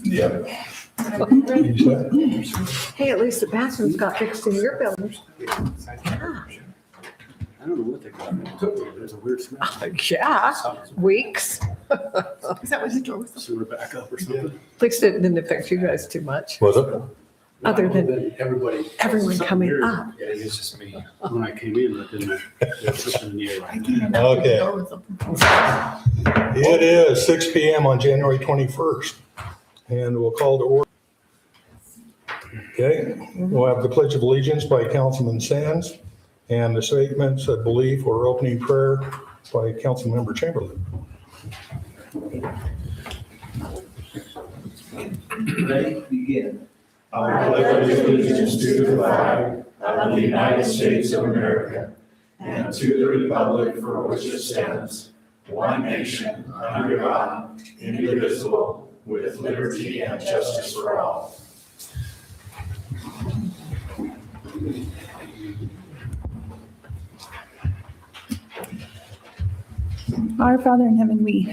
Yeah. Hey, at least the bathrooms got fixed in your building. I don't know what they got. There's a weird smell. Yeah, weeks. Is that what the door was? Sewer backup or something. At least it didn't affect you guys too much. Was it? Other than everybody. everyone something coming weird. up. Yeah, it's just me. When I came in, but then there's something in the air. I came in after Okay. the door was open. It is 6 PM on January 21st, and we'll call to order. Okay, we'll have the Pledge of Allegiance by Councilman Sands and the statements of belief or opening prayer by Councilmember Chamberlain. Ready, begin. I pledge allegiance to the flag of the United States of America and to the republic for which it stands, one nation, under God, indivisible, with liberty and justice for all. Our Father in heaven, we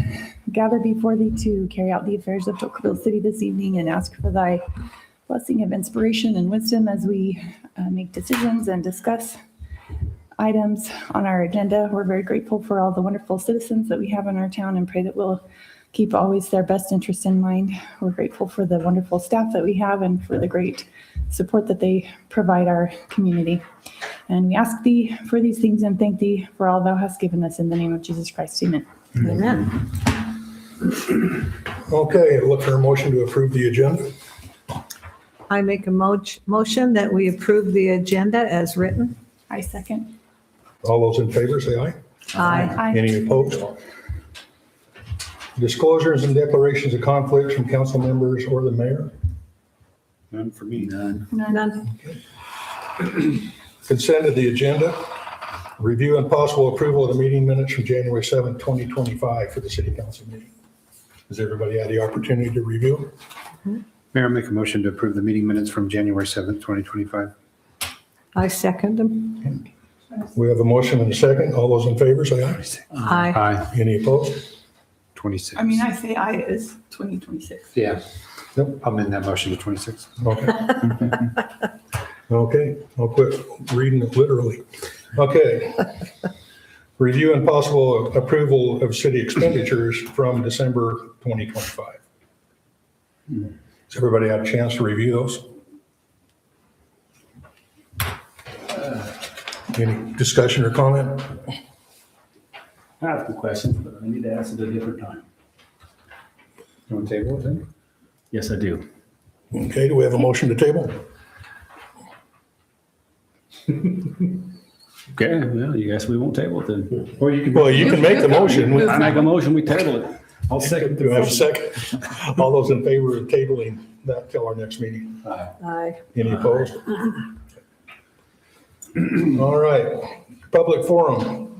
gather before thee to carry out the affairs of Tocqueville City this evening and ask for thy blessing of inspiration and wisdom as we make decisions and discuss items on our agenda. We're very grateful for all the wonderful citizens that we have in our town and pray that we'll keep always their best interest in mind. We're grateful for the wonderful staff that we have and for the great support that they provide our community. And we ask thee for these things and thank thee for all thou hast given us in the name of Jesus Christ. Amen. Amen. Okay, look for a motion to approve the agenda. I make a motion that we approve the agenda as written. I second. All those in favor, say aye. Aye. Aye. Any opposed? Disclosures and declarations of conflicts from council members or the mayor. None for me. None. None. Consent of the agenda. Review and possible approval of the meeting minutes from January 7th, 2025 for the city council meeting. Has everybody had the opportunity to review? Mayor, make a motion to approve the meeting minutes from January 7th, 2025. I second them. We have a motion and a second. All those in favor, say aye. Aye. Aye. Any opposed? 26. I mean, I say aye is 2026. Yeah. Nope. I'll amend that motion to 26. Okay. Okay, I'll quit reading it literally. Okay. Review and possible approval of city expenditures from December 2025. Has everybody had a chance to review those? Any discussion or comment? I have some questions, but I need to ask it a different time. You want to table it then? Yes, I do. Okay, do we have a motion to table? Okay, well, you guys, we won't table it then. Or you can. Well, you can make the motion. I make a motion, we table it. I'll second. Do I have a second? All those in favor of tabling that till our next meeting? Aye. Any opposed? All right, public forum.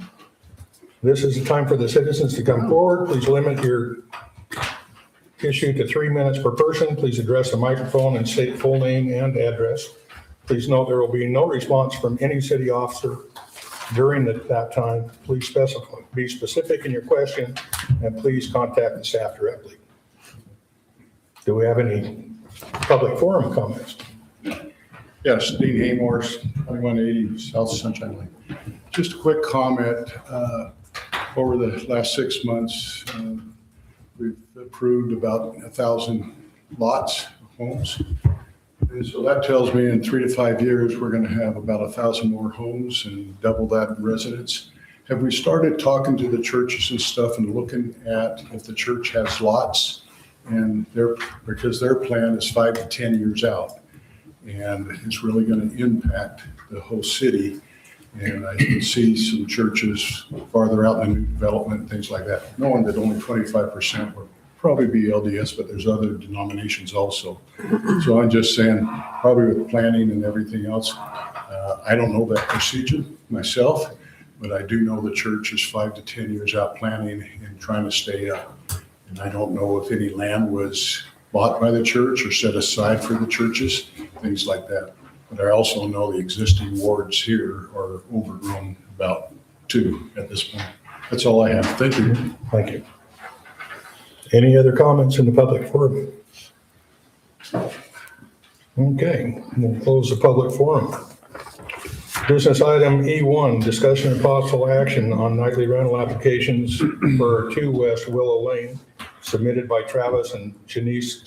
This is the time for the citizens to come forward. Please limit your issue to 3 minutes per person. Please address the microphone and state full name and address. Please note there will be no response from any city officer during that time. Please specify, be specific in your question, and please contact the staff directly. Do we have any public forum comments? Yes, Dean Haymors, 2180 South Sunshine Lane. Just a quick comment. Over the last 6 months, we've approved about 1,000 lots of homes. And so that tells me in 3 to 5 years, we're going to have about 1,000 more homes and double that in residents. Have we started talking to the churches and stuff and looking at if the church has lots? And because their plan is 5 to 10 years out. And it's really going to impact the whole city. And I can see some churches farther out in the new development, things like that, knowing that only 25% will probably be LDS, but there's other denominations also. So I'm just saying, probably with planning and everything else, I don't know that procedure myself, but I do know the church is 5 to 10 years out planning and trying to stay up. And I don't know if any land was bought by the church or set aside for the churches, things like that. But I also know the existing wards here are overgrown about 2 at this point. That's all I have. Thank you. Thank you. Any other comments in the public forum? Okay, we'll close the public forum. Business item E1, discussion and possible action on nightly rental applications for 2 West Willow Lane, submitted by Travis and Janice?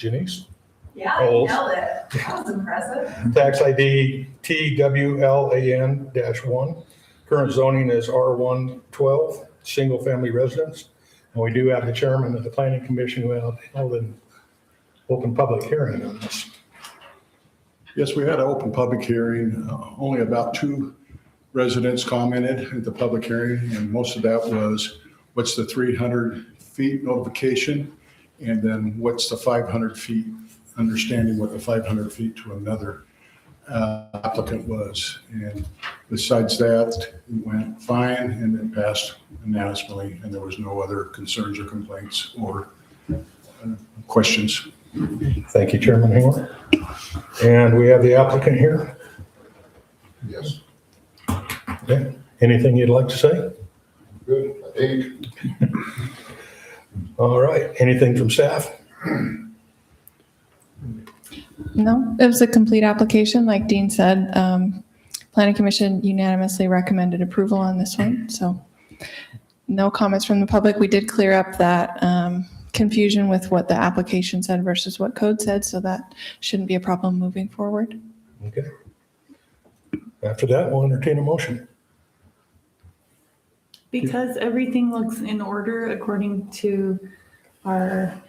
Yeah, Oh. you nailed it. That was impressive. Tax ID TWLAN-1. Current zoning is R112, single-family residence. And we do have the chairman of the planning commission who held an open public hearing on this. Yes, we had an open public hearing. Only about 2 residents commented at the public hearing, and most of that was, what's the 300 feet notification? And then what's the 500 feet, understanding what the 500 feet to another applicant was. And besides that, it went fine and then passed unanimously, and there was no other concerns or complaints or questions. Thank you, Chairman Hamer. And we have the applicant here. Yes, Okay. Anything you'd like to say? good, I think. All right. Anything from staff? No, it was a complete application, like Dean said. Planning Commission unanimously recommended approval on this one, so no comments from the public. We did clear up that confusion with what the application said versus what code said, so that shouldn't be a problem moving forward. Okay. After that, we'll entertain a motion. Because everything looks in order according to our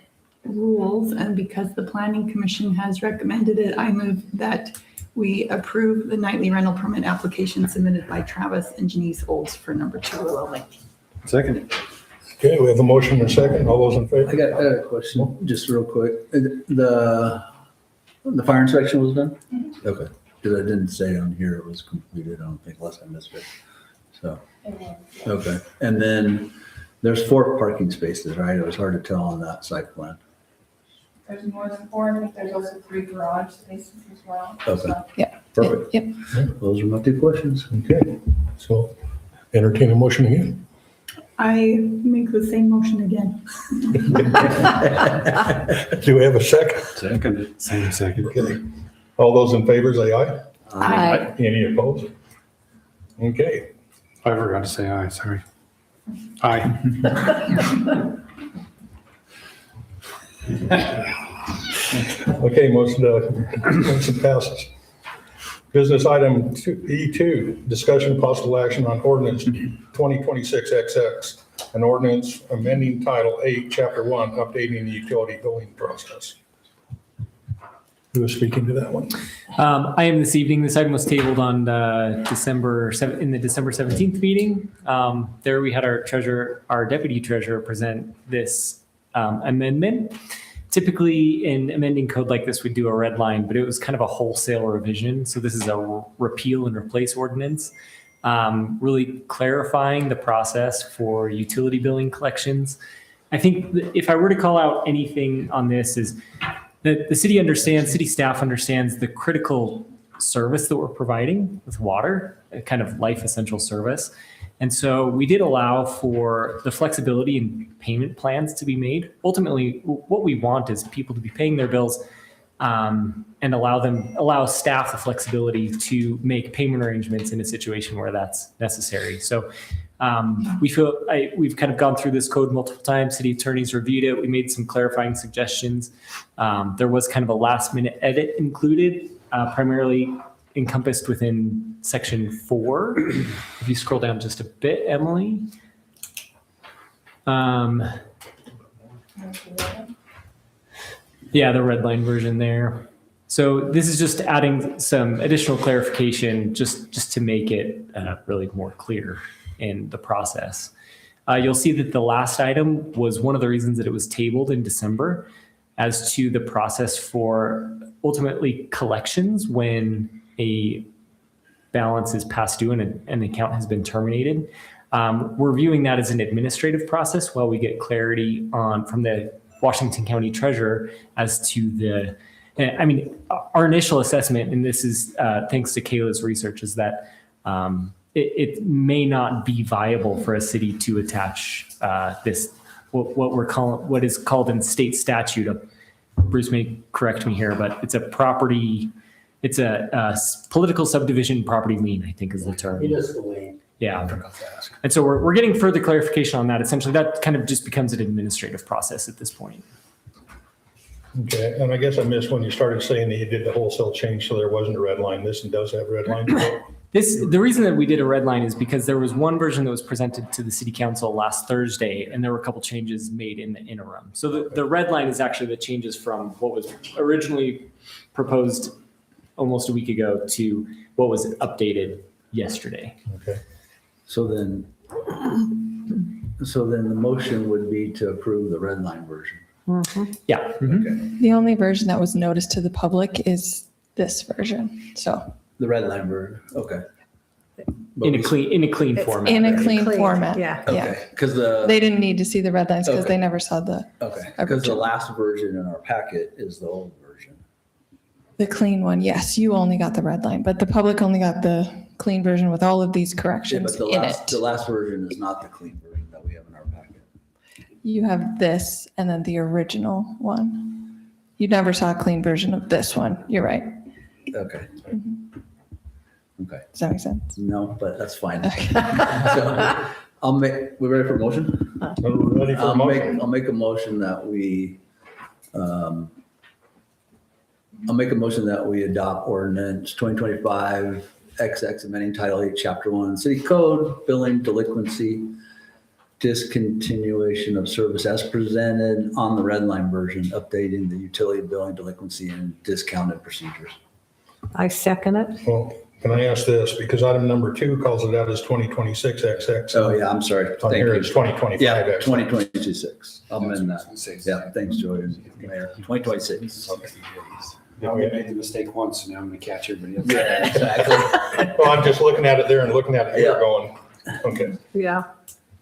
rules, and because the planning commission has recommended it, I move that we approve the nightly rental permit application submitted by Travis and Janice Olds for number 2 Willow Lane. Second. Okay, we have a motion and a second. All those in favor? I got a question, just real quick. The fire inspection was done? Okay, because I didn't say on here it was completed, I don't think, unless I missed it. So, okay. And then there's 4 parking spaces, right? It was hard to tell on that site plan. There's more than 4. I think there's also 3 garage spaces as well. Okay. Yeah. Perfect. Yep. Those are my 2 questions. Okay, so entertain a motion again. I make the same motion again. Do we have a second? Second. Same second. Okay. All those in favor say aye. Aye. Any opposed? Okay. I forgot to say aye, sorry. Aye. Okay, motion passes. Business item E2, discussion and possible action on ordinance 2026XX, an ordinance amending Title 8, Chapter 1, updating the utility billing process. Who is speaking to that one? I am this evening. This item was tabled on December 17th meeting. There we had our deputy treasurer present this amendment. Typically in amending code like this, we'd do a red line, but it was kind of a wholesale revision. So this is a repeal and replace ordinance, really clarifying the process for utility billing collections. I think if I were to call out anything on this is that the city staff understands the critical service that we're providing with water, a kind of life essential service. And so we did allow for the flexibility in payment plans to be made. Ultimately, what we want is people to be paying their bills and allow staff the flexibility to make payment arrangements in a situation where that's necessary. So we've kind of gone through this code multiple times. City attorneys reviewed it. We made some clarifying suggestions. There was kind of a last minute edit included, primarily encompassed within section 4. If you scroll down just a bit, Emily. Yeah, the red line version there. So this is just adding some additional clarification just to make it really more clear in the process. You'll see that the last item was one of the reasons that it was tabled in December as to the process for ultimately collections when a balance is past due and an account has been terminated. We're viewing that as an administrative process while we get clarity from the Washington County Treasurer as to our initial assessment, and this is thanks to Kayla's research, is that it may not be viable for a city to attach this what is called in state statute, Bruce may correct me here, but it's a political subdivision property lien, I think is the term. Municipal lien. Yeah. I forgot to ask. And so we're getting further clarification on that. Essentially, that kind of just becomes an administrative process at this point. Okay, and I guess I missed when you started saying that you did the wholesale change, so there wasn't a red line. This one does have a red line. The reason that we did a red line is because there was one version that was presented to the city council last Thursday, and there were a couple changes made in the interim. So the red line is actually the changes from what was originally proposed almost a week ago to what was updated yesterday. Okay. So then the motion would be to approve the red line version. Yeah. Mhm. The only version that was noticed to the public is this version. So The red line version, okay. In a clean It's format. in a right? clean Clean, format. yeah. Yeah. Okay, because They didn't need to see the red lines because Okay. they never saw the because the last version in our packet is the old version. clean one. Yes, you only got the red line, but the public only got the clean version with all of these Yeah, corrections but in the it. last version is not the clean version that we have in our packet. You have this and then the original one. You never saw a clean version of this one. You're right. Okay. Okay, Does that make sense? no, but that's fine. Okay. So we ready for a motion? We're ready for a motion. I'll make a motion that we, I'll make a motion that we adopt ordinance 2025 XX amending Title 8, Chapter 1, City Code, billing delinquency, discontinuation of service as presented on the red line version, updating the utility billing delinquency and discounted procedures. I second it. Well, can I ask this? Because item number 2 calls it out as 2026 XX. Oh, yeah, I'm sorry. On Thank here you. it's 2025 Yeah, XX. 2026. I'll amend that. Yeah, thanks, Joey and Mayor. 2026. Now we made the mistake once, so now I'm gonna catch everybody else. Yeah, exactly. Well, I'm just looking at it there and looking at it here Yeah. going, okay, Yeah,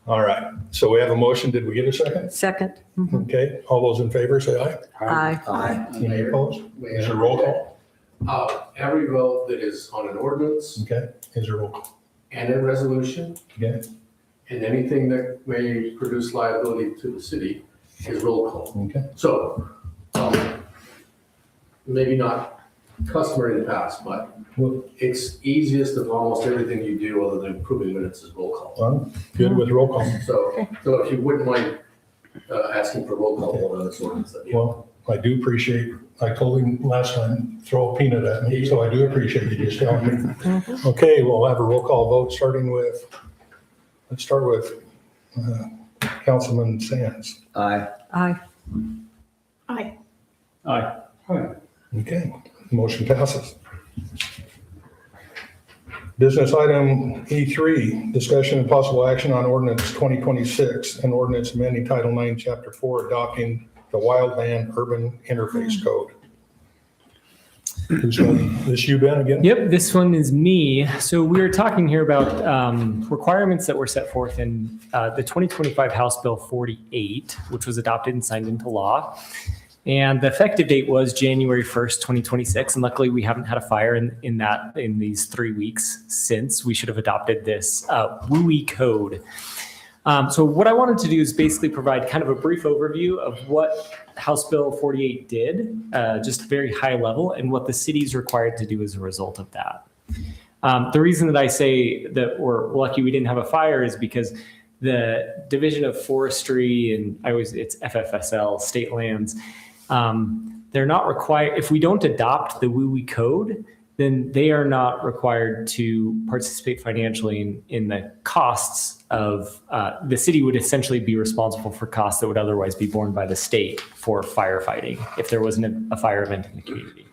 all right. So we have a motion. Did we get a second? second. Okay, all those in favor say aye. Aye. Aye. Any opposed? Is there roll call? Every vote that is on an ordinance Okay, is there roll call? and a resolution Okay, and anything that may produce liability to the city is roll call. okay. So, maybe not customary in the past, but Well, it's easiest of almost everything you do other than approving minutes is roll call. I'm good with roll call. So if you wouldn't mind asking for roll call on this ordinance, that'd be. Well, I do appreciate, I told him last time, throw a peanut at me, so I do appreciate you just telling me. Okay, we'll have a roll call vote starting with, let's start with Councilman Sands. Aye. Aye. Aye. Okay, motion passes. Business item E3, discussion and possible action on ordinance 2026 and ordinance amending Title 9, Chapter 4, adopting the Wildland Urban Interface Code. Who's going, this you, Ben, again? Yep, this one is me. So we were talking here about requirements that were set forth in the 2025 House Bill 48, which was adopted and signed into law. And the effective date was January 1st, 2026. And luckily we haven't had a fire in these 3 weeks since. We should have adopted this WUI code. So what I wanted to do is basically provide kind of a brief overview of what House Bill 48 did, just very high level, and what the city is required to do as a result of that. The reason that I say that we're lucky we didn't have a fire is because the Division of Forestry and it's FFSL, state lands, they're not required, if we don't adopt the WUI code, then they are not required to participate financially in the costs of, the city would essentially be responsible for costs that would otherwise be borne by the state for firefighting if there wasn't a fire event in the community.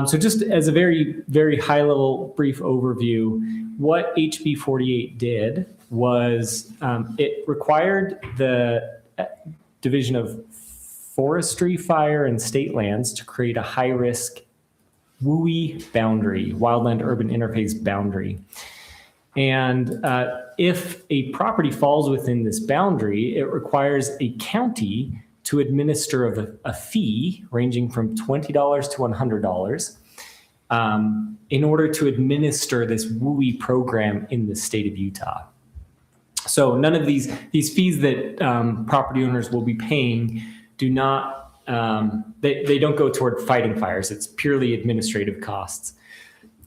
So just as a very, very high level brief overview, what HB 48 did was it required the Division of Forestry, Fire, and State Lands to create a high-risk WUI boundary, Wildland Urban Interface boundary. And if a property falls within this boundary, it requires a county to administer a fee ranging from $20 to $100 in order to administer this WUI program in the state of Utah. So none of these fees that property owners will be paying do not, they don't go toward fighting fires. It's purely administrative costs.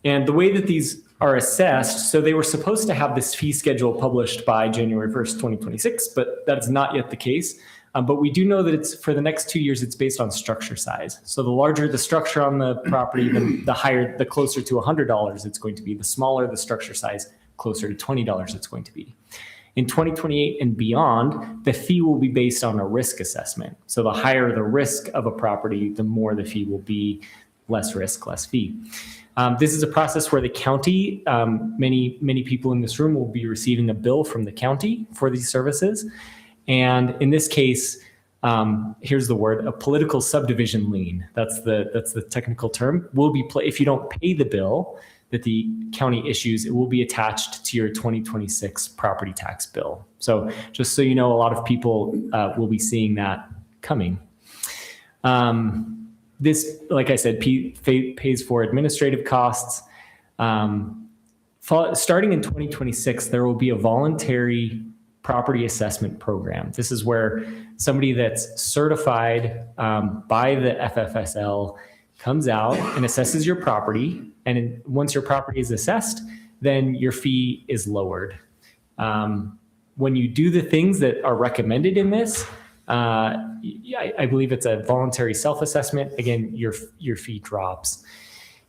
And the way that these are assessed, so they were supposed to have this fee schedule published by January 1st, 2026, but that is not yet the case. But we do know that it's for the next 2 years, it's based on structure size. So the larger the structure on the property, the closer to $100 it's going to be. The smaller the structure size, closer to $20 it's going to be. In 2028 and beyond, the fee will be based on a risk assessment. So the higher the risk of a property, the more the fee will be. Less risk, less fee. This is a process where the county, many people in this room will be receiving a bill from the county for these services. And in this case, here's the word, a political subdivision lien. That's the technical term. Will be if you don't pay the bill that the county issues, it will be attached to your 2026 property tax bill. So just so you know, a lot of people will be seeing that coming. This, like I said, pays for administrative costs. Starting in 2026, there will be a voluntary property assessment program. This is where somebody that's certified by the FFSL comes out and assesses your property. And once your property is assessed, then your fee is lowered. When you do the things that are recommended in this, I believe it's a voluntary self-assessment. Again, your fee drops.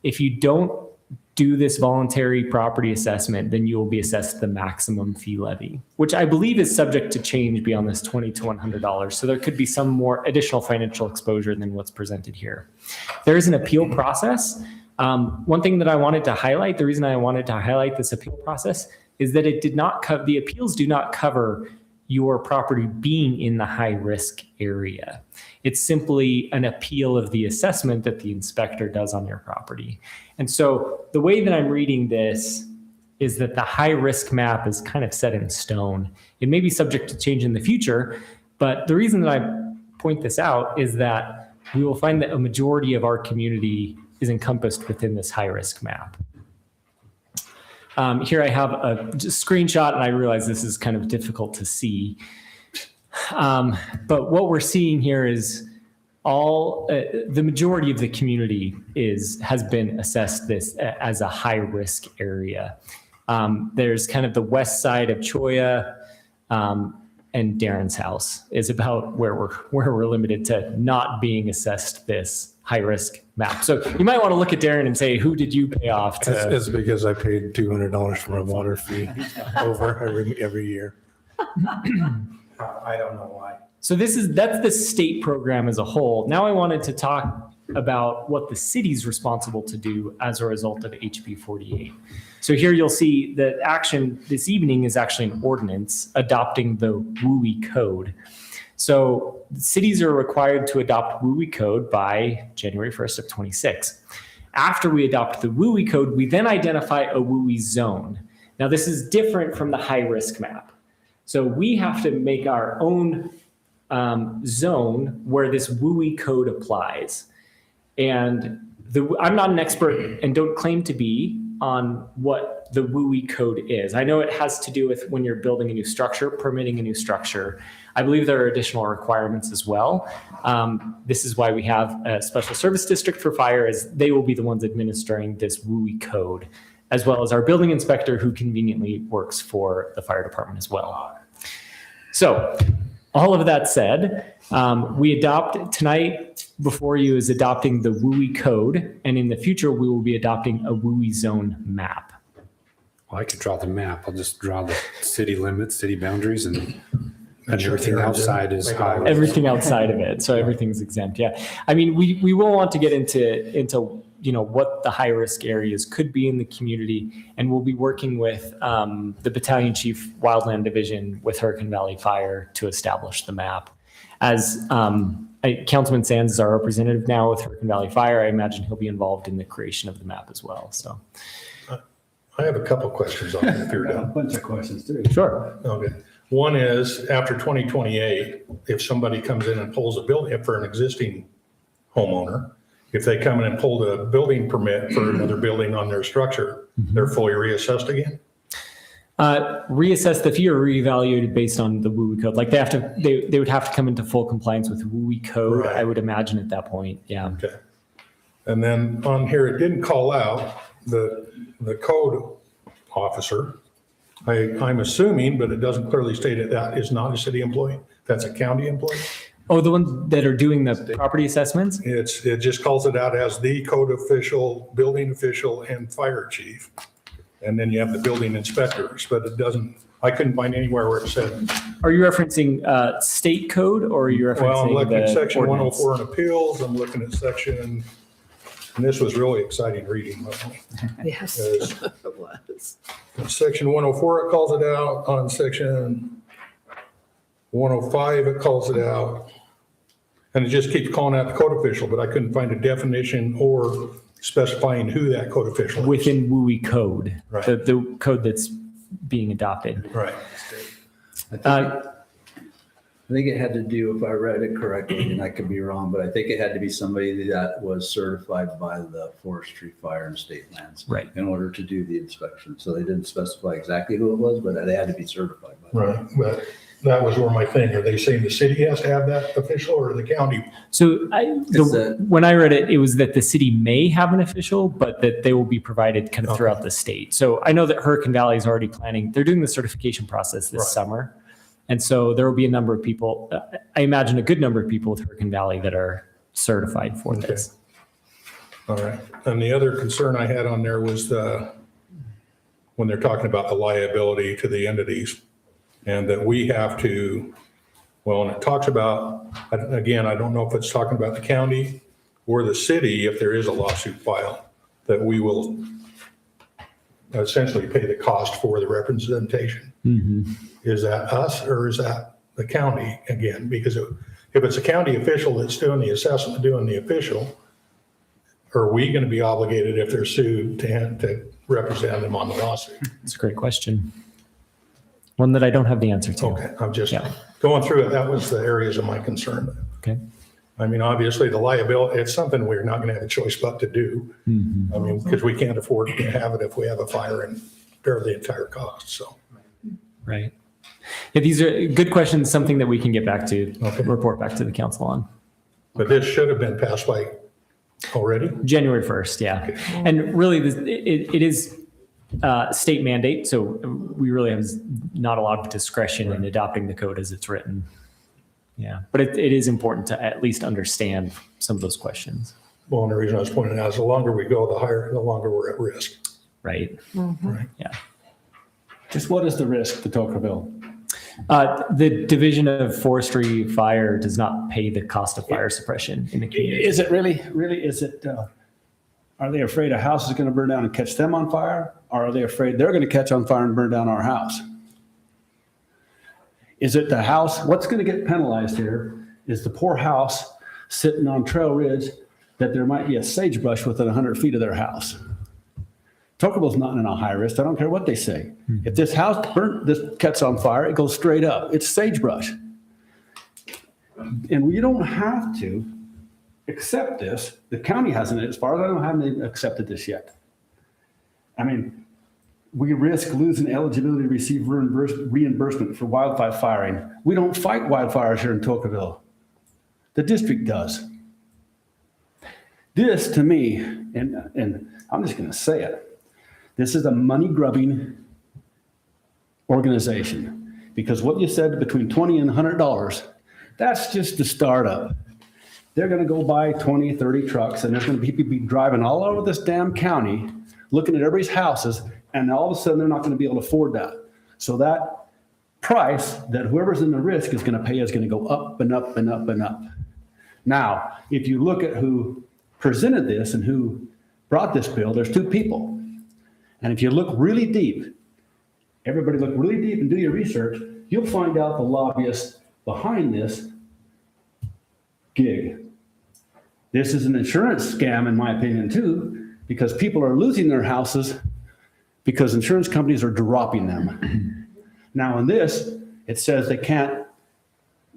If you don't do this voluntary property assessment, then you will be assessed the maximum fee levy, which I believe is subject to change beyond this $20 to $100. So there could be some more additional financial exposure than what's presented here. There is an appeal process. One thing that I wanted to highlight, the reason I wanted to highlight this appeal process is that it did not cover, the appeals do not cover your property being in the high risk area. It's simply an appeal of the assessment that the inspector does on your property. And so the way that I'm reading this is that the high risk map is kind of set in stone. It may be subject to change in the future, but the reason that I point this out is that we will find that a majority of our community is encompassed within this high risk map. Here I have a screenshot, and I realize this is kind of difficult to see. But what we're seeing here is the majority of the community has been assessed this as a high risk area. There's kind of the west side of Cholla, and Darren's house is about where we're limited to not being assessed this high risk map. So you might want to look at Darren and say, who did you pay off to? It's because I paid $200 for my water fee over every year. I don't know why. So that's the state program as a whole. Now I wanted to talk about what the city's responsible to do as a result of HB 48. So here you'll see that action this evening is actually an ordinance adopting the WUI code. So cities are required to adopt WUI code by January 1st of 26. After we adopt the WUI code, we then identify a WUI zone. Now this is different from the high risk map. So we have to make our own zone where this WUI code applies. And I'm not an expert and don't claim to be on what the WUI code is. I know it has to do with when you're building a new structure, permitting a new structure. I believe there are additional requirements as well. This is why we have a special service district for fire, as they will be the ones administering this WUI code, as well as our building inspector who conveniently works for the fire department as well. So all of that said, we adopt tonight before you is adopting the WUI code, and in the future we will be adopting a WUI zone map. Well, I could draw the map. I'll just draw the city limits, city boundaries, and everything outside is highway. Everything outside of it, so everything's exempt. Yeah, I mean we will want to get into what the high risk areas could be in the community, and we'll be working with the Battalion Chief Wildland Division with Hurricane Valley Fire to establish the map. As Councilman Sands is our representative now with Hurricane Valley Fire, I imagine he'll be involved in the creation of the map as well. So, I have a couple questions on that if you're A done. bunch of questions too. sure. Okay. One is, after 2028, if somebody comes in and pulls a building for an existing homeowner, if they come in and pull the building permit for another building on their structure, they're fully reassessed again? Reassess the fee or reevaluate it based on the WUI code. Like they would have to come into full compliance with WUI code, Right. I would imagine at that point. Yeah. Okay. And then on here, it didn't call out the code officer. I'm assuming, but it doesn't clearly state it, that is not a city employee. That's a county employee. Oh, the ones that are doing the property assessments? It just calls it out as the code official, building official, and fire chief. And then you have the building inspectors, but it doesn't, I couldn't find anywhere where it said, Are you referencing state code or are you referencing well, I'm looking at the section ordinance? 104 in appeals, I'm looking at section, and this was really exciting reading. Yes, Because it was. Section 104, it calls it out. On section 105, it calls it out. And it just keeps calling out the code official, but I couldn't find a definition or specifying who that code official is. Within WUI code, Right. the code that's being adopted. Right. I think it had to do, if I read it correctly, and I could be wrong, but I think it had to be somebody that was certified by the Forestry, Fire, and State Lands. Right. In order to do the inspection. So they didn't specify exactly who it was, but they had to be certified by. Right, but that was where my thing, are they saying the city has to have that official or the county? So It's when I read it, it was that the city may have an official, but that they will be provided kind of Okay. throughout the state. So I know that Hurricane Valley is already planning, they're doing the certification process this Right. summer. And so there will be a number of people, I imagine a good number of people with Hurricane Valley that are certified for Okay. this. All right. And the other concern I had on there was when they're talking about the liability to the entities and that we have to, well, and it talks about, again, I don't know if it's talking about the county or the city, if there is a lawsuit filed, that we will essentially pay the cost for the representation. Is that us or is that the county again? Because if it's a county official that's doing the assessment, doing the official, are we going to be obligated if they're sued to represent them on the lawsuit? It's a great question. One that I don't have the answer to. Okay, I'm just Yeah. going through it. That was the areas of my concern. Okay. I mean, obviously the liability, it's something we're not going to have a choice but to do. I mean, because we can't afford to have it if we have a fire and bear the entire cost, so. Right. Yeah, these are good questions, something that we can get back to, Okay. report back to the council on. But this should have been passed by already? January 1st, yeah. And really, it is state mandate, so we really have not a lot of discretion in adopting the code as it's written. Yeah, but it is important to at least understand some of those questions. Well, and the reason I was pointing out is the longer we go, the longer we're at risk. Right. Right. Yeah. Just what is the risk to Tocqueville? The Division of Forestry Fire does not pay the cost of fire suppression in the community. Is it really, is it, are they afraid a house is going to burn down and catch them on fire? Or are they afraid they're going to catch on fire and burn down our house? Is it the house? What's going to get penalized here is the poor house sitting on Trail Ridge that there might be a sagebrush within 100 feet of their house. Tocqueville's not in a high risk. I don't care what they say. If this house this catches on fire, it goes straight up. It's sagebrush. And we don't have to accept this. The county hasn't, as far as I know, haven't accepted this yet. I mean, we risk losing eligibility to receive reimbursement for wildfire firing. We don't fight wildfires here in Tocqueville. The district does. This, to me, and I'm just going to say it, this is a money-grubbing organization. Because what you said between $20 and $100, that's just the startup. They're going to go buy 20, 30 trucks, and there's going to be people driving all over this damn county, looking at everybody's houses, and all of a sudden they're not going to be able to afford that. So that price that whoever's in the risk is going to pay is going to go up and up and up and up. Now, if you look at who presented this and who brought this bill, there's two people. And if you look really deep, everybody look really deep and do your research, you'll find out the lobbyists behind this gig. This is an insurance scam, in my opinion, too, because people are losing their houses because insurance companies are dropping them. Now, in this, it says they can't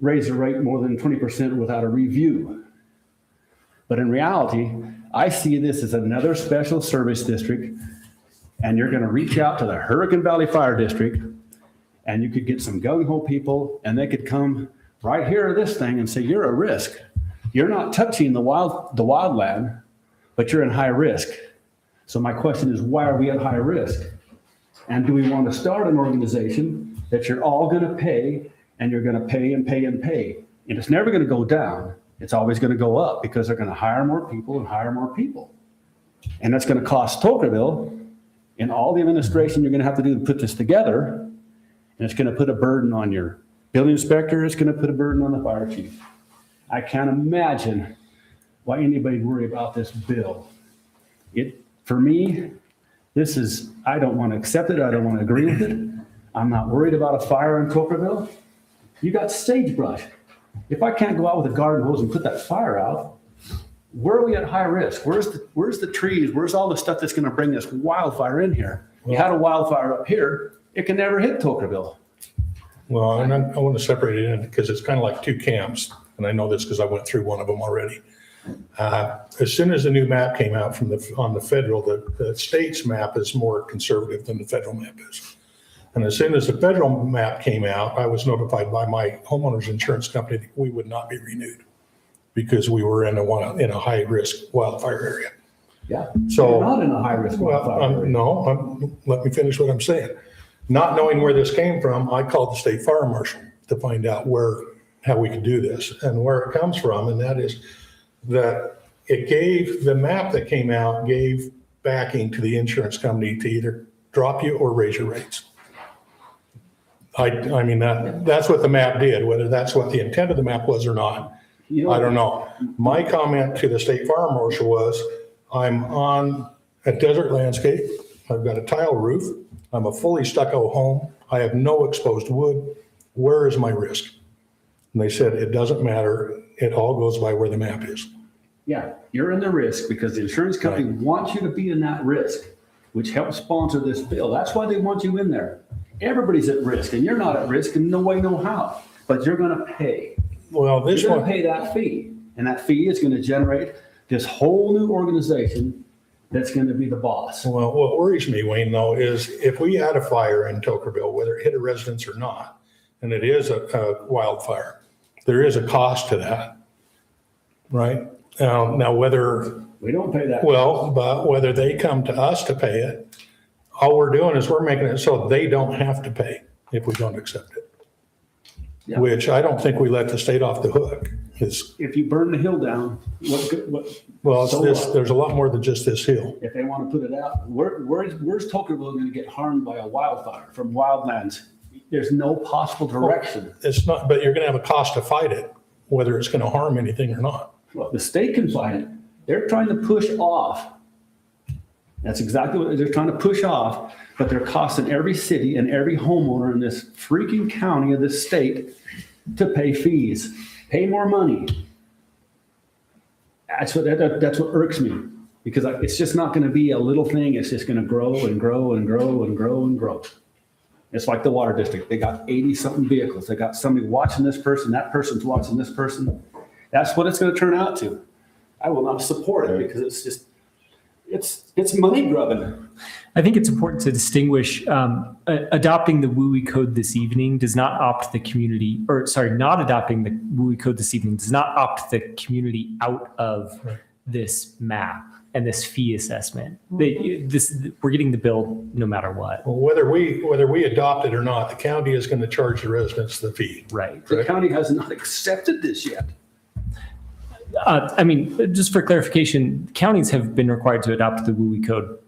raise the rate more than 20% without a review. But in reality, I see this as another special service district and you're gonna reach out to the Hurricane Valley Fire District, and you could get some gung-ho people, and they could come right here to this thing and say, you're a risk. You're not touching the wildland, but you're in high risk. So my question is, why are we at high risk? And do we want to start an organization that you're all going to pay, and you're going to pay and pay and pay? And it's never going to go down. It's always going to go up because they're going to hire more people and hire more people. And that's going to cost Tokerville and all the administration you're going to have to do to put this together. And it's going to put a burden on your building inspector. It's going to put a burden on the fire chief. I can't imagine why anybody would worry about this bill. For me, this is, I don't want to accept it. I don't want to agree with it. I'm not worried about a fire in Tokerville. You got sagebrush. If I can't go out with a garden hose and put that fire out, where are we at high risk? Where's the trees? Where's all the stuff that's going to bring this wildfire in here? You had a wildfire up here. It can never hit Tokerville. Well, and I want to separate it in because it's kind of like two camps. And I know this because I went through one of them already. As soon as the new map came out on the federal, the state's map is more conservative than the federal map is. And as soon as the federal map came out, I was notified by my homeowner's insurance company that we would not be renewed because we were in a high risk wildfire area. Yeah. So You're not in a high risk wildfire area. Let me finish what I'm saying. Not knowing where this came from, I called the state fire marshal to find out how we could do this and where it comes from. And that is that the map that came out gave backing to the insurance company to either drop you or raise your rates. I mean, that's what the map did. Whether that's what the intent of the map was or not, I don't know. My comment to the state fire marshal was, I'm on a desert landscape. I've got a tile roof. I'm a fully stucco home. I have no exposed wood. Where is my risk? And they said, it doesn't matter. It all goes by where the map is. Yeah, you're in the risk because the insurance company wants you to be in that risk, which helps sponsor this bill. That's why they want you in there. Everybody's at risk and you're not at risk and nobody know how, but you're going to pay. Well, You're going to pay that fee, and that fee is going to generate this whole new organization that's going to be the boss. Well, what worries me, Wayne, though, is if we had a fire in Tokerville, whether it hit a residence or not, and it is a wildfire, there is a cost to that, right? Now, whether we don't pay that. Well, but whether they come to us to pay it, all we're doing is we're making it so they don't have to pay if we don't accept it. Yeah. Which I don't think we let the state off the hook. If you burn the hill down, Well, there's a lot more than just this hill. If they want to put it out, where's Tokerville going to get harmed by a wildfire from wildlands? There's no possible direction. It's not, but you're going to have a cost to fight it, whether it's going to harm anything or not. Well, the state can fight it. They're trying to push off. That's exactly what they're trying to push off, but they're costing every city and every homeowner in this freaking county of this state to pay fees, pay more money. That's what irks me, because it's just not going to be a little thing. It's just going to grow and grow and grow and grow and grow. It's like the water district. They got 80-something vehicles. They got somebody watching this person. That person's watching this person. That's what it's going to turn out to. I will not support it because it's just, it's money grubbing. I think it's important to distinguish adopting the WUI code this evening does not opt the community, not adopting the WUI code this evening does not opt the community out of this map and this fee assessment. We're getting the bill no matter what. Well, whether we adopt it or not, the county is going to charge the residents the fee. Right. The county has not accepted this yet. I mean, just for clarification, counties have been required to adopt the WUI code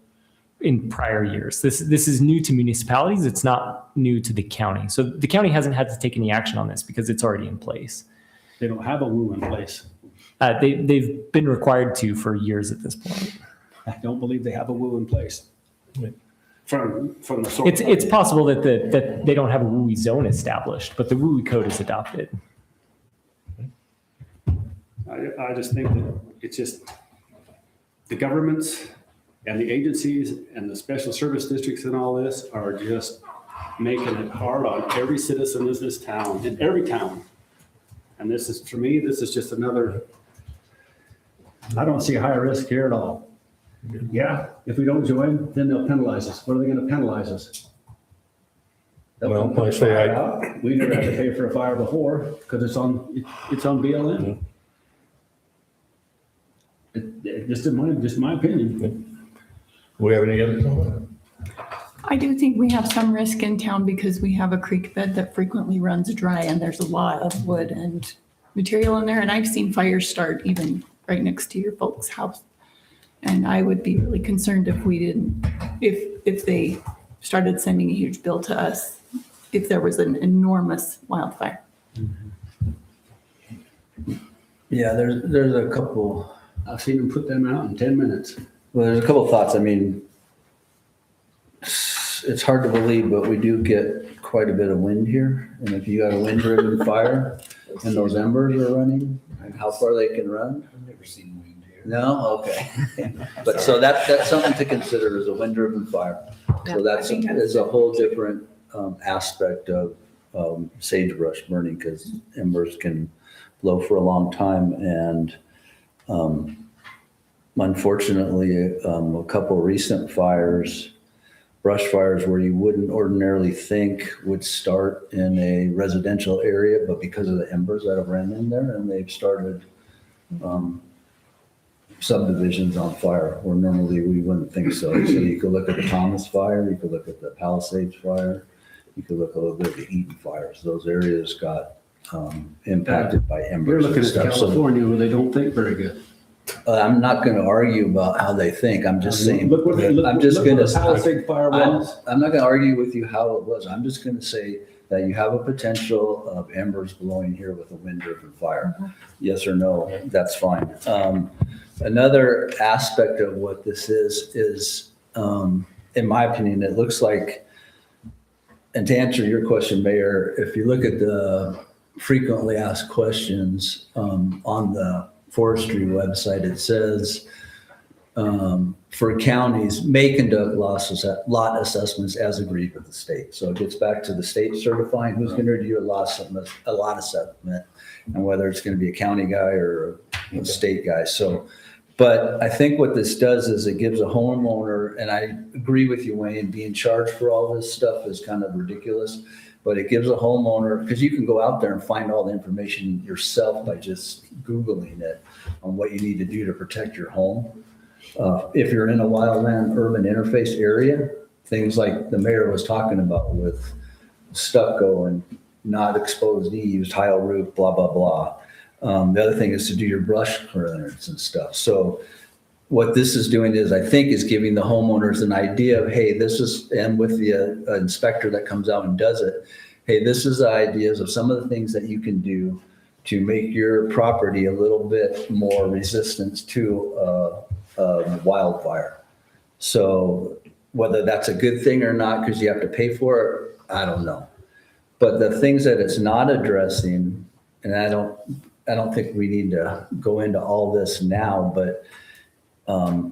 in prior years. This is new to municipalities. It's not new to the county. So the county hasn't had to take any action on this because it's already in place. They don't have a WU in place. They've been required to for years at this point. I don't believe they have a WU in place. From the source. It's possible that they don't have a WUI zone established, but the WUI code is adopted. I just think that it's just the governments and the agencies and the special service districts and all this are just making it hard on every citizen in this town, in every town. And this is, for me, this is just another, I don't see a high risk here at all. Yeah, if we don't join, then they'll penalize us. What are they gonna penalize us? They'll Well, put I the say fire I- out. We never had to pay for a fire before, because it's on BLM. Just my opinion. We have any other comment? I do think we have some risk in town because we have a creek bed that frequently runs dry and there's a lot of wood and material in there. And I've seen fires start even right next to your folks' house. And I would be really concerned if we didn't, if they started sending a huge bill to us, if there was an enormous wildfire. Yeah, there's a couple, I've seen them put them out in 10 minutes. well, there's a couple thoughts. I mean, it's hard to believe, but we do get quite a bit of wind here. And if you got a wind-driven fire and those embers are running, and how far they can run? I've never seen wind here. No? Okay. But so that's something to consider is a wind-driven fire. So that's is a whole different aspect of sagebrush burning because embers can blow for a long time. And unfortunately, a couple recent fires, brush fires where you wouldn't ordinarily think would start in a residential area, but because of the embers that have ran in there and they've started subdivisions on fire where normally we wouldn't think so. So you could look at the Thomas fire, you could look at the Palisades fire, you could look a little bit at the Eaton fires. Those areas got impacted by embers. You're looking and at stuff. So, California where they don't think very good. I'm not going to argue about how they think. I'm just saying. Look what I'm just going the Palisade fire was. I'm not going to argue with you how it was. I'm just going to say that you have a potential of embers blowing here with a wind-driven fire. Yes or no, that's fine. Another aspect of what this is, in my opinion, it looks like, and to answer your question, Mayor, if you look at the frequently asked questions on the forestry website, it says for counties may conduct lot assessments as agreed with the state. So it gets back to the state certifying who's going to do a lot assessment and whether it's going to be a county guy or a state guy. So, but I think what this does is it gives a homeowner, and I agree with you, Wayne, being charged for all this stuff is kind of ridiculous. But it gives a homeowner, because you can go out there and find all the information yourself by just Googling it on what you need to do to protect your home. If you're in a wildland urban interface area, things like the mayor was talking about with stucco and not exposed eaves, tile roof, blah, blah, blah. The other thing is to do your brush clearance and stuff. So what this is doing is, I think, is giving the homeowners an idea of, hey, this is, and with the inspector that comes out and does it, hey, this is the ideas of some of the things that you can do to make your property a little bit more resistant to wildfire. So whether that's a good thing or not, because you have to pay for it, I don't know. But the things that it's not addressing, and I don't think we need to go into all this now, but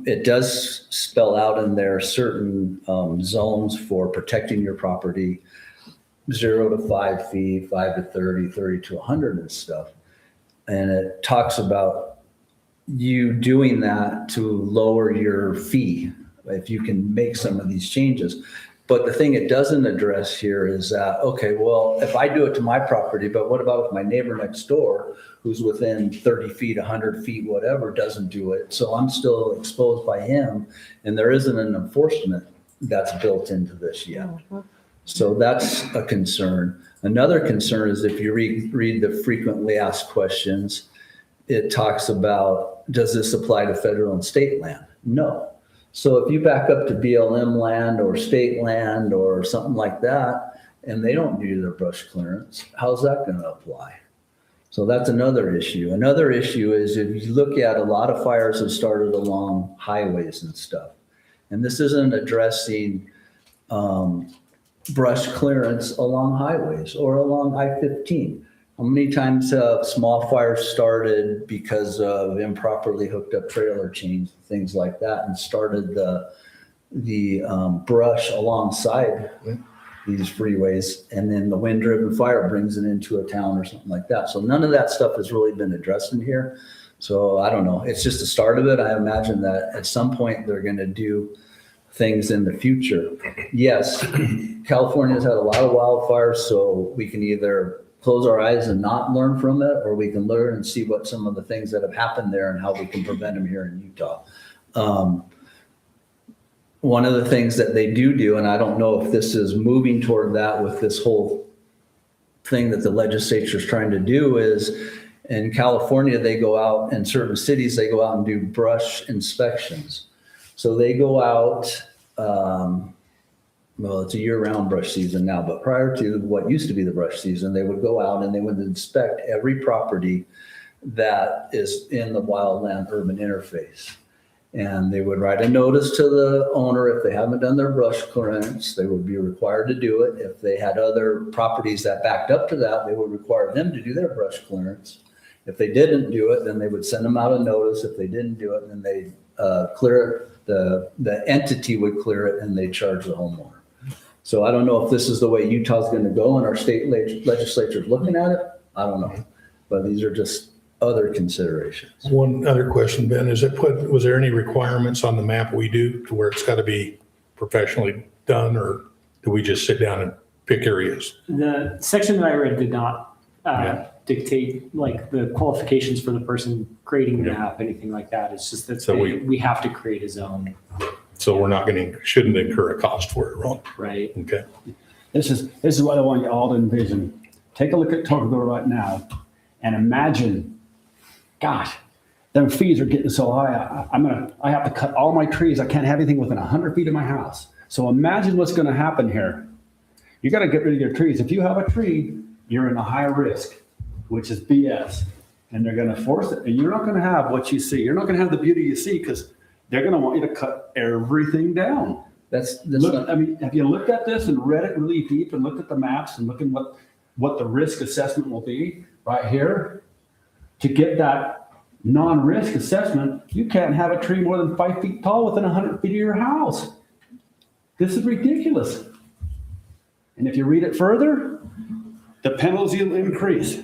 it does spell out in there certain zones for protecting your property, 0 to 5 feet, 5 to 30, 30 to 100 and stuff. And it talks about you doing that to lower your fee if you can make some of these changes. But the thing it doesn't address here is that, okay, well, if I do it to my property, but what about with my neighbor next door who's within 30 feet, 100 feet, whatever, doesn't do it? So I'm still exposed by him, and there isn't an enforcement that's built into this yet. So that's a concern. Another concern is if you read the frequently asked questions, it talks about, does this apply to federal and state land? No. So if you back up to BLM land or state land or something like that, and they don't do their brush clearance, how's that going to apply? So that's another issue. Another issue is if you look at a lot of fires have started along highways and stuff, and this isn't addressing brush clearance along highways or along I-15. How many times have small fires started because of improperly hooked up trailer chains, things like that, and started the brush alongside these freeways, and then the wind-driven fire brings it into a town or something like that. So none of that stuff has really been addressed in here. So I don't know. It's just the start of it. I imagine that at some point they're going to do things in the future. Yes, California's had a lot of wildfires, so we can either close our eyes and not learn from it, or we can learn and see what some of the things that have happened there and how we can prevent them here in Utah. One of the things that they do, and I don't know if this is moving toward that with this whole thing that the legislature is trying to do, is in California, they go out, in certain cities, they go out and do brush inspections. So they go out, well, it's a year-round brush season now, but prior to what used to be the brush season, they would go out and they would inspect every property that is in the wildland urban interface. And they would write a notice to the owner if they haven't done their brush clearance. They would be required to do it. If they had other properties that backed up to that, they would require them to do their brush clearance. If they didn't do it, then they would send them out a notice. If they didn't do it, then they clear it. The entity would clear it and they charge the homeowner. So I don't know if this is the way Utah's going to go and our state legislature is looking at it. I don't know. But these are just other considerations. One other question, Ben, was there any requirements on the map we do to where it's got to be professionally done, or do we just sit down and pick areas? The section that I read did not dictate like the qualifications for the person creating the map, anything like that. It's just that So we have to create a zone. So we're not shouldn't incur a cost for it, wrong? Right. Okay. This is what I want you all to envision. Take a look at Tocqueville right now and imagine, gosh, them fees are getting so high. I have to cut all my trees. I can't have anything within 100 feet of my house. So imagine what's going to happen here. You got to get rid of your trees. If you have a tree, you're in a high risk, which is BS. And they're going to force it. And you're not going to have what you see. You're not going to have the beauty you see because they're going to want you to cut everything down. Look, I mean, have you looked at this and read it really deep and looked at the maps and looked at what the risk assessment will be right here? To get that non-risk assessment, you can't have a tree more than 5 feet tall within 100 feet of your house. This is ridiculous. And if you read it further, the penalties will increase.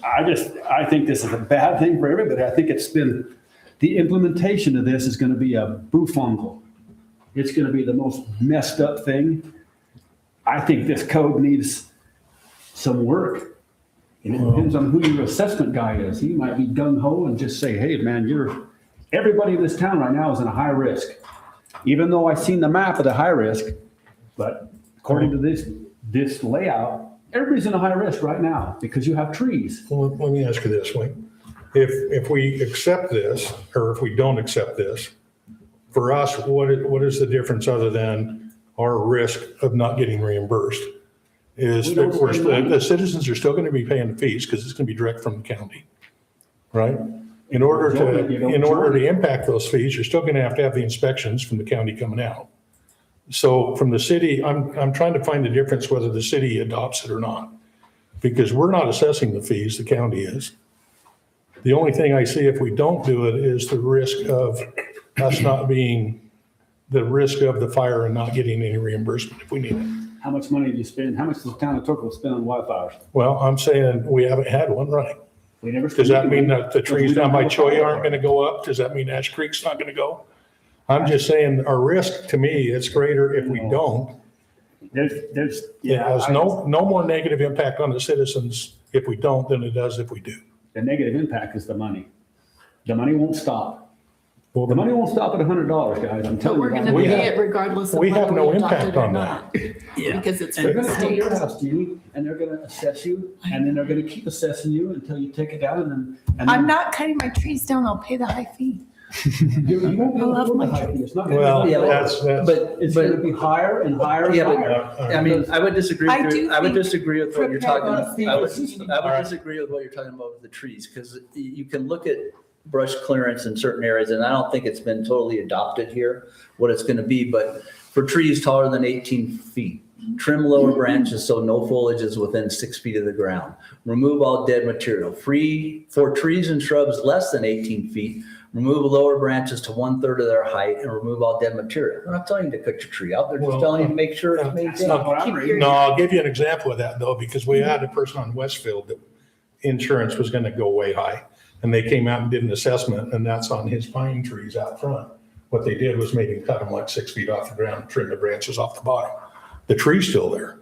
I think this is a bad thing for everybody. I think the implementation of this is going to be a boofungle. It's going to be the most messed up thing. I think this code needs some work. And it depends on who your assessment guy is. He might be gung-ho and just say, hey, man, everybody in this town right now is in a high risk. Even though I've seen the map of the high risk, but according to this layout, everybody's in a high risk right now because you have trees. Well, let me ask you this, Wayne. If we accept this, or if we don't accept this, for us, what is the difference other than our risk of not getting reimbursed? Is that the citizens are still going to be paying the fees because it's going to be direct from the county, right? In order to impact those fees, you're still going to have the inspections from the county coming out. So from the city, I'm trying to find the difference whether the city adopts it or not, because we're not assessing the fees, the county is. The only thing I see if we don't do it is the risk of us not being, the risk of the fire and not getting any reimbursement if we need it. How much money do you spend? How much does the town of Tocqueville spend on wildfires? Well, I'm saying we haven't had one running. We never. Does that mean that the trees down by Cholla aren't going to go up? Does that mean Ash Creek's not going to go? I'm just saying our risk, to me, it's greater if we don't. It has no more negative impact on the citizens if we don't than it does if we do. The negative impact is the money. The money won't stop. Well, the money won't stop at $100, guys. I'm telling you. But we're going to pay it regardless of we have whether no we adopt impact it or on not. Because it's And they're for going the to come to state. your house, Jeannie, and they're going to assess you, and then they're going to keep assessing you until you take it down, and I'm not cutting my trees down. I'll pay the high fee. you won't be able I love to afford my the high trees. fee. It's not going Well, to be. But It's going to be higher and higher and Yeah, but- higher. I mean, I would disagree. I do I would think disagree with what you're prepare talking both about. I would things. disagree with what you're talking about with the trees, because you can look at brush clearance in certain areas, and I don't think it's been totally adopted here, what it's going to be, but for trees taller than 18 feet, trim lower branches so no foliage is within 6 feet of the ground. Remove all dead material. For trees and shrubs less than 18 feet, remove lower branches to 1/3 of their height and remove all dead material. We're not telling you to cut your tree out. They're just telling you to make sure it's maintained. No, I'll give you an example of that though, because we had a person on Westfield that insurance was going to go way high. And they came out and did an assessment, and that's on his pine trees out front. What they did was maybe cut them like 6 feet off the ground, trim the branches off the bottom. The tree's still there.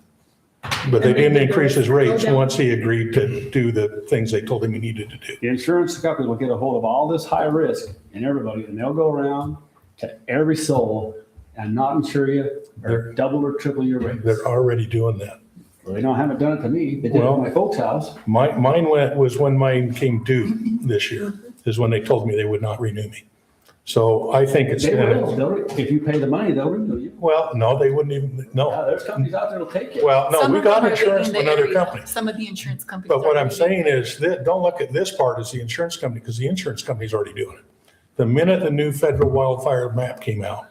But they didn't increase his rates once he agreed to do the things they told him he needed to do. The insurance company will get a hold of all this high risk and everybody, and they'll go around to every soul and not insure you or double or triple your rates. They're already doing that. Well, they haven't done it to me. They did it Well, at my folks' house. Mine was when mine came due this year, is when they told me they would not renew me. So I think it's, They will. If you pay the money, they'll renew you. well, no, they wouldn't even, no. There's companies out there that'll take it. Well, no, Some we of them got are insurance in from the another area. company. Some of the insurance companies. But what are I'm in saying the area. is that, don't look at this part as the insurance company, because the insurance company's already doing it. The minute the new federal wildfire map came out,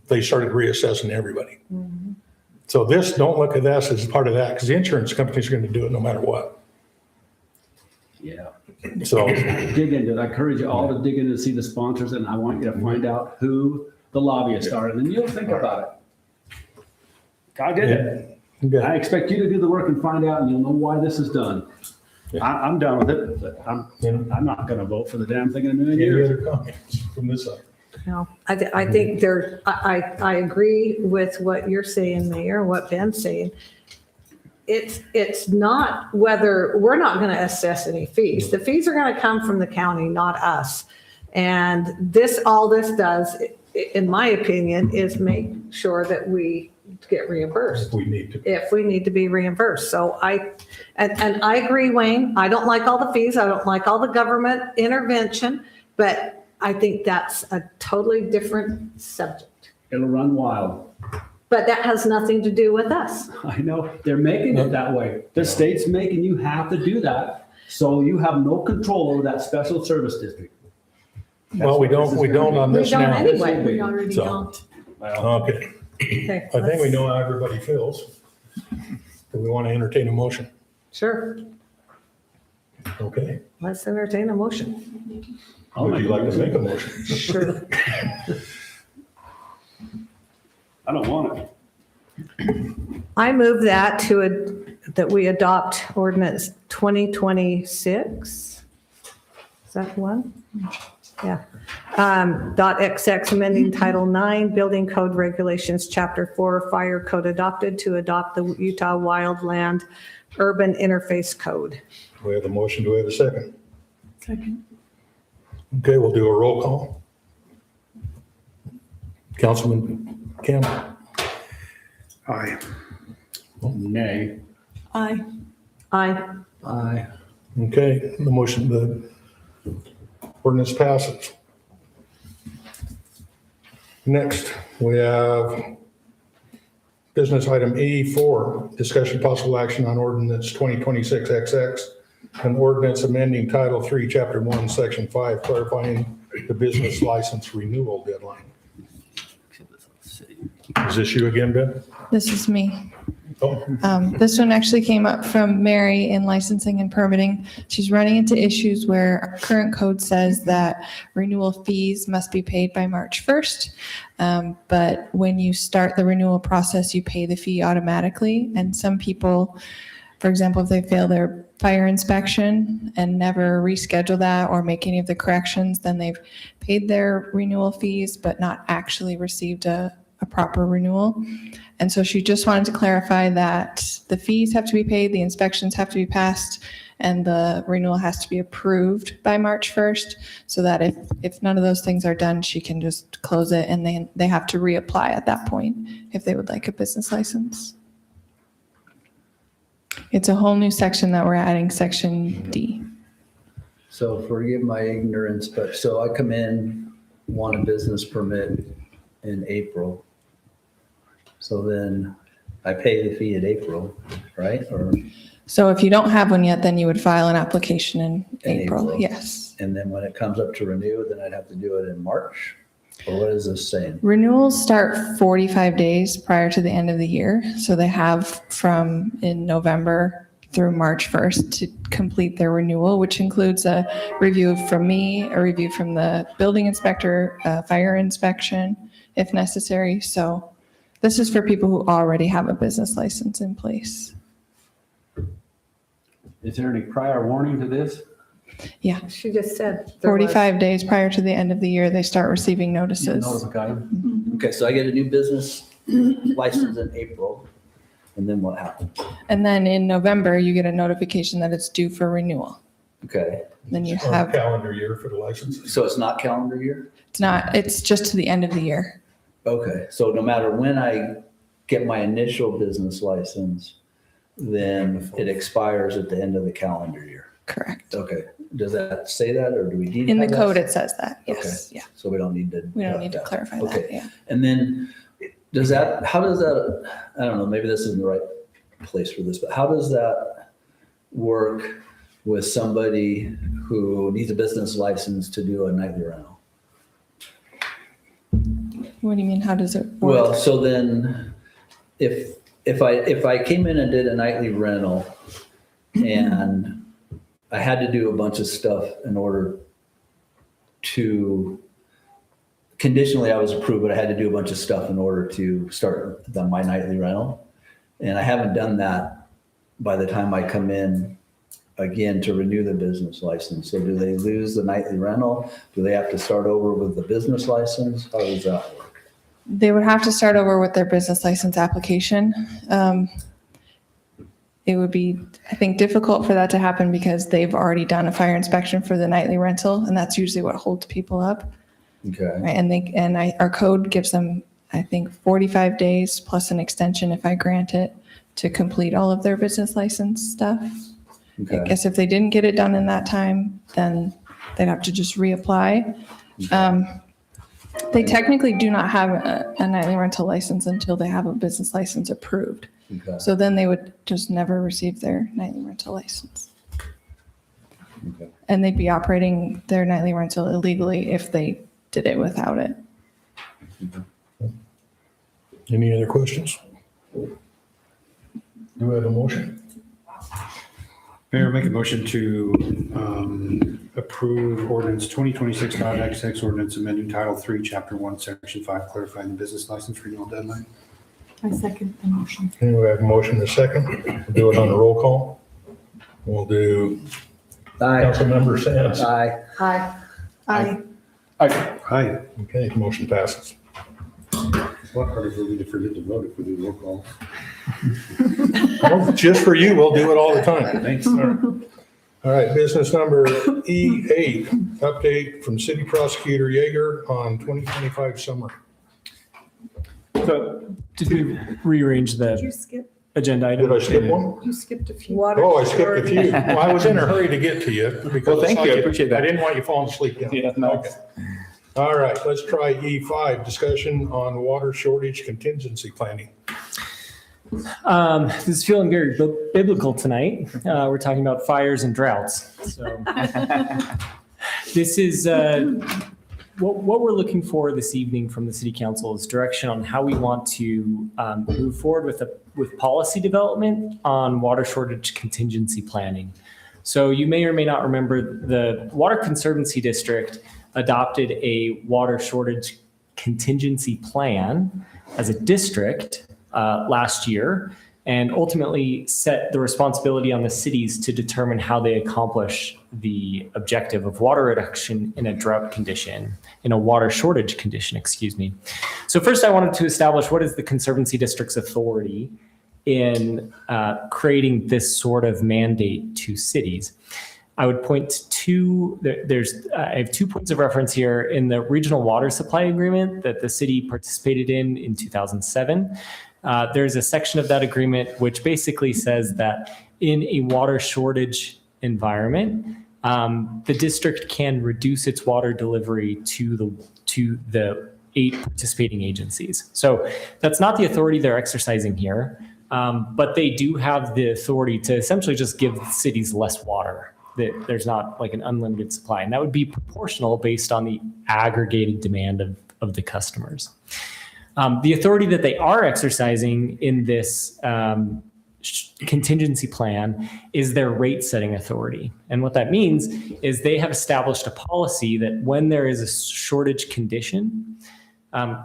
they started reassessing everybody. So this, don't look at this as part of that, because the insurance companies are going to do it no matter what. Yeah. So, Dig into it. I encourage you all to dig in and see the sponsors, and I want you to find out who the lobbyists are, and then you'll think about it. I did it. okay. I expect you to do the work and find out, and you'll know why this is done. Yeah. I'm done with it, but I'm not gonna vote for the damn thing in a million Any years. other comments from this side? No, I think there, I agree with what you're saying, Mayor, what Ben's saying. It's not whether, we're not going to assess any fees. The fees are going to come from the county, not us. And all this does, in my opinion, is make sure that we get reimbursed. We need to. If we need to be reimbursed. So and I agree, Wayne, I don't like all the fees. I don't like all the government intervention, but I think that's a totally different subject. It'll run wild. But that has nothing to do with us. I know, they're making it that way. The state's making you have to do that, so you have no control over that special service district. Well, we don't on this We don't now. anyway. We already So- don't. Okay. Okay, I think we know how everybody feels. Do we want to entertain a motion? Sure, Okay. let's entertain a motion. Would you like to make a motion? Sure. I don't want it. I move that that we adopt ordinance 2026. Is that the one? Yeah. .XX amending Title 9 Building Code Regulations, Chapter 4 Fire Code adopted to adopt the Utah Wildland Urban Interface Code. We have a motion. Do we have a second? Second. Okay, we'll do a roll call. Councilman Campbell. Aye. Nay. Aye. Aye. Aye. Okay, the ordinance passes. Next, we have business item E4, discussion possible action on ordinance 2026XX, an ordinance amending Title 3, Chapter 1, Section 5, clarifying the business license renewal deadline. Is this you again, Ben? This is me. Oh, This one actually came up from Mary in licensing and permitting. She's running into issues where our current code says that renewal fees must be paid by March 1st. But when you start the renewal process, you pay the fee automatically. And some people, for example, if they fail their fire inspection and never reschedule that or make any of the corrections, then they've paid their renewal fees but not actually received a proper renewal. And so she just wanted to clarify that the fees have to be paid, the inspections have to be passed, and the renewal has to be approved by March 1st, so that if none of those things are done, she can just close it, and then they have to reapply at that point if they would like a business license. It's a whole new section that we're adding, Section D. So forgive my ignorance, but so I come in, want a business permit in April. So then I pay the fee in April, right? Or, So if you don't have one yet, then you would file an application in April. April. Yes. and then when it comes up to renew, then I'd have to do it in March? Or what is this saying? Renewals start 45 days prior to the end of the year. So they have from in November through March 1st to complete their renewal, which includes a review from me, a review from the building inspector, a fire inspection if necessary. So this is for people who already have a business license in place. Is there any prior warning to this? Yeah, She just said. there was- 45 days prior to the end of the year, they start receiving notices. Notified. Okay, so I get a new business license in April, and then what happens? And then in November, you get a notification that it's due for renewal. Okay, Then you On have, calendar year for the licenses. so it's not calendar year? it's just to the end of the year. Okay, so no matter when I get my initial business license, then it expires at the end of the calendar year. Correct. Okay, does that say that, or do we need? to In the have that? code, it says that, yes, yeah. So we don't need to. We don't have need to that. clarify that, Okay. yeah. And then how does that, I don't know, maybe this isn't the right place for this, but how does that work with somebody who needs a business license to do a nightly rental? What do you mean, how does it Well, work? so then if I came in and did a nightly rental and I had to do a bunch of stuff in order to, conditionally I was approved, but I had to do a bunch of stuff in order to start my nightly rental. And I haven't done that by the time I come in again to renew the business license. So do they lose the nightly rental? Do they have to start over with the business license? How does that work? They would have to start over with their business license application. It would be, I think, difficult for that to happen because they've already done a fire inspection for the nightly rental, and that's usually what holds people up. Okay. Right? And our code gives them, I think, 45 days plus an extension if I grant it to complete all of their business license stuff. I Okay. guess if they didn't get it done in that time, then they'd have to just reapply. They technically do not have a nightly rental license until they have a business license approved. Okay. So then they would just never receive their nightly rental license. Okay. And they'd be operating their nightly rental illegally if they did it without it. Any other questions? Do we have a motion? Mayor, make a motion to approve ordinance 2026.XX ordinance amending Title 3, Chapter 1, Section 5, clarifying the business license renewal deadline. I second the motion. Okay, we have a motion and a second. We'll do it on the roll call. We'll do Aye. Councilmember Sands. Aye. Aye. Aye. Aye. Okay, motion passes. It's a lot harder for me to forget to vote if we do roll call. Well, just for you, we'll do it all the time. Thanks. All right, business number E8, update from City Prosecutor Yeager on 2025 summer. So did we rearrange Did you the skip? agenda item? Did I skip one? You skipped a few. Water. Oh, I skipped a few. Well, I was in a hurry to get to you because Well, thank you. I appreciate that. I didn't want you falling asleep. Yeah, no. Okay. All right, let's try E5, discussion on water shortage contingency planning. This is feeling very biblical tonight. We're talking about fires and droughts. So this is what we're looking for this evening from the City Council is direction on how we want to move forward with policy development on water shortage contingency planning. So you may or may not remember the Water Conservancy District adopted a water shortage contingency plan as a district last year, and ultimately set the responsibility on the cities to determine how they accomplish the objective of water reduction in a drought condition, in a water shortage condition, excuse me. So first I wanted to establish what is the Conservancy District's authority in creating this sort of mandate to cities. I would point to, I have 2 points of reference here in the regional water supply agreement that the city participated in 2007. There's a section of that agreement which basically says that in a water shortage environment, the district can reduce its water delivery to the 8 participating agencies. So that's not the authority they're exercising here, but they do have the authority to essentially just give cities less water. That there's not like an unlimited supply, and that would be proportional based on the aggregated demand of the customers. The authority that they are exercising in this contingency plan is their rate setting authority. And what that means is they have established a policy that when there is a shortage condition,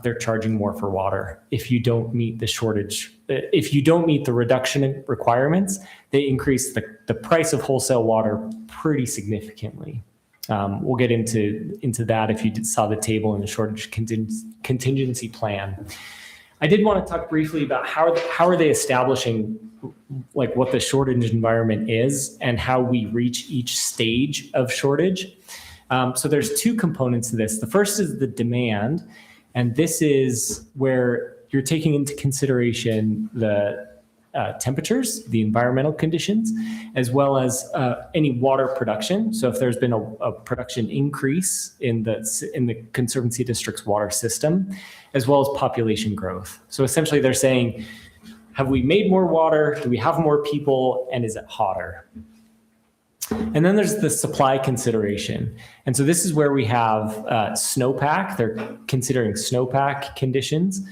they're charging more for water. If you don't meet the shortage, if you don't meet the reduction requirements, they increase the price of wholesale water pretty significantly. We'll get into that if you saw the table in the shortage contingency plan. I did want to talk briefly about how are they establishing like what the shortage environment is and how we reach each stage of shortage. So there's two components to this. The first is the demand, and this is where you're taking into consideration the temperatures, the environmental conditions, as well as any water production. So if there's been a production increase in the Conservancy District's water system, as well as population growth. So essentially they're saying, have we made more water? Do we have more people? And is it hotter? And then there's the supply consideration. And so this is where we have snowpack. They're considering snowpack conditions.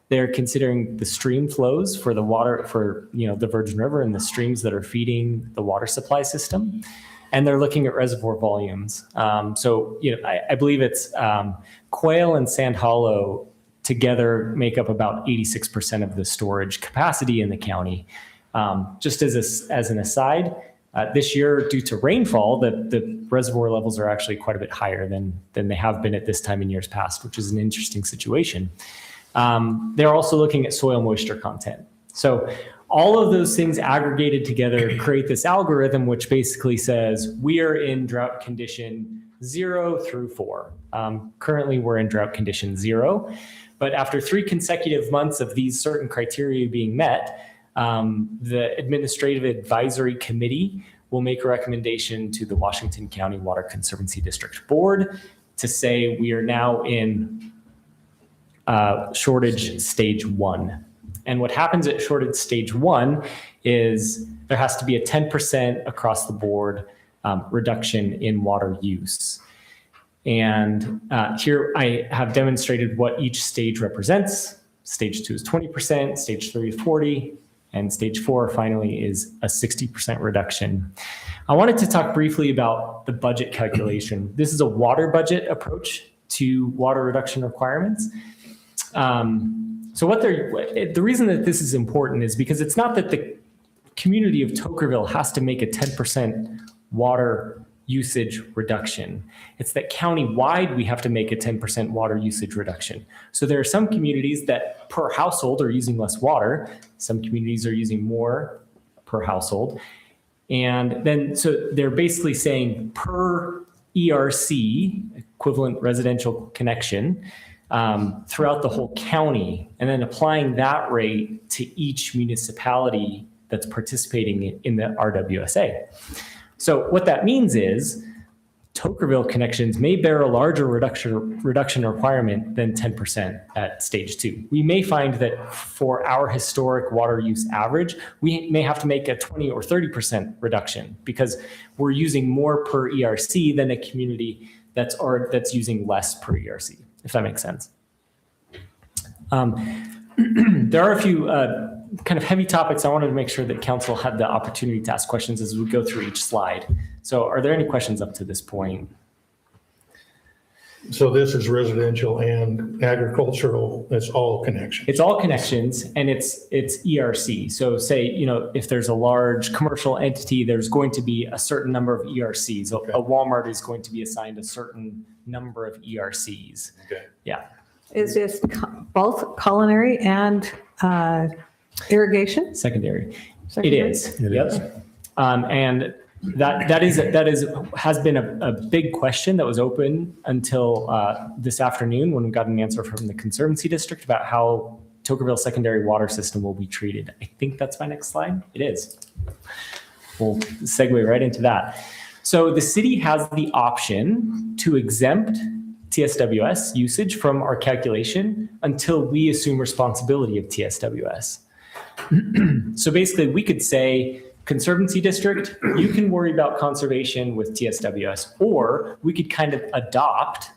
They're considering the stream flows for the water, for the Virgin River and the streams that are feeding the water supply system. And they're looking at reservoir volumes. So I believe it's Quail and Sand Hollow together make up about 86% of the storage capacity in the county. Just as an aside, this year, due to rainfall, the reservoir levels are actually quite a bit higher than they have been at this time in years past, which is an interesting situation. They're also looking at soil moisture content. So all of those things aggregated together create this algorithm, which basically says we are in drought condition 0 through 4. Currently, we're in drought condition 0. But after 3 consecutive months of these certain criteria being met, the Administrative Advisory Committee will make a recommendation to the Washington County Water Conservancy District Board to say we are now in shortage stage 1. And what happens at shortage stage 1 is there has to be a 10% across the board reduction in water use. And here I have demonstrated what each stage represents. Stage 2 is 20%, stage 3 is 40%, and stage 4 finally is a 60% reduction. I wanted to talk briefly about the budget calculation. This is a water budget approach to water reduction requirements. So the reason that this is important is because it's not that the community of Toquerville has to make a 10% water usage reduction. It's that county-wide we have to make a 10% water usage reduction. So there are some communities that per household are using less water. Some communities are using more per household. And then, so they're basically saying per ERC, equivalent residential connection, throughout the whole county, and then applying that rate to each municipality that's participating in the RWSA. So what that means is Toquerville connections may bear a larger reduction requirement than 10% at stage 2. We may find that for our historic water use average, we may have to make a 20 or 30% reduction because we're using more per ERC than a community that's using less per ERC, if that makes sense. There are a few kind of heavy topics. I wanted to make sure that council had the opportunity to ask questions as we go through each slide. So are there any questions up to this point? So this is residential and agricultural, it's all connections. It's all connections and it's ERC. So say, if there's a large commercial entity, there's going to be a certain number of ERCs. Okay. A Walmart is going to be assigned a certain number of ERCs. Okay. Yeah. Is this both culinary and irrigation? Secondary. Secondary? It is. Yep. And that has been a big question that was open until this afternoon when we got an answer from the Conservancy District about how Toquerville secondary water system will be treated. I think that's my next slide. It is. We'll segue right into that. So the city has the option to exempt TSWS usage from our calculation until we assume responsibility of TSWS. So basically we could say, Conservancy District, you can worry about conservation with TSWS, or we could kind of adopt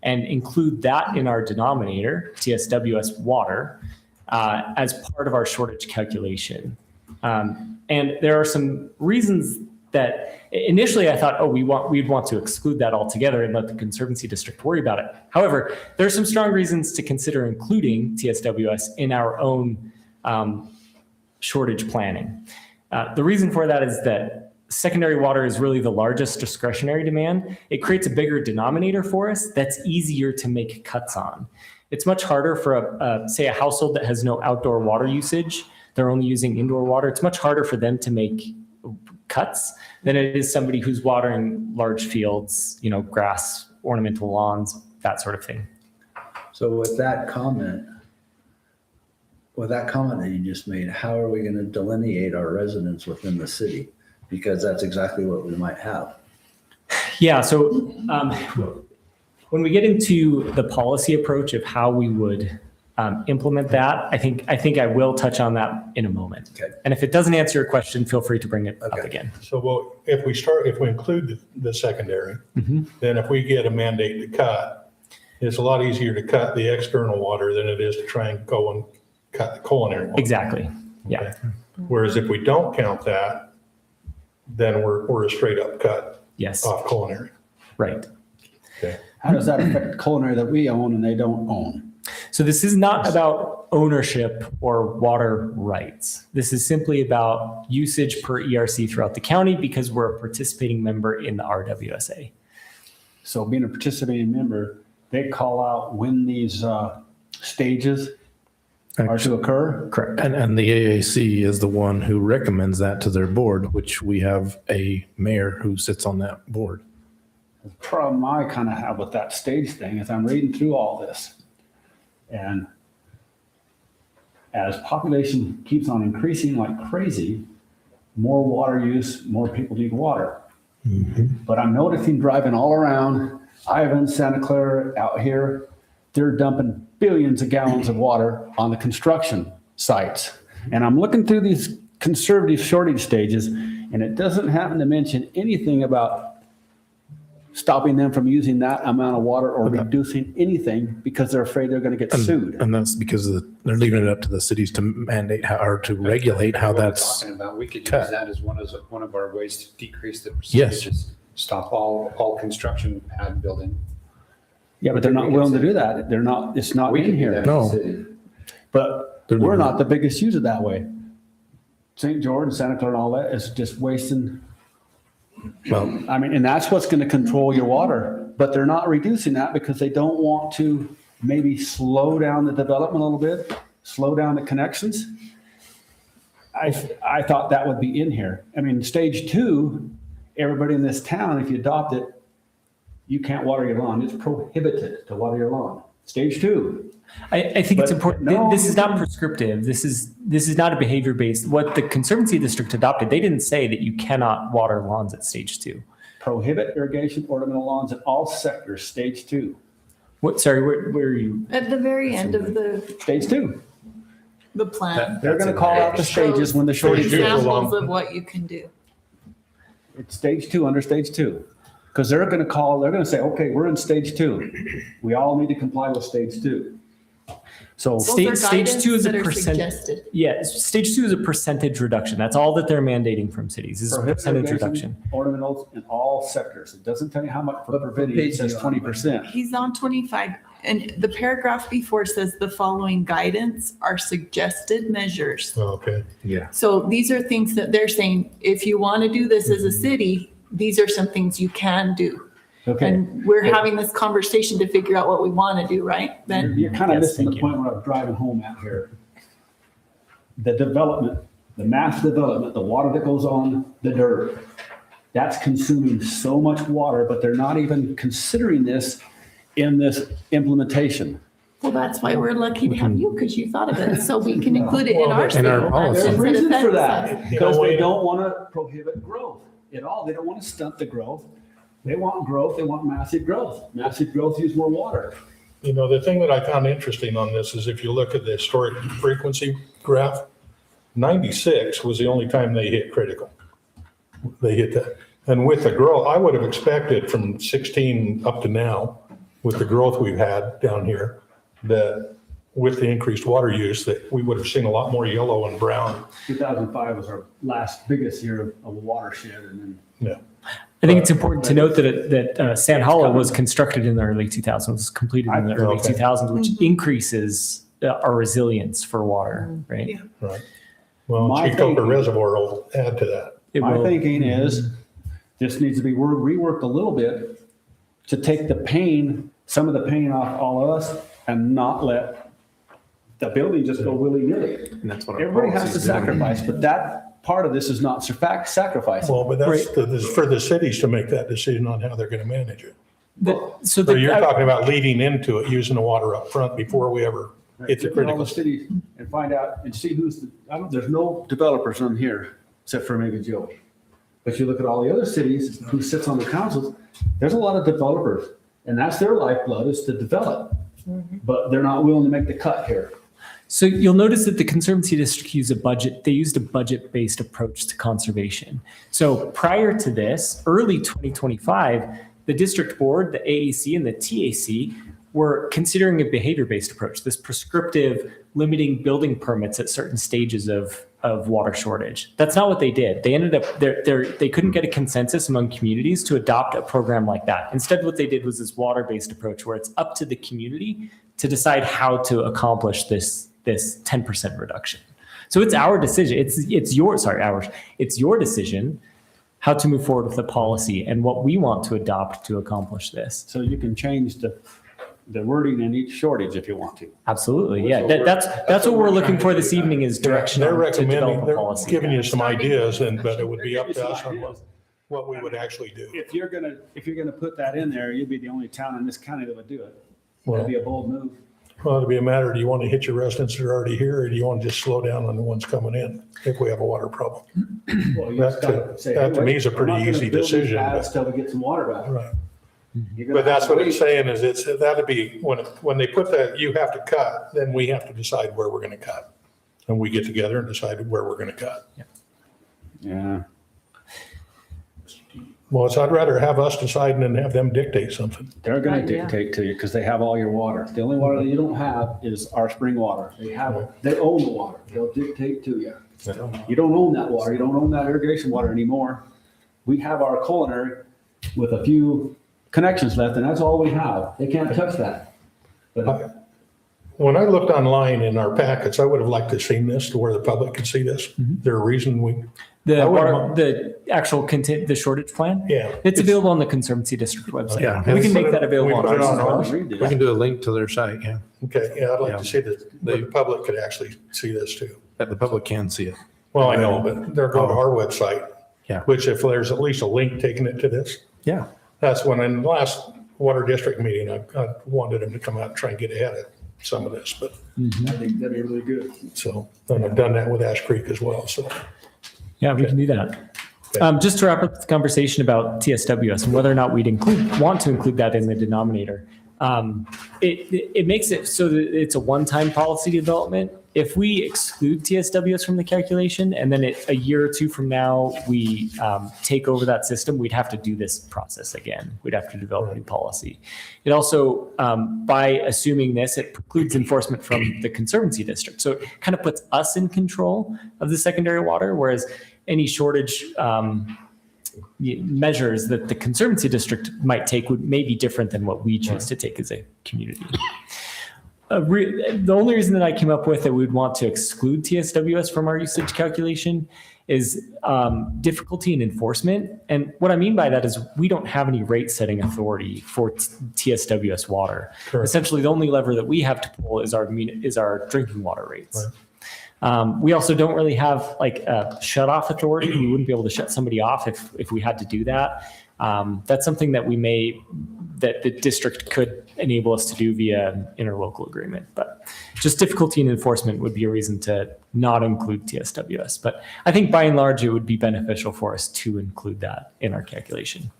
and include that in our denominator, TSWS water, as part of our shortage calculation. And there are some reasons that initially I thought, oh, we'd want to exclude that altogether and let the Conservancy District worry about it. However, there are some strong reasons to consider including TSWS in our own shortage planning. The reason for that is that secondary water is really the largest discretionary demand. It creates a bigger denominator for us that's easier to make cuts on. It's much harder for say a household that has no outdoor water usage. They're only using indoor water. It's much harder for them to make cuts than it is somebody who's watering large fields, grass, ornamental lawns, that sort of thing. So with that comment that you just made, how are we going to delineate our residents within the city? Because that's exactly what we might have. Yeah, so when we get into the policy approach of how we would implement that, I think I will touch on that in a moment. Okay. And if it doesn't answer your question, feel free to bring it up again. So if we include the secondary, then if we get a mandate to cut, it's a lot easier to cut the external water than it is to try and go and cut the culinary water. Exactly. Yeah. Whereas if we don't count that, then we're a straight up cut Yes. off culinary. Right. Okay. How does that affect culinary that we own and they don't own? So this is not about ownership or water rights. This is simply about usage per ERC throughout the county because we're a participating member in the RWSA. So being a participating member, they call out when these stages are to occur? Correct. And the AAC is the one who recommends that to their board, which we have a mayor who sits on that board. The problem I kind of have with that stage thing is I'm reading through all this. And as population keeps on increasing like crazy, more water use, more people need water. But I'm noticing driving all around Ivan, Santa Clara, out here, they're dumping billions of gallons of water on the construction sites. And I'm looking through these conservative shortage stages, and it doesn't happen to mention anything about stopping them from using that amount of water or reducing anything because they're afraid they're going to get sued. And that's because they're leaving it up to the cities to mandate how, or to regulate how What we're that's talking about, we could use cut. that as one of our ways to decrease the Yes. percentages. Stop all construction pad building. Yeah, but they're not willing to do that. They're not, it's not We in can do here. that in the No. city. But They're we're leaving not the biggest user that way. St. George, Santa Clara and all that is just wasting. Well, I mean, and that's what's going to control your water, but they're not reducing that because they don't want to maybe slow down the development a little bit, slow down the connections. I thought that would be in here. I mean, stage 2, everybody in this town, if you adopt it, you can't water your lawn. It's prohibited to water your lawn. Stage 2. I think it's But important. no, This you is not can- prescriptive. This is not a behavior based. What the Conservancy District adopted, they didn't say that you cannot water lawns at stage 2. Prohibit irrigation ornamental lawns in all sectors, stage 2. What? Sorry, where are you? At the very end of Stage 2. the plan. They're going to call out the stages when the shortage is. Examples of what you can do. It's stage 2, under stage 2. Because they're going to say, okay, we're in stage 2. We all need to comply with stage 2. So Stage 2 is a percent. Suggested. Yeah, stage 2 is a percentage reduction. That's all that they're mandating from cities is a prohibit percentage irrigation reduction. ornamentals in all sectors. It doesn't tell you how much per What video, page it says are you on? 20%. He's on 25, and the paragraph before says the following guidance are suggested measures. Okay. yeah. So these are things that they're saying, if you want to do this as a city, these are some things you can do. Okay. And we're having this conversation to figure out what we want to do, right? Ben? You're kind of Yes, missing the thank you. point where I'm driving home at here. The development, the mass development, the water that goes on the dirt, that's consuming so much water, but they're not even considering this in this implementation. Well, that's why we're lucky to have you, because you thought of it, so we can include it in our In our statement. policy. There's Instead of reasons for that. that, because they don't want to prohibit growth at all. They don't want to stunt the growth. They want growth, they want massive growth. Massive growth use more water. You know, the thing that I found interesting on this is if you look at the historic frequency graph, 96 was the only time they hit critical. They hit that. And with the growth, I would have expected from 16 up to now, with the growth we've had down here, that with the increased water use, that we would have seen a lot more yellow and brown. 2005 was our last biggest year of a watershed, and then Yeah. I think it's important to note that Sand Hollow was constructed in the early 2000s, was completed in the early Okay. 2000s, which increases our resilience for water, right? Yeah. Right. Well, My Chief Coker thinking- Reservoir will add to that. It My will- thinking is, this needs to be reworked a little bit to take the pain, some of the pain off all of us and not let the building just go willy-nilly. And that's what our Everybody has to policies do. sacrifice, but that part of this is not sacrificing. Well, but that's for the cities to make that decision on how they're going to manage it. So So you're the, talking about leading into it, using the water up front before we ever hit the Look at all critical. the cities and find out and see there's no developers on here except for maybe Joey. But you look at all the other cities who sits on the councils, there's a lot of developers and that's their lifeblood is to develop. But they're not willing to make the cut here. So you'll notice that the Conservancy District used a budget-based approach to conservation. So prior to this, early 2025, the district board, the AAC and the TAC were considering a behavior-based approach, this prescriptive limiting building permits at certain stages of water shortage. That's not what they did. They ended up, they couldn't get a consensus among communities to adopt a program like that. Instead, what they did was this water-based approach where it's up to the community to decide how to accomplish this 10% reduction. So it's our decision. It's your decision how to move forward with the policy and what we want to adopt to accomplish this. So you can change the wording in each shortage if you want to. Absolutely, yeah. That's what we're looking for this evening is direction They're to recommending, develop a they're policy. giving you some ideas but it would be up to us on what we would actually do. If you're gonna put that in there, you'd be the only town in this county that would do it. That'd be a bold move. Well, it'd be a matter, do you want to hit your residents that are already here or do you want to just slow down on the ones coming in if we have a water problem? Well, you just gotta say, that to hey, me is a we're pretty not gonna easy build these decision, paths but- Till we get some water back. Right. You're gonna But that's have to what it's wait. saying is that'd be, when they put that, you have to cut, then we have to decide where we're going to cut. And we get together and decide where we're going to cut. Yeah. Well, I'd rather have us decide than have them dictate something. They're gonna Right, yeah. dictate to you because they have all your water. The only water that you don't have is our spring water. They own the water. They'll dictate to you. You don't own that water. You don't own that irrigation water anymore. We have our culinary with a few connections left and that's all we have. They can't touch that. But When I looked online in our packets, I would have liked to have seen this to where the public could see this. There a reason I The wouldn't- the actual content, the shortage plan? Yeah. It's available on the Conservancy District website. Yeah. We can Put make it- that available we on put it ours on as well. ours. We can do a link to their site, yeah. Okay, yeah, I'd like Yeah. to see that, the public could actually see this too. That the public can see it. Well, I know, but they're going to our website. Yeah. Which if there's at least a link taking it to this, Yeah. that's when in the last water district meeting, I wanted them to come out and try and get ahead of some of this, but I think that'd be really good. so, and I've done that with Ash Creek as well, so. Yeah, we can do that. Okay. Just to wrap up the conversation about TSWS and whether or not we'd want to include that in the denominator. It makes it so that it's a one-time policy development. If we exclude TSWS from the calculation and then a year or two from now, we take over that system, we'd have to do this process again. We'd have to develop a new policy. It also, by assuming this, it precludes enforcement from the Conservancy District. So it kind of puts us in control of the secondary water, whereas any shortage measures that the Conservancy District might take may be different than what we choose to take as a community. The only reason that I came up with that we'd want to exclude TSWS from our usage calculation is difficulty in enforcement. And what I mean by that is we don't have any rate setting authority for TSWS water. Correct. Essentially, the only lever that we have to pull is our drinking water rates. We also don't really have like a shut-off authority. We wouldn't be able to shut somebody off if we had to do that. That's something that that the district could enable us to do via an interlocal agreement. But just difficulty in enforcement would be a reason to not include TSWS. But I think by and large, it would be beneficial for us to include that in our calculation.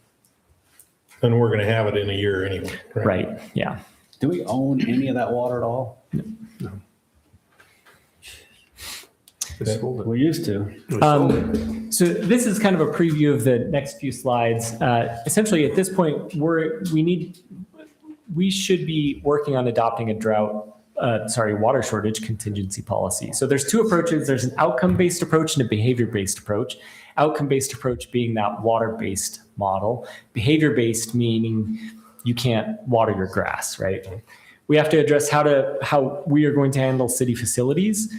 And we're going to have it in a year anyway. Right, yeah. Do we own any of that water at all? We used to. So this is kind of a preview of the next few slides. Essentially, at this point, we should be working on adopting a drought water shortage contingency policy. So there's two approaches. There's an outcome-based approach and a behavior-based approach. Outcome-based approach being that water-based model. Behavior-based meaning you can't water your grass, right? We have to address how we are going to handle city facilities,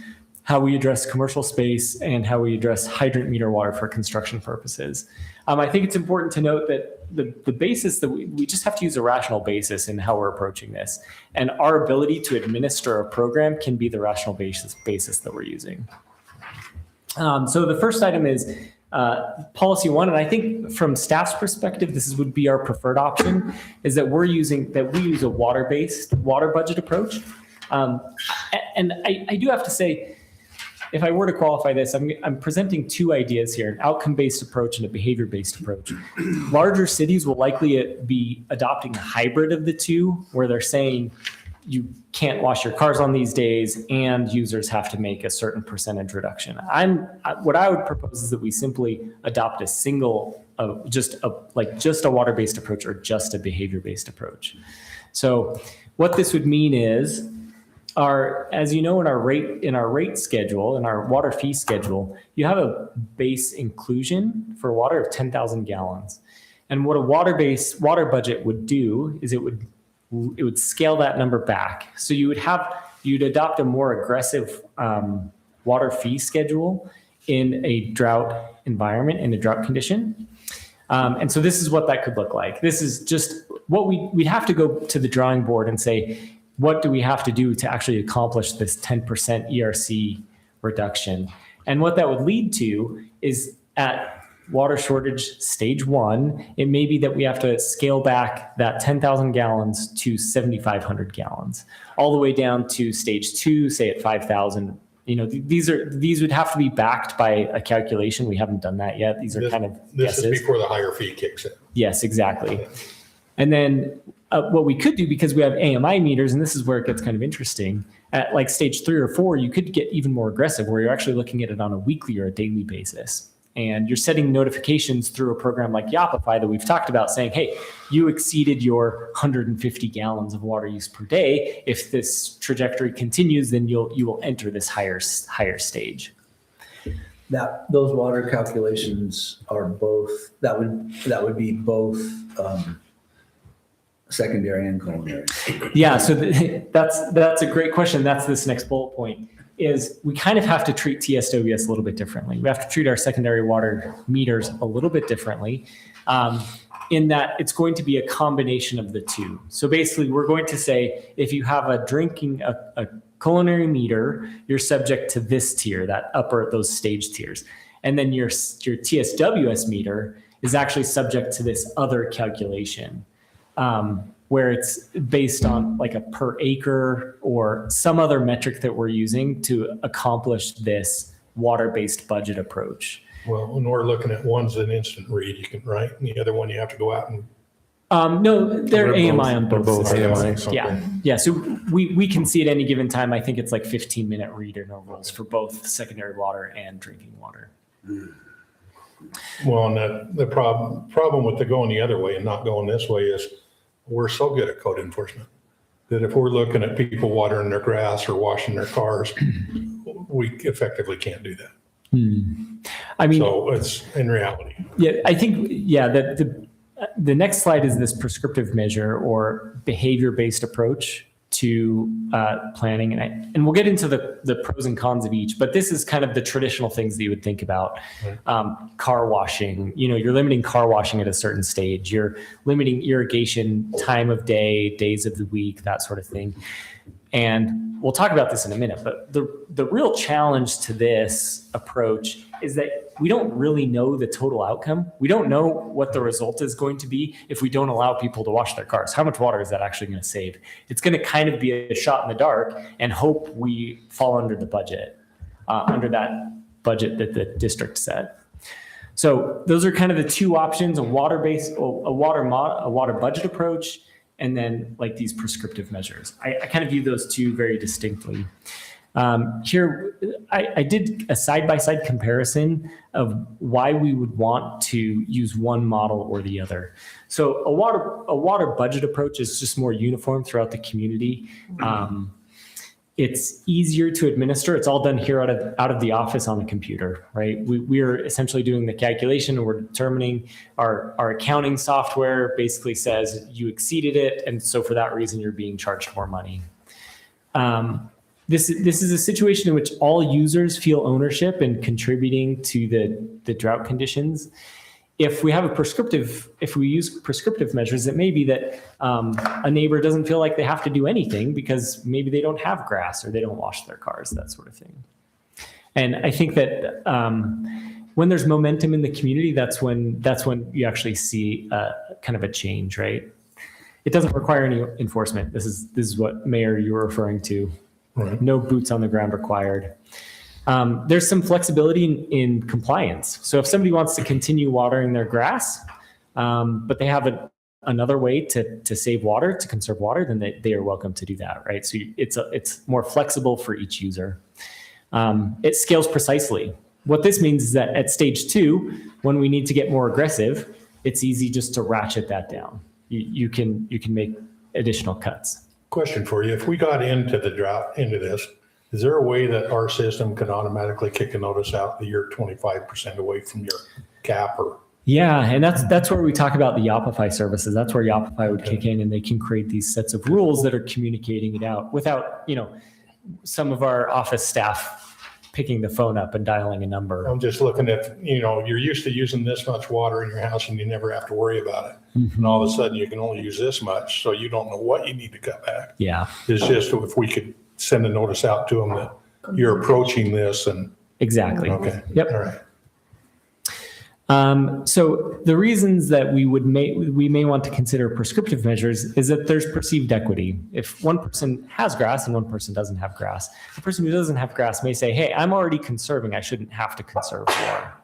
how we address commercial space, and how we address hydrant meter water for construction purposes. I think it's important to note that the basis that we just have to use a rational basis in how we're approaching this. And our ability to administer a program can be the rational basis that we're using. So the first item is policy one, and I think from staff's perspective, would be our preferred option, is that we use a water-based water budget approach. And I do have to say, if I were to qualify this, I'm presenting two ideas here, an outcome-based approach and a behavior-based approach. Larger cities will likely be adopting a hybrid of the two, where they're saying you can't wash your cars on these days and users have to make a certain percentage reduction. What I would propose is that we simply adopt a single, just a water-based approach or just a behavior-based approach. So what this would mean is, as you know, in our rate schedule, in our water fee schedule, you have a base inclusion for water of 10,000 gallons. And what a water-based water budget would do is it would scale that number back. So you'd adopt a more aggressive water fee schedule in a drought environment, in a drought condition. And so this is what that could look like. This is just what we'd have to go to the drawing board and say, what do we have to do to actually accomplish this 10% ERC reduction? And what that would lead to is at water shortage stage one, it may be that we have to scale back that 10,000 gallons to 7,500 gallons, all the way down to stage two, say at 5,000. These would have to be backed by a calculation. We haven't done that yet. These are kind of guesses. This is before the higher fee kicks in. Yes, exactly. And then what we could do, because we have AMI meters, and this is where it gets kind of interesting, at like stage 3 or 4, you could get even more aggressive, where you're actually looking at it on a weekly or a daily basis. And you're setting notifications through a program like Yapify that we've talked about, saying, hey, you exceeded your 150 gallons of water use per day. If this trajectory continues, then you will enter this higher stage. Those water calculations are both, that would be both secondary and culinary. Yeah, so that's a great question. That's this next bullet point, is we kind of have to treat TSWS a little bit differently. We have to treat our secondary water meters a little bit differently, in that it's going to be a combination of the two. So basically, we're going to say, if you have a culinary meter, you're subject to this tier, those stage tiers. And then your TSWS meter is actually subject to this other calculation, where it's based on like a per acre or some other metric that we're using to accomplish this water-based budget approach. Well, when we're looking at one's an instant read, you can write, and the other one you have to go out and. No, they're AMI on both. Both systems. AMI, okay. Yeah. So we can see at any given time, I think it's like 15-minute read intervals for both secondary water and drinking water. Well, and the problem with the going the other way and not going this way is we're so good at code enforcement that if we're looking at people watering their grass or washing their cars, we effectively can't do that. I mean, so it's in reality. Yeah, I think, the next slide is this prescriptive measure or behavior-based approach to planning. And we'll get into the pros and cons of each, but this is kind of the traditional things that you would think about. Car washing, you're limiting car washing at a certain stage. You're limiting irrigation time of day, days of the week, that sort of thing. And we'll talk about this in a minute, but the real challenge to this approach is that we don't really know the total outcome. We don't know what the result is going to be if we don't allow people to wash their cars. How much water is that actually going to save? It's going to kind of be a shot in the dark and hope we fall under the budget, under that budget that the district set. So those are kind of the two options: a water budget approach, and then like these prescriptive measures. I kind of view those two very distinctly. Here, I did a side-by-side comparison of why we would want to use one model or the other. So a water budget approach is just more uniform throughout the community. It's easier to administer. It's all done here out of the office on the computer, right? We are essentially doing the calculation and we're determining our accounting software basically says you exceeded it. And so for that reason, you're being charged more money. This is a situation in which all users feel ownership in contributing to the drought conditions. If we use prescriptive measures, it may be that a neighbor doesn't feel like they have to do anything because maybe they don't have grass or they don't wash their cars, that sort of thing. And I think that when there's momentum in the community, that's when you actually see kind of a change, right? It doesn't require any enforcement. This is what, Mayor, you were referring to. Right. No boots on the ground required. There's some flexibility in compliance. So if somebody wants to continue watering their grass, but they have another way to save water, to conserve water, then they are welcome to do that, right? So it's more flexible for each user. It scales precisely. What this means is that at stage 2, when we need to get more aggressive, it's easy just to ratchet that down. You can make additional cuts. Question for you. If we got into this, is there a way that our system can automatically kick a notice out that you're 25% away from your cap or? Yeah, and that's where we talk about the Yopify services. That's where Yopify would kick in and they can create these sets of rules that are communicating it out without, some of our office staff picking the phone up and dialing a number. I'm just looking at, you're used to using this much water in your house and you never have to worry about it. And all of a sudden you can only use this much, so you don't know what you need to cut back. Yeah. It's just if we could send a notice out to them that you're approaching this and. Exactly. Okay. Yep. All right. So the reasons that we may want to consider prescriptive measures is that there's perceived equity. If one person has grass and one person doesn't have grass, the person who doesn't have grass may say, hey, I'm already conserving. I shouldn't have to conserve more.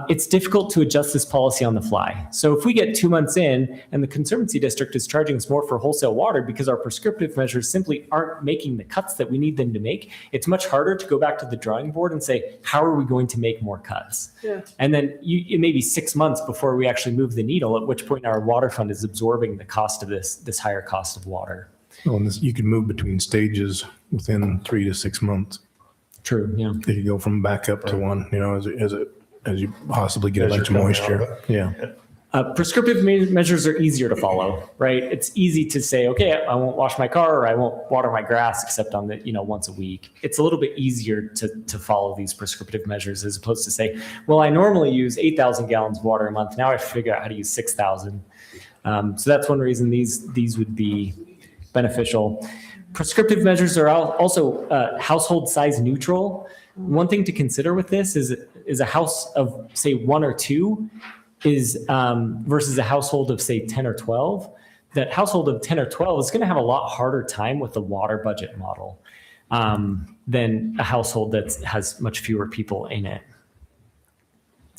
It's difficult to adjust this policy on the fly. So if we get 2 months in and the Conservancy District is charging us more for wholesale water because our prescriptive measures simply aren't making the cuts that we need them to make, it's much harder to go back to the drawing board and say, how are we going to make more cuts? Yeah. And then it may be 6 months before we actually move the needle, at which point our water fund is absorbing the cost of this higher cost of water. Well, and you can move between stages within 3 to 6 months. True, yeah. You can go from backup to one, as you possibly get a As bunch of you're coming out moisture. of Yeah. Prescriptive measures are easier to follow, right? It's easy to say, okay, I won't wash my car or I won't water my grass except on once a week. It's a little bit easier to follow these prescriptive measures as opposed to say, well, I normally use 8,000 gallons of water a month. Now I have to figure out how to use 6,000. So that's one reason these would be beneficial. Prescriptive measures are also household size neutral. One thing to consider with this is a house of say 1 or 2 is versus a household of say 10 or 12. That household of 10 or 12 is going to have a lot harder time with the water budget model than a household that has much fewer people in it.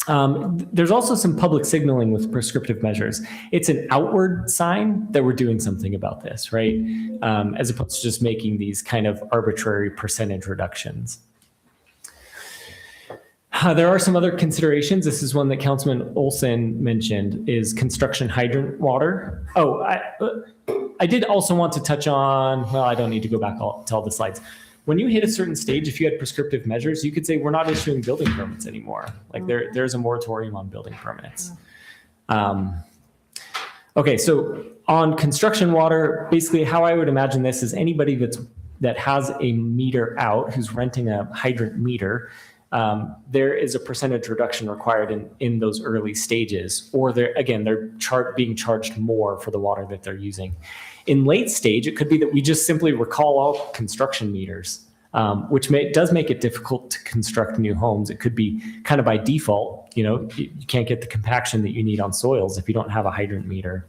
There's also some public signaling with prescriptive measures. It's an outward sign that we're doing something about this, right? As opposed to just making these kind of arbitrary percentage reductions. There are some other considerations. This is one that Councilman Olson mentioned, is construction hydrant water. Oh, I did also want to touch on, well, I don't need to go back to all the slides. When you hit a certain stage, if you had prescriptive measures, you could say, we're not issuing building permits anymore. Like there's a moratorium on building permits. Okay, so on construction water, basically how I would imagine this is anybody that has a meter out, who's renting a hydrant meter, there is a percentage reduction required in those early stages, or they're being charged more for the water that they're using. In late stage, it could be that we just simply recall all construction meters, which does make it difficult to construct new homes. It could be kind of by default, you can't get the compaction that you need on soils if you don't have a hydrant meter.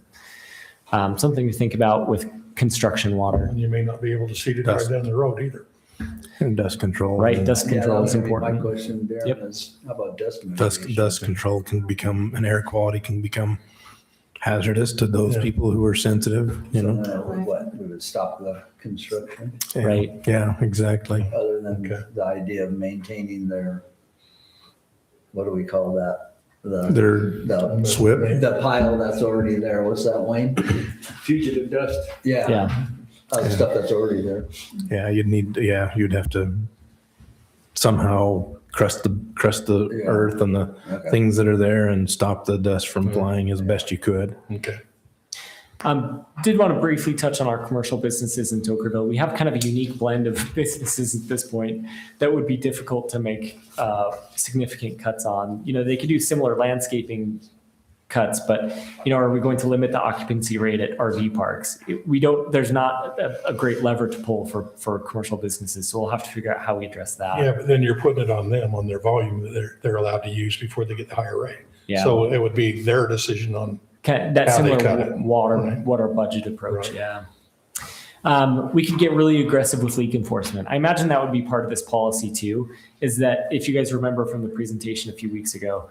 Something to think about with construction water. And you may not be able to see to drive down the road either. And dust control. Right, dust control is that would be important. My question, Darren, Yep. is how about dust? Dust control can become, and air quality can become hazardous to those people who are sensitive, What, would it stop the construction? Yeah. Right. Yeah, exactly. Other than the idea of maintaining their, what do we call that? Their SWIP. The pile that's already there. What's that, Wayne? Fugitive dust. Yeah. Yeah. the stuff that's already there. Yeah, you'd have to somehow crust the Yeah. earth and the Okay. things that are there and stop the dust from flying as best you could. Okay. Did want to briefly touch on our commercial businesses in Tokerville. We have kind of a unique blend of businesses at this point that would be difficult to make significant cuts on. You know, they could do similar landscaping cuts, but, you know, are we going to limit the occupancy rate at RV parks? There's not a great lever to pull for commercial businesses. So we'll have to figure out how we address that. Yeah, but then you're putting it on them, on their volume that they're allowed to use before they get the higher rate. Yeah. So it would be their decision on, That how they cut similar it. water budget approach, Right. yeah. We could get really aggressive with leak enforcement. I imagine that would be part of this policy too, is that if you guys remember from the presentation a few weeks ago,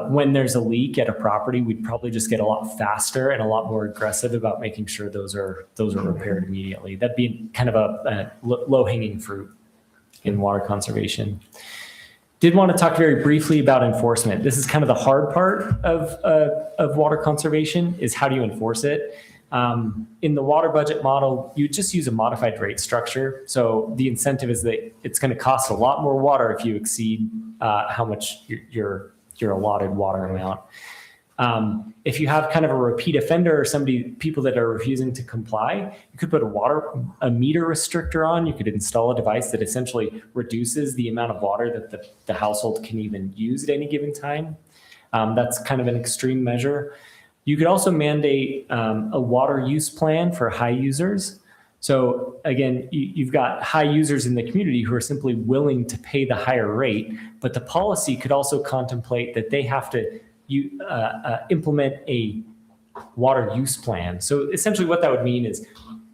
when there's a leak at a property, we'd probably just get a lot faster and a lot more aggressive about making sure those are repaired immediately. That'd be kind of a low-hanging fruit in water conservation. Did want to talk very briefly about enforcement. This is kind of the hard part of water conservation, is how do you enforce it? In the water budget model, you just use a modified rate structure. So the incentive is that it's going to cost a lot more water if you exceed how much your allotted water amount. If you have kind of a repeat offender or people that are refusing to comply, you could put a meter restrictor on. You could install a device that essentially reduces the amount of water that the household can even use at any given time. That's kind of an extreme measure. You could also mandate a water use plan for high users. So again, you've got high users in the community who are simply willing to pay the higher rate, but the policy could also contemplate that they have to implement a water use plan. So essentially what that would mean is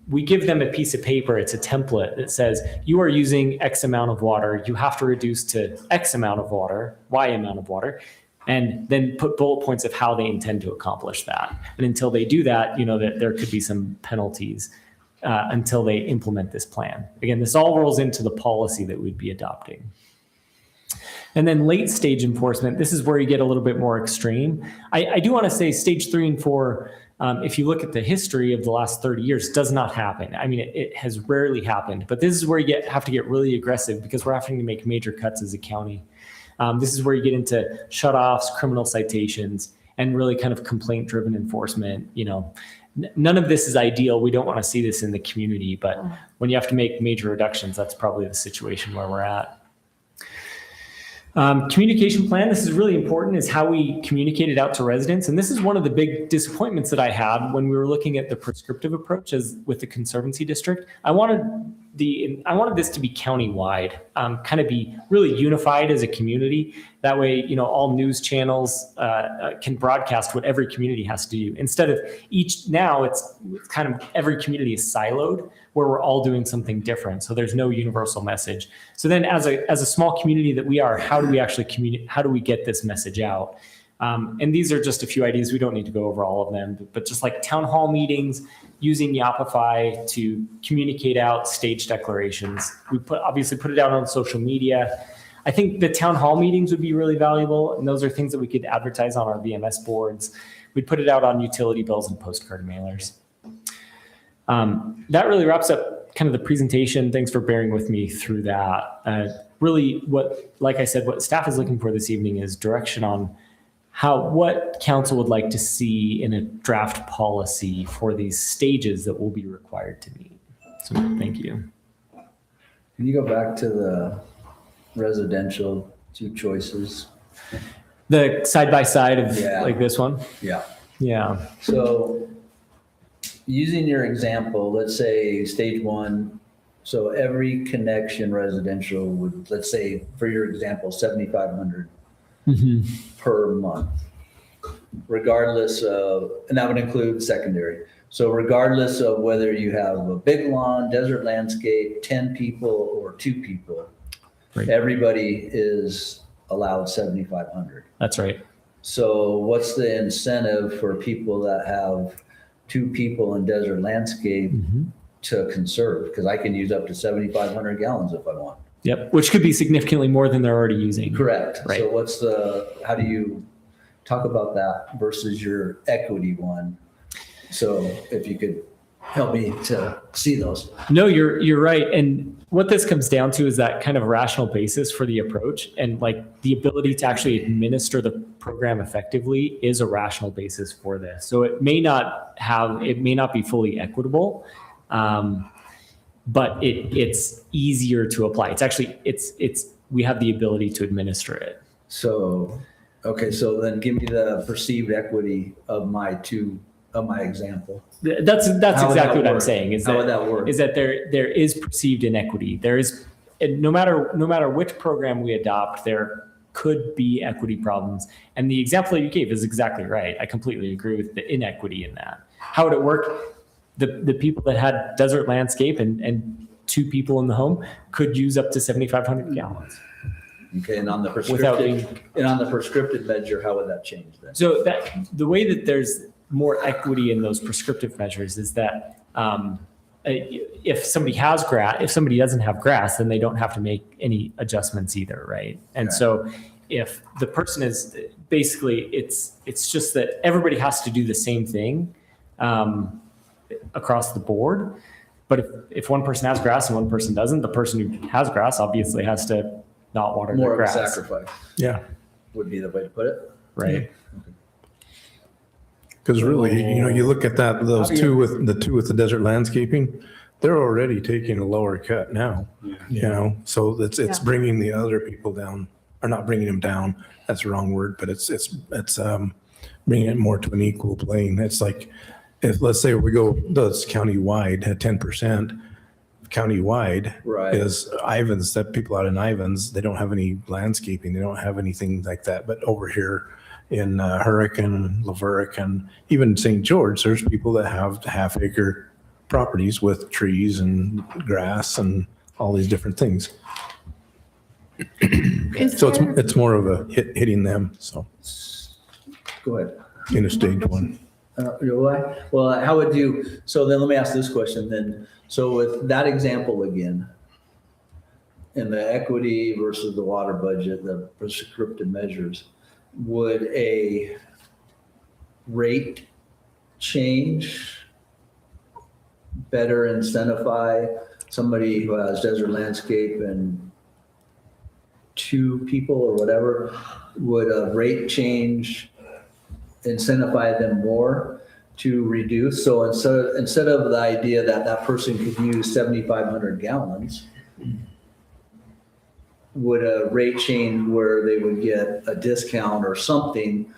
we give them a piece of paper, it's a template that says you are using X amount of water, you have to reduce to X amount of water, Y amount of water, and then put bullet points of how they intend to accomplish that. And until they do that, you know, that there could be some penalties until they implement this plan. Again, this all rolls into the policy that we'd be adopting. And then late stage enforcement, this is where you get a little bit more extreme. I do want to say stage 3 and 4, if you look at the history of the last 30 years, does not happen. I mean, it has rarely happened, but this is where you have to get really aggressive because we're having to make major cuts as a county. This is where you get into shutoffs, criminal citations, and really kind of complaint-driven enforcement. You know, none of this is ideal. We don't want to see this in the community, but when you have to make major reductions, that's probably the situation where we're at. Communication plan, this is really important, is how we communicate it out to residents. And this is one of the big disappointments that I had when we were looking at the prescriptive approach as with the Conservancy District. I wanted this to be countywide, kind of be really unified as a community. That way, you know, all news channels can broadcast what every community has to do. Instead of now it's kind of every community is siloed where we're all doing something different. So there's no universal message. So then as a small community that we are, how do we actually communicate? How do we get this message out? And these are just a few ideas. We don't need to go over all of them, but just like town hall meetings, using Yapify to communicate out stage declarations. We obviously put it out on social media. I think the town hall meetings would be really valuable. And those are things that we could advertise on our VMS boards. We'd put it out on utility bills and postcard mailers. That really wraps up kind of the presentation. Thanks for bearing with me through that. Really like I said, what staff is looking for this evening is direction on what council would like to see in a draft policy for these stages that will be required to meet. So thank you. Can you go back to the residential 2 choices? The side-by-side of like this one? Yeah. Yeah. So using your example, let's say stage 1, so every connection residential would, let's say for your example, $7,500 per month, regardless of, and that would include secondary. So regardless of whether you have a big lawn, desert landscape, 10 people or 2 people, right, everybody is allowed $7,500. That's right. So what's the incentive for people that have 2 people in desert landscape to conserve? Because I can use up to 7,500 gallons if I want. Yep, which could be significantly more than they're already using. Correct. Right. So how do you talk about that versus your equity one? So if you could help me to see those. No, you're right. And what this comes down to is that kind of rational basis for the approach, and like the ability to actually administer the program effectively is a rational basis for this. So it may not be fully equitable, but it's easier to apply. It's actually, we have the ability to administer it. So, okay, so then give me the perceived equity of my example. That's How would that exactly what I'm work? saying. How would that work? Is that there is perceived inequity. There is, and no matter which program we adopt, there could be equity problems. And the example that you gave is exactly right. I completely agree with the inequity in that. How would it work? The people that had desert landscape and 2 people in the home could use up to 7,500 gallons. Okay, and on the Without prescriptive measure, how would that change then? So that the way that there's more equity in those prescriptive measures is that if somebody has grass, if somebody doesn't have grass, then they don't have to make any adjustments either, right? And so if the person is basically, it's just that everybody has to do the same thing across the board. But if one person has grass and one person doesn't, the person who has grass obviously has to not water More their of a grass. sacrifice Yeah. would be the way to put it. Right. Because really, you look at that, those two with the desert landscaping, they're already taking a lower cut now, so it's bringing the other people down, or not bringing them down. That's the wrong word, but it's bringing it more to an equal plane. It's like, if let's say we go, that's countywide at 10%, countywide Right. is Ivans, that people out in Ivans, they don't have any landscaping. They don't have anything like that. But over here in Hurricane, Laverick, and even St. George, there's people that have half-acre properties with trees and grass and all these different things. So it's more of a hitting them, so, Go ahead. in a stage one. Well, how would you, so then let me ask this question then. So with that example again, in the equity versus the water budget, the prescriptive measures, would a rate change better incentivize somebody who has desert landscape and 2 people or whatever? Would a rate change incentivize them more to reduce? So instead of the idea that that person could use 7,500 gallons, would a rate change where they would get a discount or something,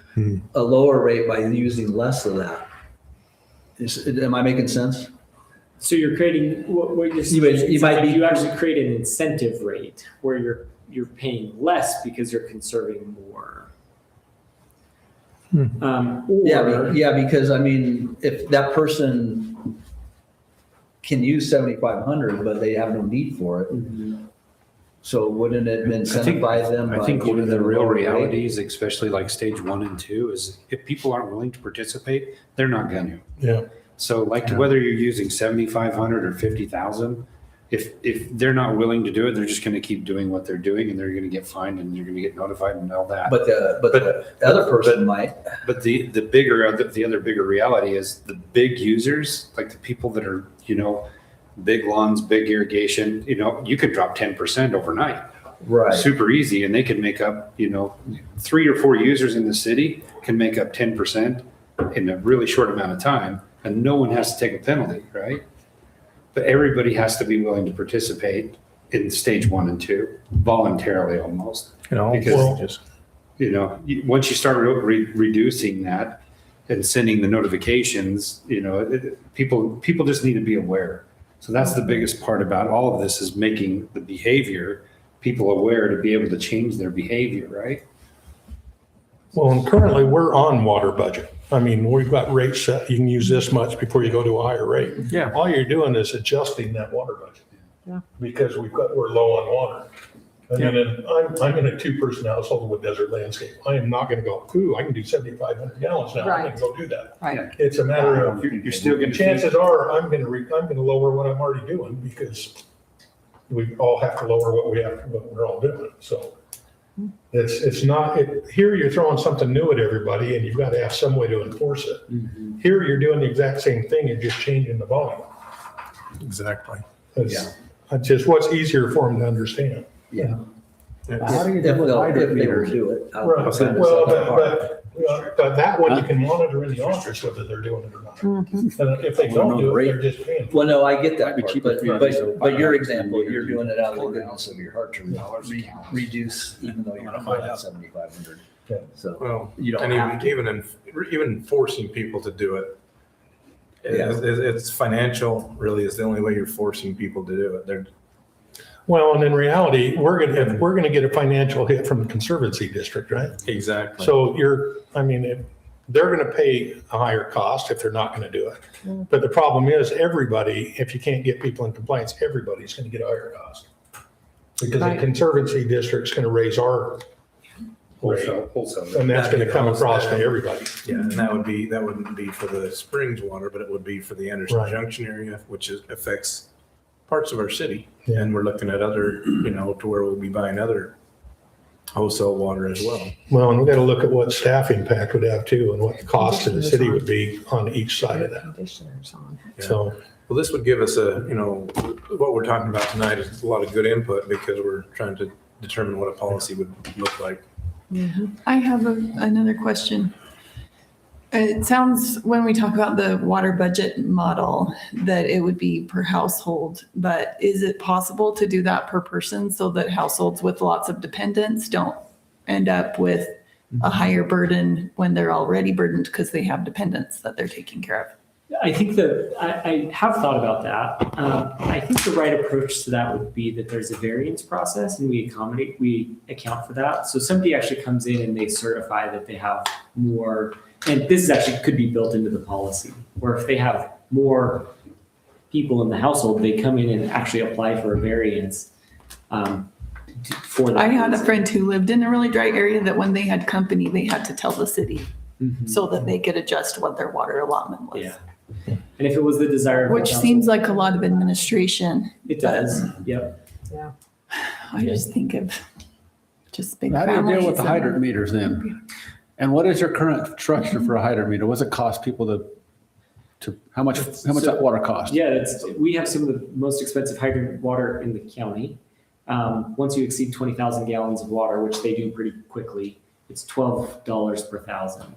a lower rate by using less of that? Am I making sense? So you're creating what you're you actually create an incentive rate where you're paying less because you're conserving more. Because I mean, if that person can use 7,500, but they have no need for it, so wouldn't it incentivize them? I by think one of giving the them a real lower rate? realities, especially like stage 1 and 2, is if people aren't willing to participate, they're not going to. Yeah. So like whether you're using 7,500 or 50,000, if they're not willing to do it, they're just going to keep doing what they're doing, and they're going to get fined and they're going to get notified and all that. But the other person might. But the other bigger reality is the big users, like the people that are, big lawns, big irrigation, you could drop 10% overnight. Right. Super easy. And they can make up, 3 or 4 users in the city can make up 10% in a really short amount of time, and no one has to take a penalty, right? But everybody has to be willing to participate in stage 1 and 2 voluntarily almost. Because, once you start reducing that and sending the notifications, people just need to be aware. So that's the biggest part about all of this, is making the behavior, people aware to be able to change their behavior, right? Well, and currently we're on water budget. I mean, we've got rates set. You can use this much before you go to a higher rate. Yeah. All you're doing is adjusting that water budget. Yeah. Because we're low on water. And then I'm in a 2-person household with desert landscape. I am not going to go, I can do 7,500 gallons now. I'm going to go do that. Right. It's a matter of, You're still going to. chances are I'm going to lower what I'm already doing, because we all have to lower what we're all doing. So It's not, here you're throwing something new at everybody and you've got to have some way to enforce it. Here you're doing the exact same thing and just changing the volume. Exactly. It's just what's easier for them to understand. Yeah. How do you deal with hydrant If they were meters? to do it. Right, well, but that one you can monitor in the office whether they're doing it or not. And if they don't do it, they're just paying. Well, no, I get that That'd be part, cheaper for you to do but your it. example, you're doing it out of the goodness of your heart to reduce, even though you're not at 7,500. Yeah. So Well, you don't and have to. even forcing people to do it. Yeah. It's financial, really, is the only way you're forcing people to do it. They're, Well, and in reality, we're gonna get a financial hit from the Conservancy District, right? exactly. So they're gonna pay a higher cost if they're not gonna do it. But the problem is, everybody, if you can't get people in compliance, everybody's gonna get a higher cost. Because the Right. Conservancy District's gonna raise our rate, Wholesale. and that's gonna come across to everybody. Yeah, and that wouldn't be for the Springs water, but it would be for the Anderson Right. Junction area, which affects parts of our city. Yeah. And we're looking at other, to where we'll be buying other wholesale water as well. Well, and we gotta look at what staff impact would have too, and what the cost to the city would be on each side of that. Conditioners on. So, Well, this would give us what we're talking about tonight is a lot of good input because we're trying to determine what a policy would look like. I have another question. It sounds, when we talk about the water budget model, that it would be per household, but is it possible to do that per person so that households with lots of dependents don't end up with a higher burden when they're already burdened because they have dependents that they're taking care of? I think I have thought about that. I think the right approach to that would be that there's a variance process and we account for that. So somebody actually comes in and they certify that they have more, and this is actually could be built into the policy, where if they have more people in the household, they come in and actually apply for a variance for that. I had a friend who lived in a really dry area that when they had company, they had to tell the city so that they could adjust what their water allotment was. Yeah. And if it was the desire of the Which council- seems like a lot of administration. It does, yep. I just think of just big How do families. you deal with the and- hydrant meters then? And what is your current structure for a hydrant meter? What does it cost people how much that water cost? Yeah, we have some of the most expensive hydrant water in the county. Once you exceed 20,000 gallons of water, which they do pretty quickly, it's $12 per thousand.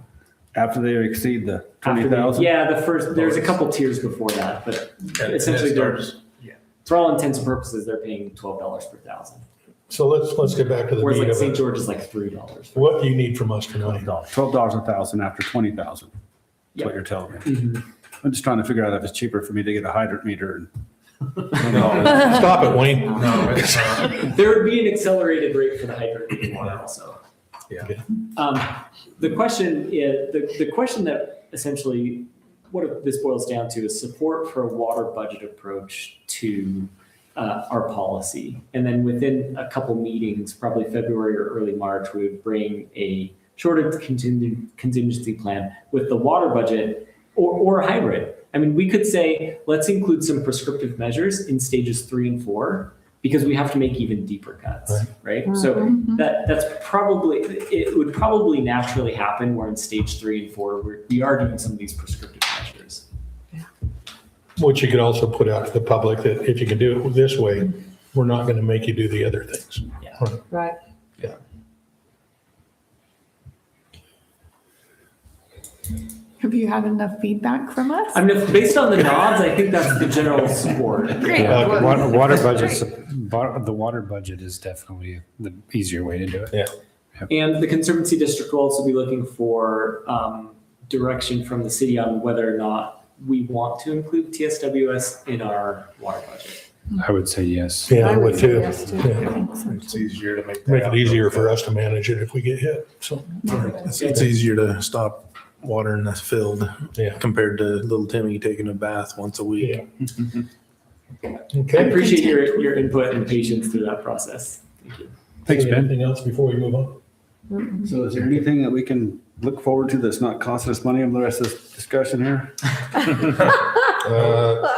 After they exceed the After they- 20,000? Yeah, there's a couple tiers before that, but essentially for all intents and purposes, they're paying $12 per thousand. so let's get back to the Whereas meat like of St. it. George is like $3. What do you need from us tonight? $12 a thousand after 20,000. That's what you're telling me. I'm just trying to figure out if it's cheaper for me to get a hydrant meter. Stop it, Wayne. No, it's not. There would be an accelerated rate for the hydrant meter water also. Yeah. The question is, the question that essentially, what this boils down to is support for a water budget approach to our policy. And then within a couple meetings, probably February or early March, we would bring a shorter contingency plan with the water budget or a hybrid. I mean, we could say, let's include some prescriptive measures in stages 3 and 4 because we have to make even deeper cuts, right? So that's probably, it would probably naturally happen where in stage 3 and 4, we are doing some of these prescriptive measures. Which you could also put out to the public that if you can do it this way, we're not going to make you do the other things. Yeah. Right. Yeah. Have you had enough feedback from us? I mean, based on the nods, I think that's the general support. Great. Water budgets, the water budget is definitely the easier way to do it. Yeah. And the Conservancy District will also be looking for direction from the city on whether or not we want to include TSWS in our water budget. I would say yes. Yeah, I would too. Yes, too. Yeah. It's easier to make that. Make it easier for us to manage it if we get hit, so. It's easier to stop water in the field Yeah. compared to little Timmy taking a bath once a week. I Okay. appreciate your input and patience through that process. Thank you. Thanks, Ben. Anything else before we move on? So is there anything that we can look forward to that's not costing us money on the rest of this discussion here?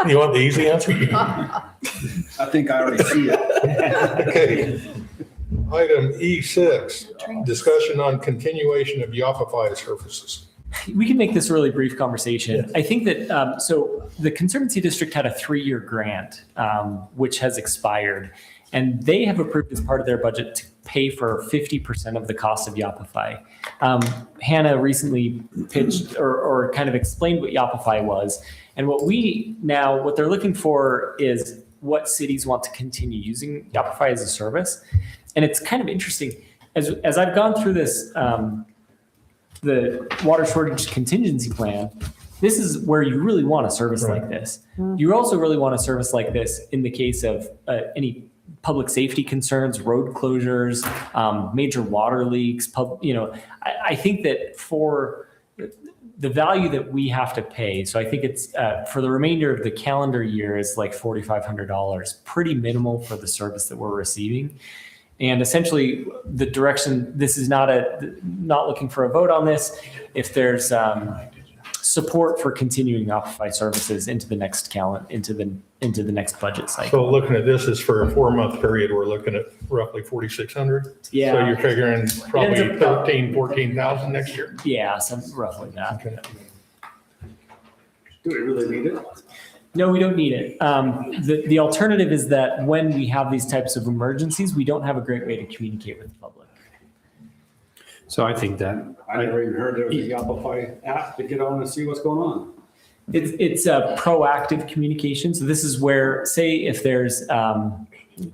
You want the easy answer? I think I already see it. Okay. Item E6, discussion on continuation of Yopify services. We can make this a really brief conversation. I think that, so the Conservancy District had a 3-year grant, which has expired. And they have approved as part of their budget to pay for 50% of the cost of Yopify. Hannah recently pitched or kind of explained what Yopify was. And what they're looking for is what cities want to continue using Yopify as a service. And it's kind of interesting. As I've gone through this, the water shortage contingency plan, this is where you really want a service like this. You also really want a service like this in the case of any public safety concerns, road closures, major water leaks. I think that for the value that we have to pay, so I think it's for the remainder of the calendar year is like $4,500, pretty minimal for the service that we're receiving. And essentially, the direction, this is not looking for a vote on this. If there's support for continuing Yopify services into the next into the next budget cycle. So looking at this is for a 4-month period, we're looking at roughly 4,600. Yeah. So you're figuring probably 14,000 next year. Yeah, roughly that. Okay. Do we really need it? No, we don't need it. The alternative is that when we have these types of emergencies, we don't have a great way to communicate with the public. So I think that, I never even heard there was a Yopify app to get on and see what's going on. It's a proactive communication. So this is where, say, if there's,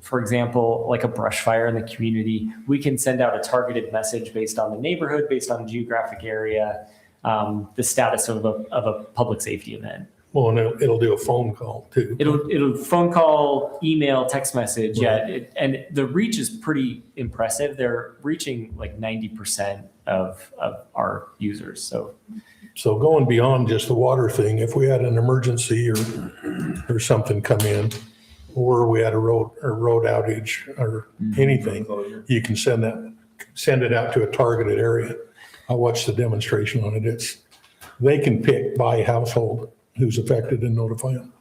for example, like a brush fire in the community, we can send out a targeted message based on the neighborhood, based on the geographic area, the status of a public safety event. Well, and it'll do a phone call too. It'll phone call, email, text message. Yeah, and the reach is pretty impressive. They're reaching like 90% of our users. So going beyond just the water thing, if we had an emergency or something come in, or we had a road outage or anything, you can send it out to a targeted area. I watched the demonstration on it. They can pick by household who's affected and notify them.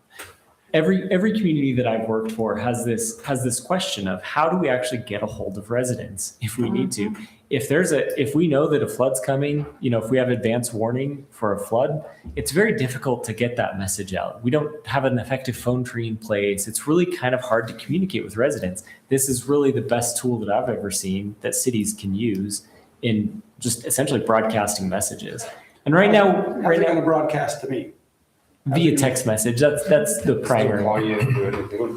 Every community that I've worked for has this question of how do we actually get a hold of residents if we need to? If we know that a flood's coming, if we have advance warning for a flood, it's very difficult to get that message out. We don't have an effective phone tree in place. It's really kind of hard to communicate with residents. This is really the best tool that I've ever seen that cities can use in just essentially broadcasting messages. And right now, How's it going to broadcast to me? Via text message. That's the primary. call you,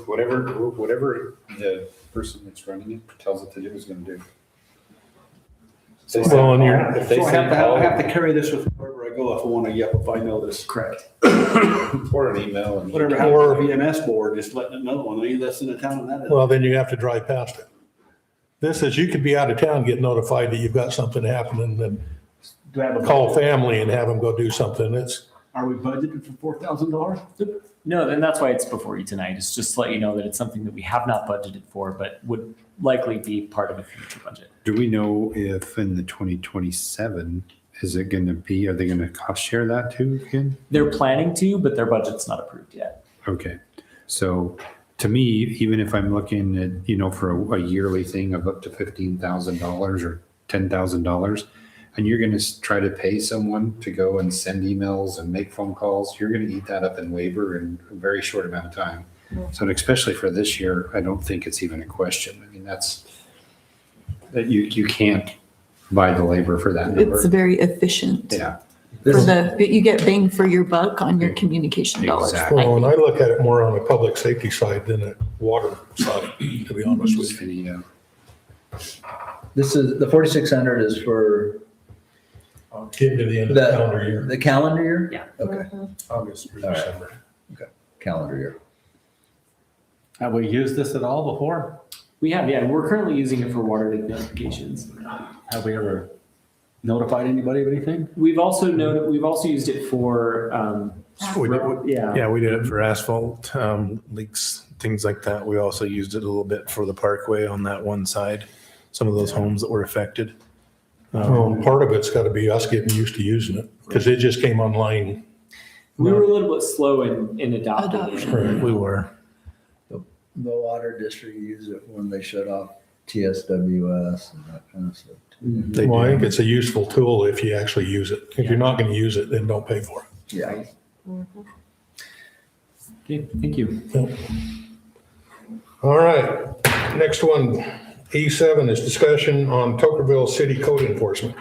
whatever the person that's running it tells it to do is going to do. Well, and If they So I send have to carry this with me wherever I go if I want to Yopify notice. Correct. or an email and Whatever happens to the VMS board, just letting it know when they less in the town and that. Well, then you have to drive past it. This is, you could be out of town, get notified that you've got something happening, then Do I have a call family and have them go do something. Are we budgeted for $4,000? No, then that's why it's before you tonight. It's just to let you know that it's something that we have not budgeted for, but would likely be part of a future budget. do we know if in the 2027, is it going to be, are they going to cost share that too again? They're planning to, but their budget's not approved yet. Okay. So to me, even if I'm looking at, for a yearly thing of up to $15,000 or $10,000, and you're going to try to pay someone to go and send emails and make phone calls, you're going to eat that up in labor in a very short amount of time. So especially for this year, I don't think it's even a question. I mean, that you can't buy the labor for that number. It's very efficient. Yeah. You get bang for your buck on your communication dollars. Exactly. Well, and I look at it more on the public safety side than the water side, to be honest with you. Yeah. This is, the 4,600 is for Getting to the end of the calendar year. the calendar year? Yeah. Okay, August through All right. December. calendar year. Have we used this at all before? We have, yeah. We're currently using it for water leak notifications. Have we ever notified anybody of anything? We've also used it for, We did- yeah. Yeah, we did it for asphalt leaks, things like that. We also used it a little bit for the parkway on that one side, some of those homes that were affected. Part of it's got to be us getting used to using it because it just came online. We were a little bit slow in adopting it. We were. The water district used it when they shut off TSWS and that kind of stuff. too. Well, I think it's a useful tool if you actually use it. If you're not going to use it, then don't pay for it. Yeah. Okay, thank you. All right, next one, E7 is discussion on Tokerville City Code Enforcement.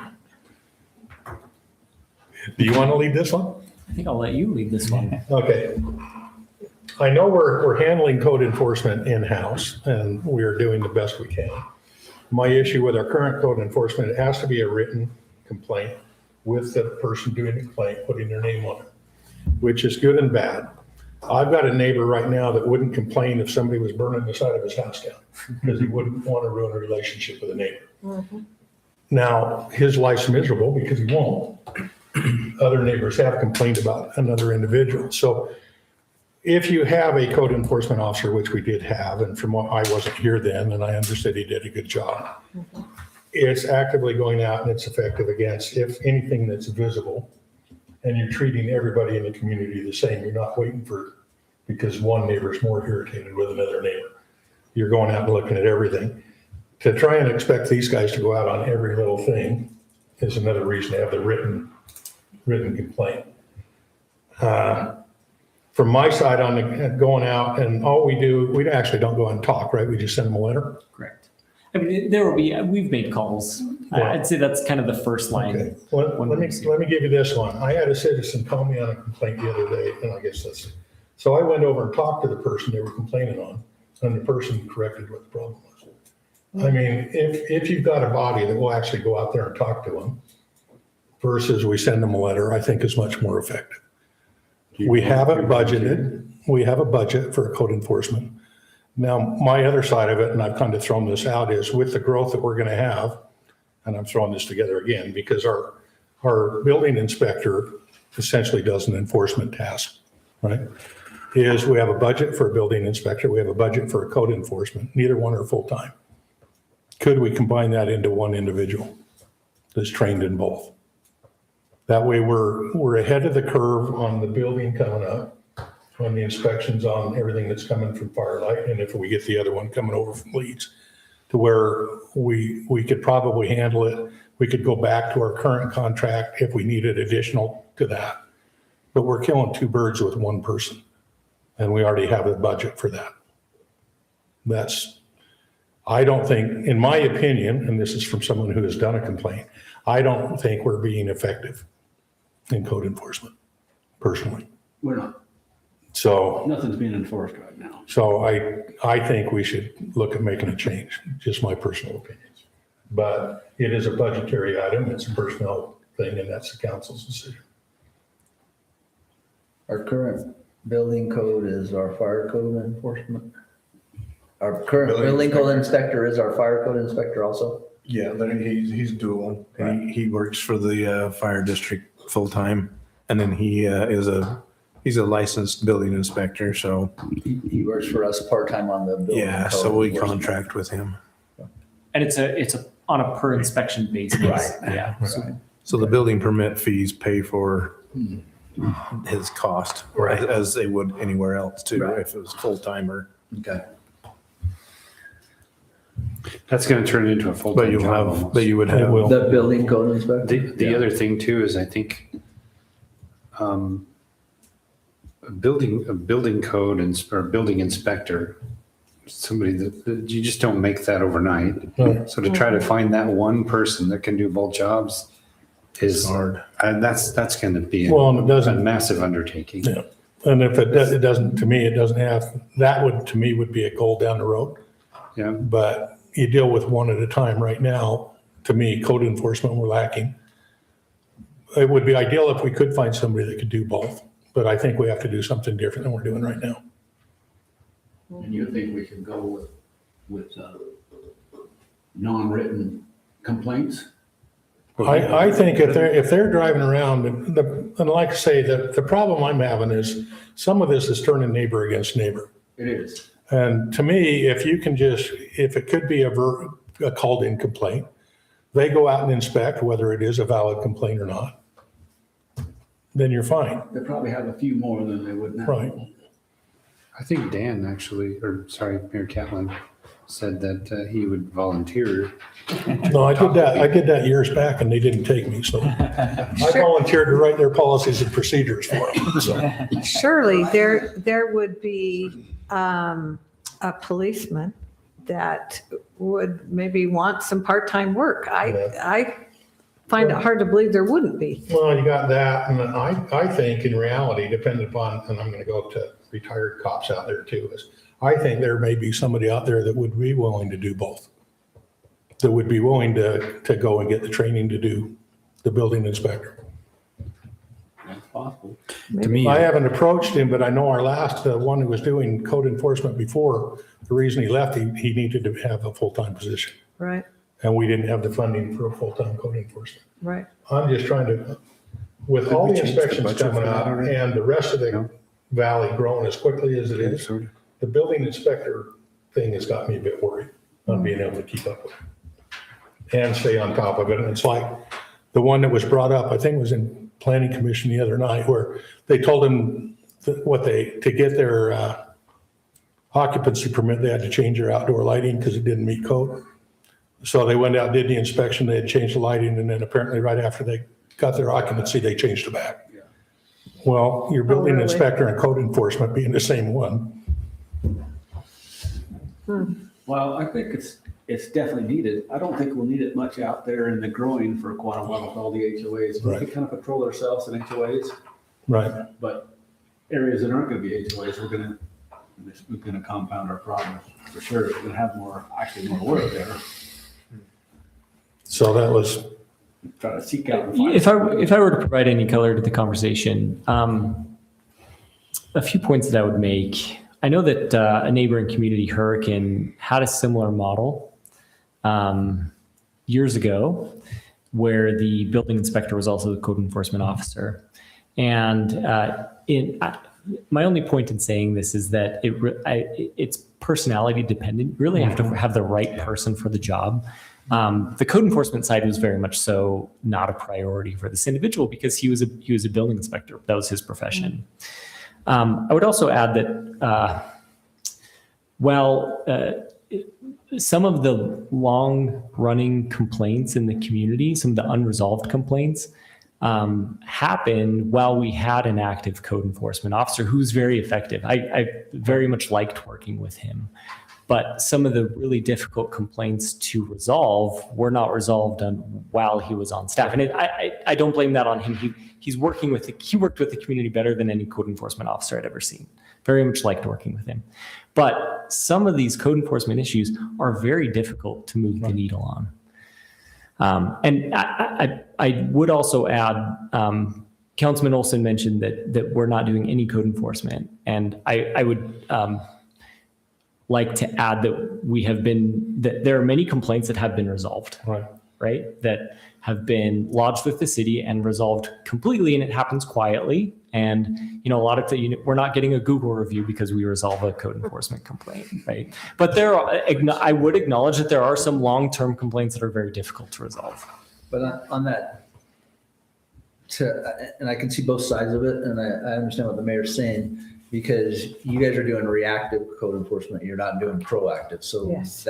Do you want to lead this one? I think I'll let you lead this one. Okay. I know we're handling code enforcement in-house and we're doing the best we can. My issue with our current code enforcement, it has to be a written complaint with the person doing the complaint, putting their name on it, which is good and bad. I've got a neighbor right now that wouldn't complain if somebody was burning the side of his house down because he wouldn't want to ruin a relationship with a neighbor. Now, his life's miserable because he won't. Other neighbors have complained about another individual. So if you have a code enforcement officer, which we did have, and from what I wasn't here then, and I understood he did a good job, it's actively going out and it's effective against if anything that's visible, and you're treating everybody in the community the same. You're not waiting for, because one neighbor's more irritated with another neighbor. You're going out and looking at everything. To try and expect these guys to go out on every little thing is another reason to have the written complaint. From my side on the going out, and all we do, we actually don't go out and talk, right? We just send them a letter. Correct. I mean, there will be, we've made calls. I'd say that's kind of the first line. Okay. Well, let me give you this one. I had a citizen call me on a complaint the other day, and I guess that's, so I went over and talked to the person they were complaining on, and the person corrected what the problem was. I mean, if you've got a body that will actually go out there and talk to them versus we send them a letter, I think is much more effective. We have it budgeted. We have a budget for code enforcement. Now, my other side of it, and I've kind of thrown this out, is with the growth that we're going to have, and I'm throwing this together again, because our building inspector essentially does an enforcement task, right? Is we have a budget for a building inspector. We have a budget for a code enforcement. Neither one are full-time. Could we combine that into one individual that's trained in both? That way we're ahead of the curve on the building coming up, on the inspections on everything that's coming from Firelight, and if we get the other one coming over from Leeds, to where we could probably handle it. We could go back to our current contract if we needed additional to that. But we're killing two birds with one person, and we already have a budget for that. I don't think, in my opinion, and this is from someone who has done a complaint, I don't think we're being effective in code enforcement, personally. We're not. So, Nothing's being enforced right now. so I think we should look at making a change, just my personal opinions. But it is a budgetary item, it's a personnel thing, and that's the council's decision. Our current building code is our fire code enforcement. Our current building code inspector is our fire code inspector also. Yeah, then he's dual. He works for the fire district full-time, and then he's a licensed building inspector, so. He works for us part-time on the building Yeah, code so we enforcement. contract with him. And it's on a per inspection basis. Right. Yeah. So the building permit fees pay for his cost, or as they would anywhere else too, Right. if it was full-time or. Okay. That's going to turn it into a But full-time you'll job have, almost. but you would have. The building code inspector? The other thing too is I think a building code or building inspector, somebody that you just don't make that overnight. Right. So to try to find that one person that can do both jobs is hard. And that's going to be Well, and it a doesn't, massive undertaking. yeah. And if it doesn't, to me, it doesn't have, that would, to me, would be a goal down the road. Yeah. But you deal with one at a time right now. To me, code enforcement, we're lacking. It would be ideal if we could find somebody that could do both, but I think we have to do something different than we're doing right now. And you think we could go with non-written complaints? I think if they're driving around, and like I say, the problem I'm having is some of this is turning neighbor against neighbor. It is. And to me, if you can just, if it could be a called in complaint, they go out and inspect whether it is a valid complaint or not, then you're fine. They probably have a few more than they would now. Right. I think Dan actually, or sorry, Mayor Catlin, said that he would volunteer. No, I did that years back and they didn't take me, so I volunteered to write their policies and procedures for them, so. Surely there would be a policeman that would maybe want some part-time work. I find it hard to believe there wouldn't be. Well, you got that, and I think in reality, depending upon, and I'm gonna go to retired cops out there too, is I think there may be somebody out there that would be willing to do both. That would be willing to go and get the training to do the building inspector. That's possible. To me, I haven't approached him, but I know our last one who was doing code enforcement before, the reason he left, he needed to have a full-time position. Right, And we didn't have the funding for a full-time code enforcement. right. I'm just trying to, with all the inspections coming out and the rest of the valley growing as quickly as it is, the building inspector thing has got me a bit worried on being able to keep up with it and stay on top of it. And it's like the one that was brought up, I think it was in planning commission the other night, where they told him to get their occupancy permit, they had to change their outdoor lighting because it didn't meet code. So they went out, did the inspection, they had changed the lighting, and then apparently right after they got their occupancy, they changed it back. Well, your building really? inspector and code enforcement being the same one. Well, I think it's definitely needed. I don't think we'll need it much out there in the growing for quite a while with all the HOAs. We can kind of patrol ourselves in HOAs, Right. but areas that aren't gonna be HOAs, we're gonna compound our problems for sure. We're gonna have more work there. So that was, Try to seek out and find. If I were to provide any color to the conversation, a few points that I would make. I know that a neighboring community, Hurricane, had a similar model years ago, where the building inspector was also the code enforcement officer. And my only point in saying this is that it's personality dependent. You really have to have the right person for the job. The code enforcement side was very much so not a priority for this individual because he was a building inspector. That was his profession. I would also add that some of the long-running complaints in the community, some of the unresolved complaints, happened while we had an active code enforcement officer who's very effective. I very much liked working with him. But some of the really difficult complaints to resolve were not resolved while he was on staff. And I don't blame that on him. He worked with the community better than any code enforcement officer I'd ever seen. Very much liked working with him. But some of these code enforcement issues are very difficult to move the needle on. And I would also add, Councilman Olson mentioned that we're not doing any code enforcement. And I would like to add that there are many complaints that have been resolved, right? That have been lodged with the city and resolved completely, and it happens quietly. And, a lot of we're not getting a Google review because we resolve a code enforcement complaint, right? But I would acknowledge that there are some long-term complaints that are very difficult to resolve. But on that, and I can see both sides of it, and I understand what the mayor's saying, because you guys are doing reactive code enforcement, you're not doing proactive. So Yes.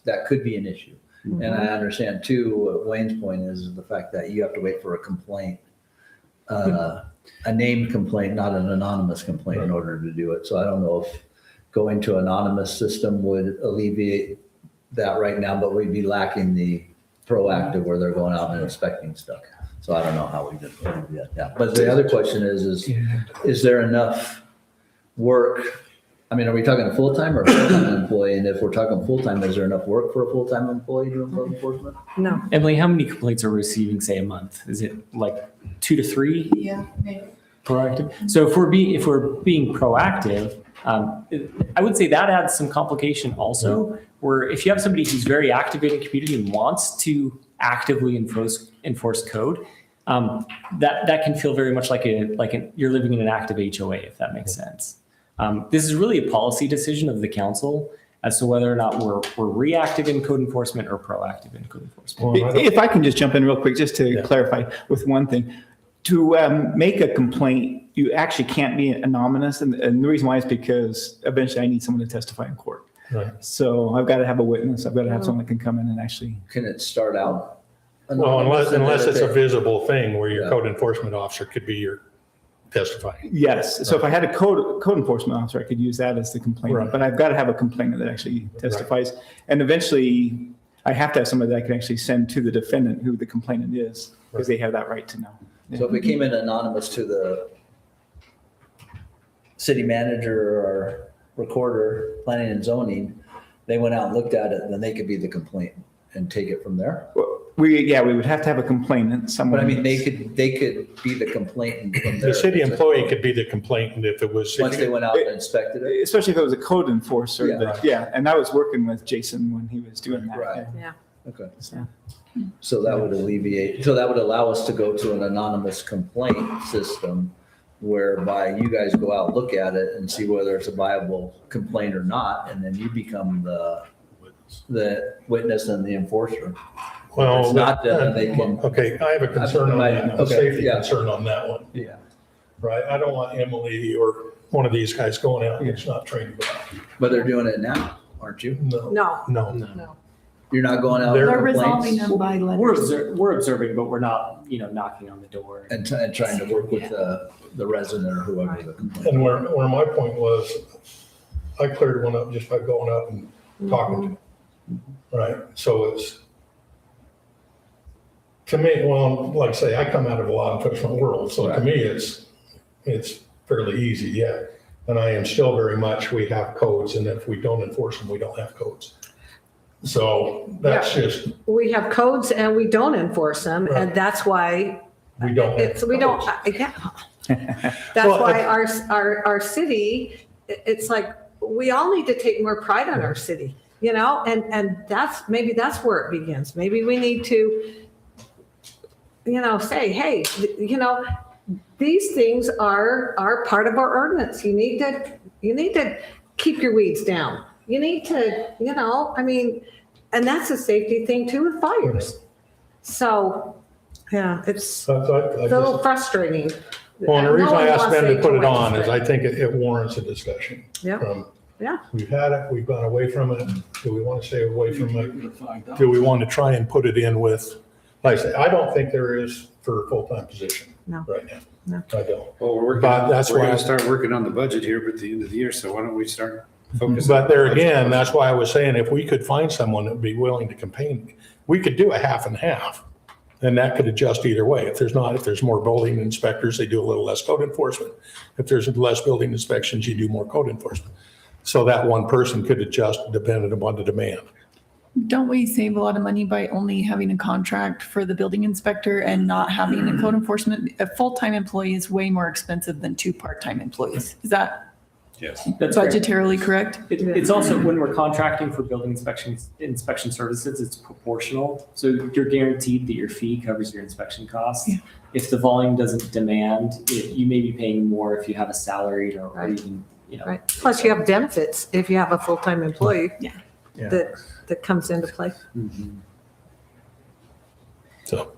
that could be an issue. And I understand too, what Wayne's point is the fact that you have to wait for a complaint, a named complaint, not an anonymous complaint in order to do it. So I don't know if going to anonymous system would alleviate that right now, but we'd be lacking the proactive where they're going out and inspecting stuff. So I don't know how we did that. But the other question is there enough work? I mean, are we talking a full-time or a full-time employee? And if we're talking full-time, is there enough work for a full-time employee doing code enforcement? No. Emily, how many complaints are we receiving, say, a month? Is it like 2 to 3? Yeah, maybe. Proactive. So if we're being proactive, I would say that adds some complication also, where if you have somebody who's very active in a community and wants to actively enforce code, that can feel very much like you're living in an active HOA, if that makes sense. This is really a policy decision of the council as to whether or not we're reactive in code enforcement or proactive in code enforcement. If I can just jump in real quick, just to clarify with one thing. To make a complaint, you actually can't be anonymous. And the reason why is because eventually I need someone to testify in court. Right. So I've got to have a witness. I've got to have someone that can come in and actually. Can it start out? Well, unless it's a visible thing where your Yeah. code enforcement officer could be your testifying. Yes. So if I had a code enforcement officer, I could use that as the complainant. Right. But I've got to have a complainant that actually testifies. And eventually, I have to have somebody that I can actually send to the defendant who the complainant is, because they have that right to know. So if it came in anonymous to the city manager or recorder, planning and zoning, they went out and looked at it, then they could be the complainant and take it from there. We would have to have a complainant, someone. But I mean, they could be the complainant from there. The city employee could be the complainant if it was. Once they went out and inspected it. Especially if it was a code enforcer. Yeah. That- Yeah, and I was working with Jason when he was doing that. Right. Yeah. Okay. So- So that would alleviate, so that would allow us to go to an anonymous complaint system whereby you guys go out, look at it and see whether it's a viable complaint or not, and then you become the witness and the enforcer. Well, If it's not, then they can. Okay, I have a concern on that, a Okay, safety yeah. concern on that one, Yeah. right? I don't want Emily or one of these guys going out and it's not trained about. But they're doing it now, aren't you? No, No, no. no. You're not going out They're with They're resolving complaints them by We're, letters. we're observing, but we're not, knocking on the door. and trying to work with the resident or whoever the complaint. And where my point was, I cleared one up just by going up and talking to them, right? So it's, to me, well, like I say, I come out of a law enforcement world, so to me, it's fairly easy, yeah. And I am still very much, we have codes, and if we don't enforce them, we don't have codes. So that's just, We have codes and we don't enforce them, Right. and that's why we don't. have it's, we don't, codes. yeah. That's Well, why our city, it's like, we all need to take more pride on our city, and maybe that's where it begins. Maybe we need to, say, hey, these things are part of our ordinance. You need to keep your weeds down. You need to, and that's a safety thing too with fires. So, yeah, it's So I a little just- frustrating. Well, and the reason No I one asked wants Ben to take put it away on is strength. I think it warrants a discussion. Yeah, yeah. We've had it, we've gone away from it. Do we want to stay away from it? Do we want to try and put it in with, like I say, I don't think there is for a full-time position No. right now. No. I don't. Well, we're But that's we're why- gonna start working on the budget here at the end of the year, so why don't we start focusing? But there on the budget again, first? that's why I was saying if we could find someone that would be willing to campaign, we could do a half and half. And that could adjust either way. If there's more building inspectors, they do a little less code enforcement. If there's less building inspections, you do more code enforcement. So that one person could adjust depending upon the demand. Don't we save a lot of money by only having a contract for the building inspector and not having a code enforcement? A full-time employee is way more expensive than two part-time employees. Is that Yes. That's correct. budgetarily correct? It's also, when we're contracting for building inspection services, it's proportional. So you're guaranteed that your fee covers your inspection costs. Yeah. If the volume doesn't demand, you may be paying more if you have a salaried or Right. even, Right. Plus you have benefits if you have a full-time employee. Yeah. Yeah. That comes into play. So,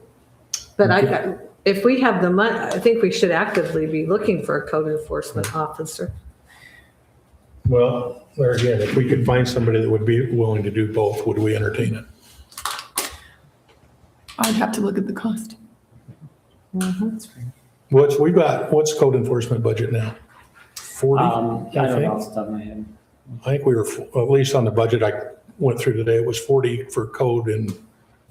But if we have the money, I think we should actively be looking for a code enforcement officer. well, there again, if we could find somebody that would be willing to do both, would we entertain it? I'd have to look at the cost. What's code enforcement budget now? 40, I don't know think? off the top of my head. I think we were, at least on the budget I went through today, it was 40 for code and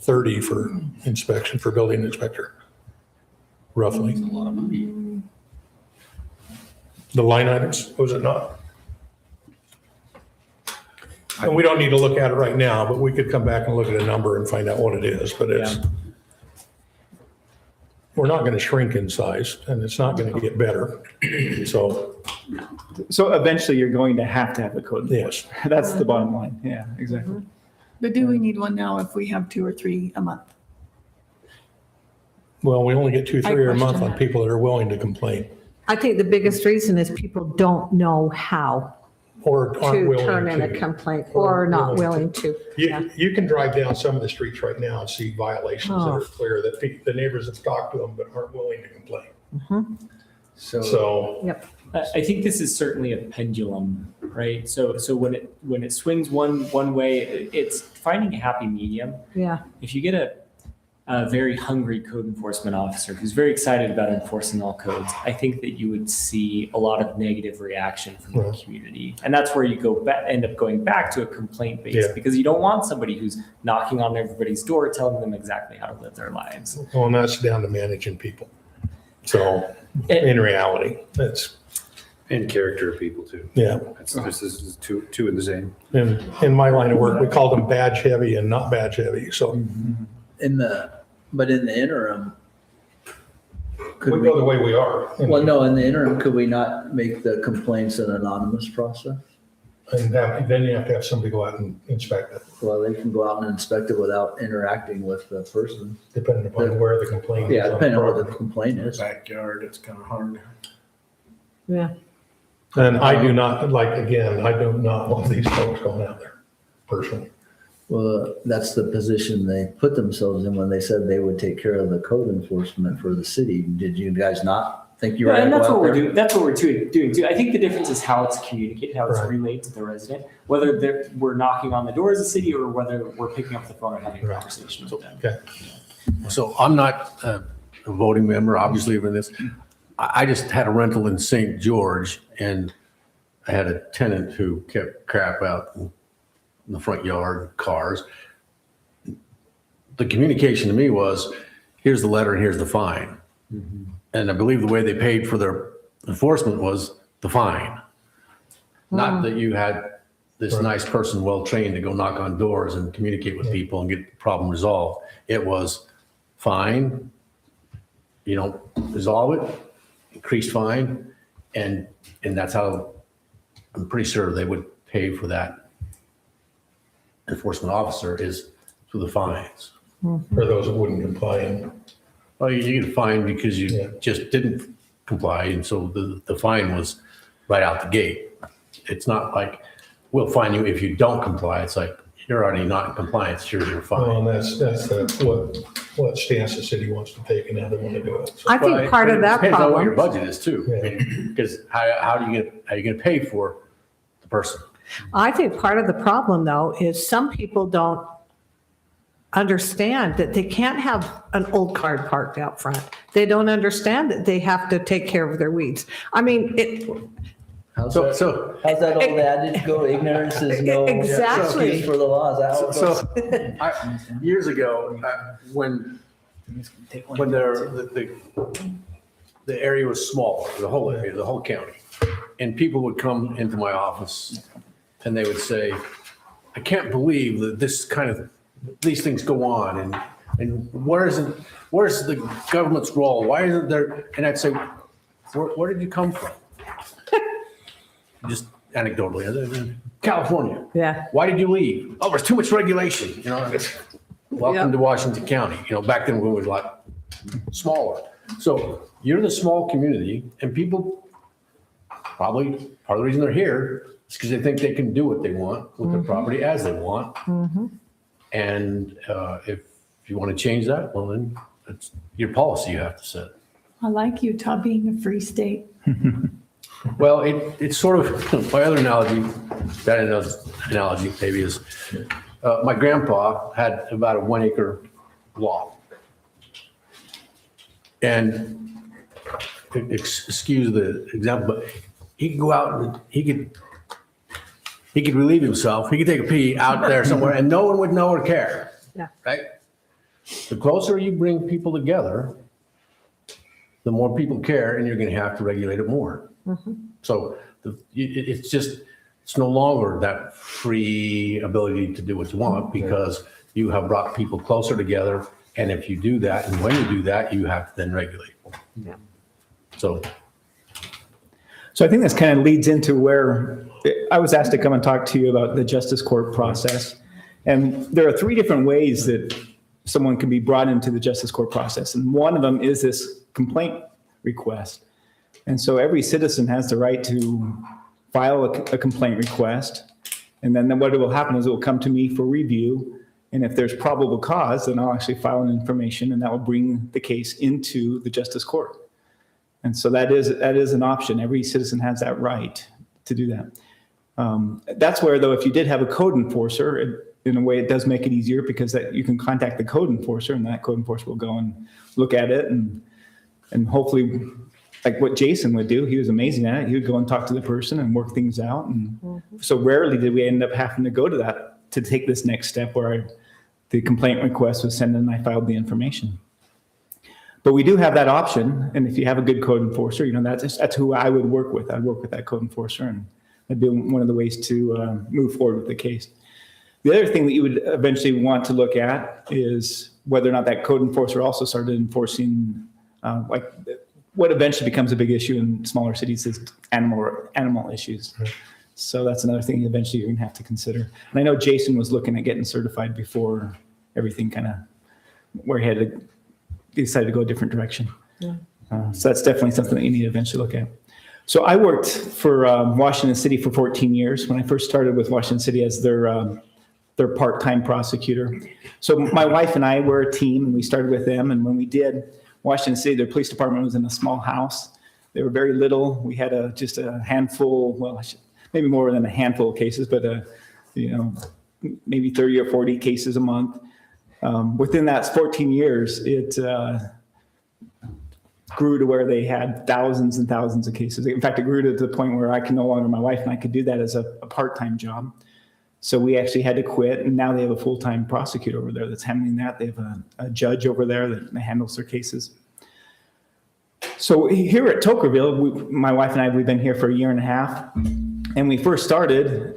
30 for inspection, for building inspector, roughly. A lot of money. The line items, was it not? And we don't need to look at it right now, but we could come back and look at a number and find out what it is, but it's, we're not going to shrink in size and it's not going to get better. So, So eventually you're going to have a code yes. enforcement. That's the bottom line. Yeah, exactly. But do we need one now if we have 2 or 3 a month? Well, we only get 2, 3 a month question on that. people that are willing to complain I think the biggest reason is people don't know how or aren't to willing turn in a to. complaint Or or not willing willing to. Yeah. You can drive down some of the streets right now and see violations that Oh. are clear that the neighbors have talked to them but aren't willing to complain. So, Yep. I think this is certainly a pendulum, right? So when it swings one way, it's finding a happy medium. Yeah. If you get a very hungry code enforcement officer who's very excited about enforcing all codes, I think that you would see a lot of negative reaction from the community. And that's where you end up going back to a complaint base, because you don't want somebody who's knocking on everybody's door, telling them exactly how to live their lives. well, and that's down to managing people. So in reality, that's, And character of people too. yeah. This is two in the same. In my line of work, we call them badge heavy and not badge heavy. So But in the interim, we go the way we are. well, no, in the interim, could we not make the complaints an anonymous process? And then you have to have somebody go out and inspect it, Well, they can go out and inspect it without interacting with the person. depending upon where the complaint is. Yeah, on the depending on what the property. complaint is. Backyard, it's kind of hard. Yeah. And I do not, I do not want these folks going out there personally. Well, that's the position they put themselves in when they said they would take care of the code enforcement for the city. Did you guys not think you were? Yeah, and gonna that's go what out we're there? doing. That's what we're doing too. I think the difference is how it's communicated, how it's Right. relayed to the resident, whether we're knocking on the door as a city or whether we're picking up the phone and having a conversation with them. Okay. So I'm not a voting member, obviously, in this. I just had a rental in St. George, and I had a tenant who kept crap out in the front yard, cars. The communication to me was, here's the letter and here's the fine. And I believe the way they paid for their enforcement was the fine. Not that you had this nice person, well-trained, to go knock on doors and communicate with people and get the problem resolved. It was fine, you don't resolve it, increased fine, and that's how, I'm pretty sure they would pay for that enforcement officer is through the fines. For those that wouldn't comply. And Well, you get fined because you just didn't comply, and so the fine was right out the gate. It's not like, we'll fine you if you don't comply. It's like, you're already not in compliance, here's your fine. well, and that's what stance the city wants to take and how they want to do it. So, I think part of that Depends on what your problem, budget is too, because how are you gonna pay for the person? I think part of the problem though is some people don't understand that they can't have an old car parked out front. They don't understand that they have to take care of their weeds. I mean, How's So, that, so, how's that old adage go? Ignorance is no Exactly. excuse for the law. Is that how it so, goes? years ago, when the area was small, the whole area, the whole county, and people would come into my office and they would say, I can't believe that these things go on, and where's the government's role? Why isn't there? And I'd say, where did you come from? Just anecdotally, California. yeah, Why did you leave? Oh, there's too much regulation. Welcome to Washington County. Back then we were a lot smaller. So you're the small community, and people probably part of the reason they're here is because they think they can do what they want with their property as they want. And if you want to change that, well, then it's your policy you have to set. I like Utah being a free state. Well, it's sort of, my other analogy, that analogy maybe is, my grandpa had about a 1 acre lot. And excuse the example, but he could go out and he could relieve himself. He could take a pee out there somewhere and no one would know or care. Yeah. Right? The closer you bring people together, the more people care, and you're going to have to regulate it more. So it's no longer that free ability to do what you want, because you have brought people closer together. And if you do that, and when you do that, you have to then regulate. Yeah. So I think this kind of leads into where I was asked to come and talk to you about the justice court process. And there are 3 different ways that someone can be brought into the justice court process. And one of them is this complaint request. And so every citizen has the right to file a complaint request. And then what will happen is it will come to me for review. And if there's probable cause, then I'll actually file an information, and that will bring the case into the justice court. And so that is an option. Every citizen has that right to do that. That's where, though, if you did have a code enforcer, in a way, it does make it easier because that you can contact the code enforcer, and that code enforcer will go and look at it, and hopefully, like what Jason would do, he was amazing at it. He would go and talk to the person and work things out. And so rarely did we end up having to go to that to take this next step where the complaint request was sent and I filed the information. But we do have that option, and if you have a good code enforcer, that's who I would work with. I'd work with that code enforcer, and that'd be one of the ways to move forward with the case. The other thing that you would eventually want to look at is whether or not that code enforcer also started enforcing, like what eventually becomes a big issue in smaller cities is animal issues. Right. So that's another thing eventually you're gonna have to consider. And I know Jason was looking at getting certified before everything kind of, where he decided to go a different direction. Yeah. So that's definitely something that you need to eventually look at. So I worked for Washington City for 14 years when I first started with Washington City as their part-time prosecutor. So my wife and I were a team, and we started with them. And when we did, Washington City, their police department was in a small house. They were very little. We had just a handful, well, maybe more than a handful of cases, but maybe 30 or 40 cases a month. Within that 14 years, it grew to where they had thousands and thousands of cases. In fact, it grew to the point where my wife and I could do that as a part-time job. So we actually had to quit, and now they have a full-time prosecutor over there that's handling that. They have a judge over there that handles their cases. So here at Toquerville, my wife and I, we've been here for 1.5 years. And we first started,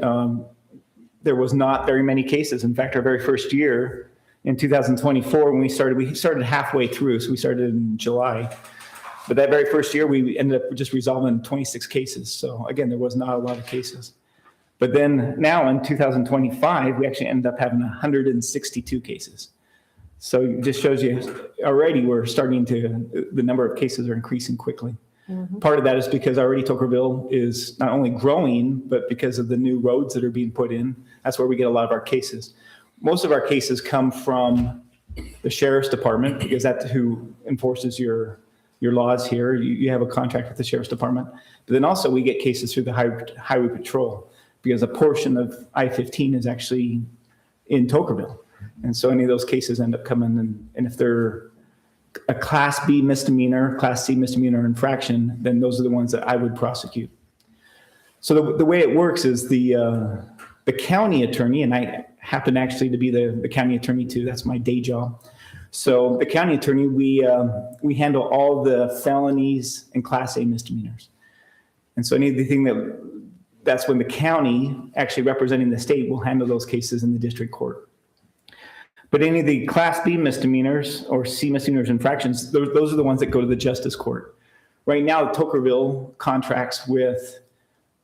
there was not very many cases. In fact, our very first year in 2024, when we started halfway through. So we started in July. But that very first year, we ended up just resolving 26 cases. So again, there was not a lot of cases. But then now in 2025, we actually ended up having 162 cases. So it just shows you already the number of cases are increasing quickly. Mm-hmm. Part of that is because already Toquerville is not only growing, but because of the new roads that are being put in, that's where we get a lot of our cases. Most of our cases come from the sheriff's department because that's who enforces your laws here. You have a contract with the sheriff's department. But then also we get cases through the highway patrol, because a portion of I-15 is actually in Toquerville. And so any of those cases end up coming in, and if they're a Class B misdemeanor, Class C misdemeanor infraction, then those are the ones that I would prosecute. So the way it works is the county attorney, and I happen actually to be the county attorney too, that's my day job. So the county attorney, we handle all the felonies and Class A misdemeanors. And so anything that's when the county, actually representing the state, will handle those cases in the district court. But any of the Class B misdemeanors or C misdemeanors infractions, those are the ones that go to the justice court. Right now, Toquerville contracts with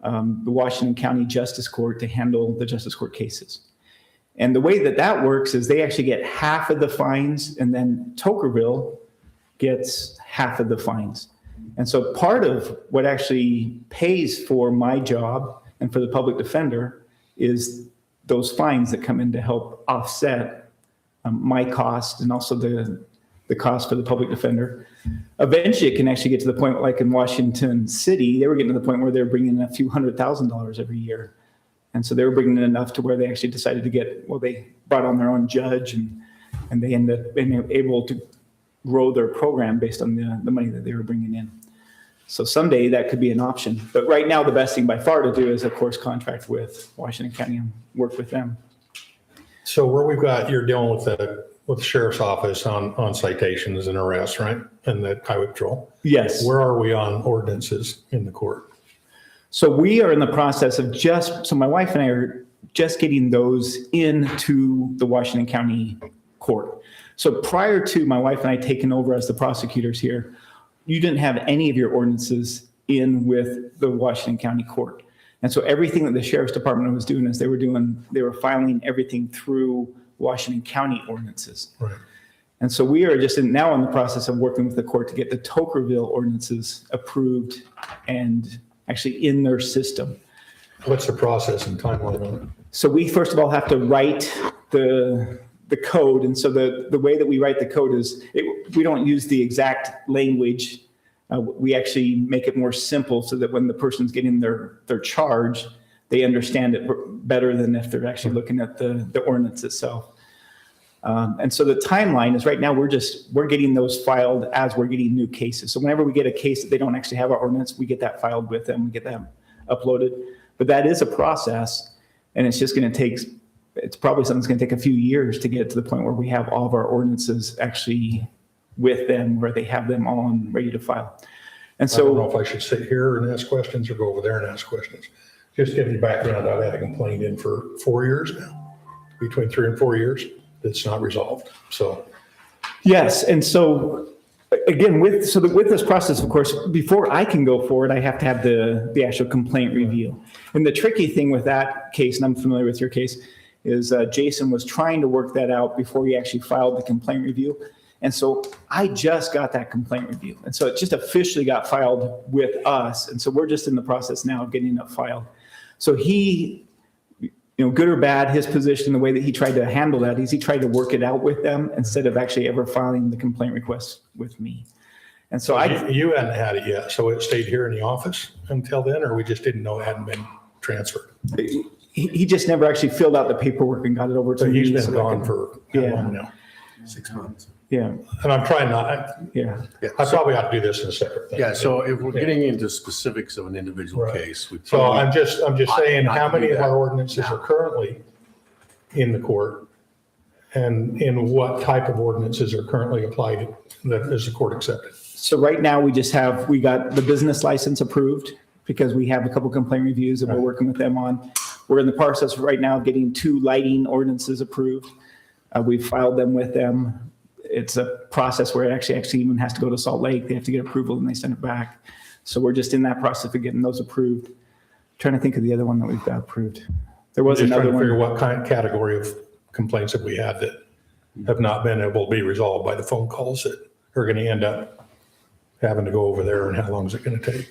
the Washington County Justice Court to handle the justice court cases. And the way that works is they actually get half of the fines, and then Toquerville gets half of the fines. And so part of what actually pays for my job and for the public defender is those fines that come in to help offset my cost and also the cost for the public defender. Eventually, it can actually get to the point, like in Washington City, they were getting to the point where they're bringing in a few $100,000 every year. And so they were bringing in enough to where they actually decided they brought on their own judge, and they ended up being able to grow their program based on the money that they were bringing in. So someday that could be an option. But right now, the best thing by far to do is, of course, contract with Washington County and work with them. So you're dealing with the sheriff's office on citations and arrests, right? And the highway patrol? Yes. Where are we on ordinances in the court? So we are in the process of so my wife and I are just getting those into the Washington County court. So prior to my wife and I taking over as the prosecutors here, you didn't have any of your ordinances in with the Washington County court. And so everything that the sheriff's department was doing is they were filing everything through Washington County ordinances. Right. And so we are just now in the process of working with the court to get the Toquerville ordinances approved and actually in their system. What's the process and timeline on it? So we first of all have to write the code. And so the way that we write the code is we don't use the exact language We actually make it more simple so that when the person's getting their charge, they understand it better than if they're actually looking at the ordinance itself. And so the timeline is right now, we're getting those filed as we're getting new cases. So whenever we get a case that they don't actually have our ordinance, we get that filed with them, we get them uploaded. But that is a process, and it's just going to take, it's probably something that's going to take a few years to get to the point where we have all of our ordinances actually with them, where they have them all and ready to file. And I don't know so, if I should sit here and ask questions or go over there and ask questions. Just give you background, I've had a complaint in for 4 years now, between 3 and 4 years, that's not resolved. So yes, and so again, with this process, of course, before I can go forward, I have to have the actual complaint review. And the tricky thing with that case, and I'm familiar with your case, is Jason was trying to work that out before he actually filed the complaint review. And so I just got that complaint review. And so it just officially got filed with us. And so we're just in the process now of getting it filed. So he, good or bad, his position, the way that he tried to handle that is he tried to work it out with them instead of actually ever filing the complaint request with me. And so you hadn't had it yet, so it stayed here in the office until then, or we just didn't know it hadn't been transferred? He just never actually filled out the paperwork and got it over to So me. he's been gone for how long now? 6 months. Yeah. And I'm trying not, Yeah. I probably ought to do this in a separate thing. Yeah, so if we're getting into specifics of an individual Right. case. we So probably I'm just saying, not how to do many of that our ordinances are currently in the court? And in what type of ordinances are currently applied that is the court accepted? So right now we got the business license approved because we have a couple complaint reviews that we're working with them on. We're in the process right now of getting 2 lighting ordinances approved. We've filed them with them. It's a process where it actually even has to go to Salt Lake. They have to get approval and they send it back. So we're just in that process of getting those approved. Trying to think of the other one that we've got approved. There was Just trying another to figure one. what category of complaints have we had that have not been able to be resolved by the phone calls that are going to end up having to go over there, and how long is it going to take?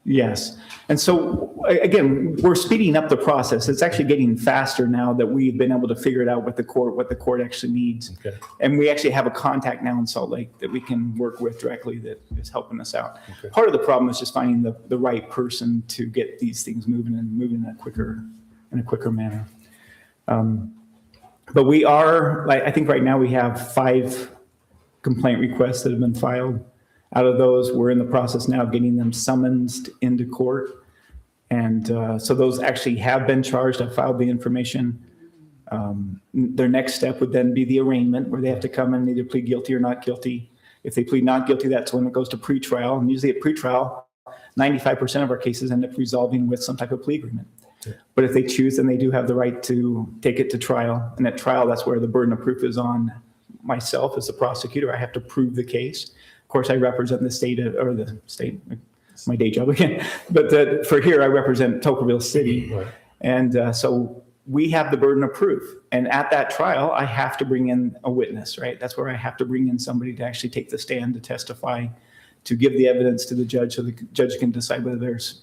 Yes. And so again, we're speeding up the process. It's actually getting faster now that we've been able to figure it out with the court, what the court actually needs. Okay. And we actually have a contact now in Salt Lake that we can work with directly that is helping us out. Okay. Part of the problem is just finding the right person to get these things moving in a quicker manner. But we are, I think right now we have 5 complaint requests that have been filed. Out of those, we're in the process now of getting them summoned into court. And so those actually have been charged. I filed the information. Their next step would then be the arraignment, where they have to come and either plead guilty or not guilty. If they plead not guilty, that's when it goes to pretrial. And usually at pretrial, 95% of our cases end up resolving with some type of plea agreement. But if they choose, then they do have the right to take it to trial. And at trial, that's where the burden of proof is on myself as the prosecutor. I have to prove the case. Of course, I represent the state, it's my day job again. But for here, I represent Tocqueville City. Right. And so we have the burden of proof. And at that trial, I have to bring in a witness, right? That's where I have to bring in somebody to actually take the stand, to testify, to give the evidence to the judge so the judge can decide whether there's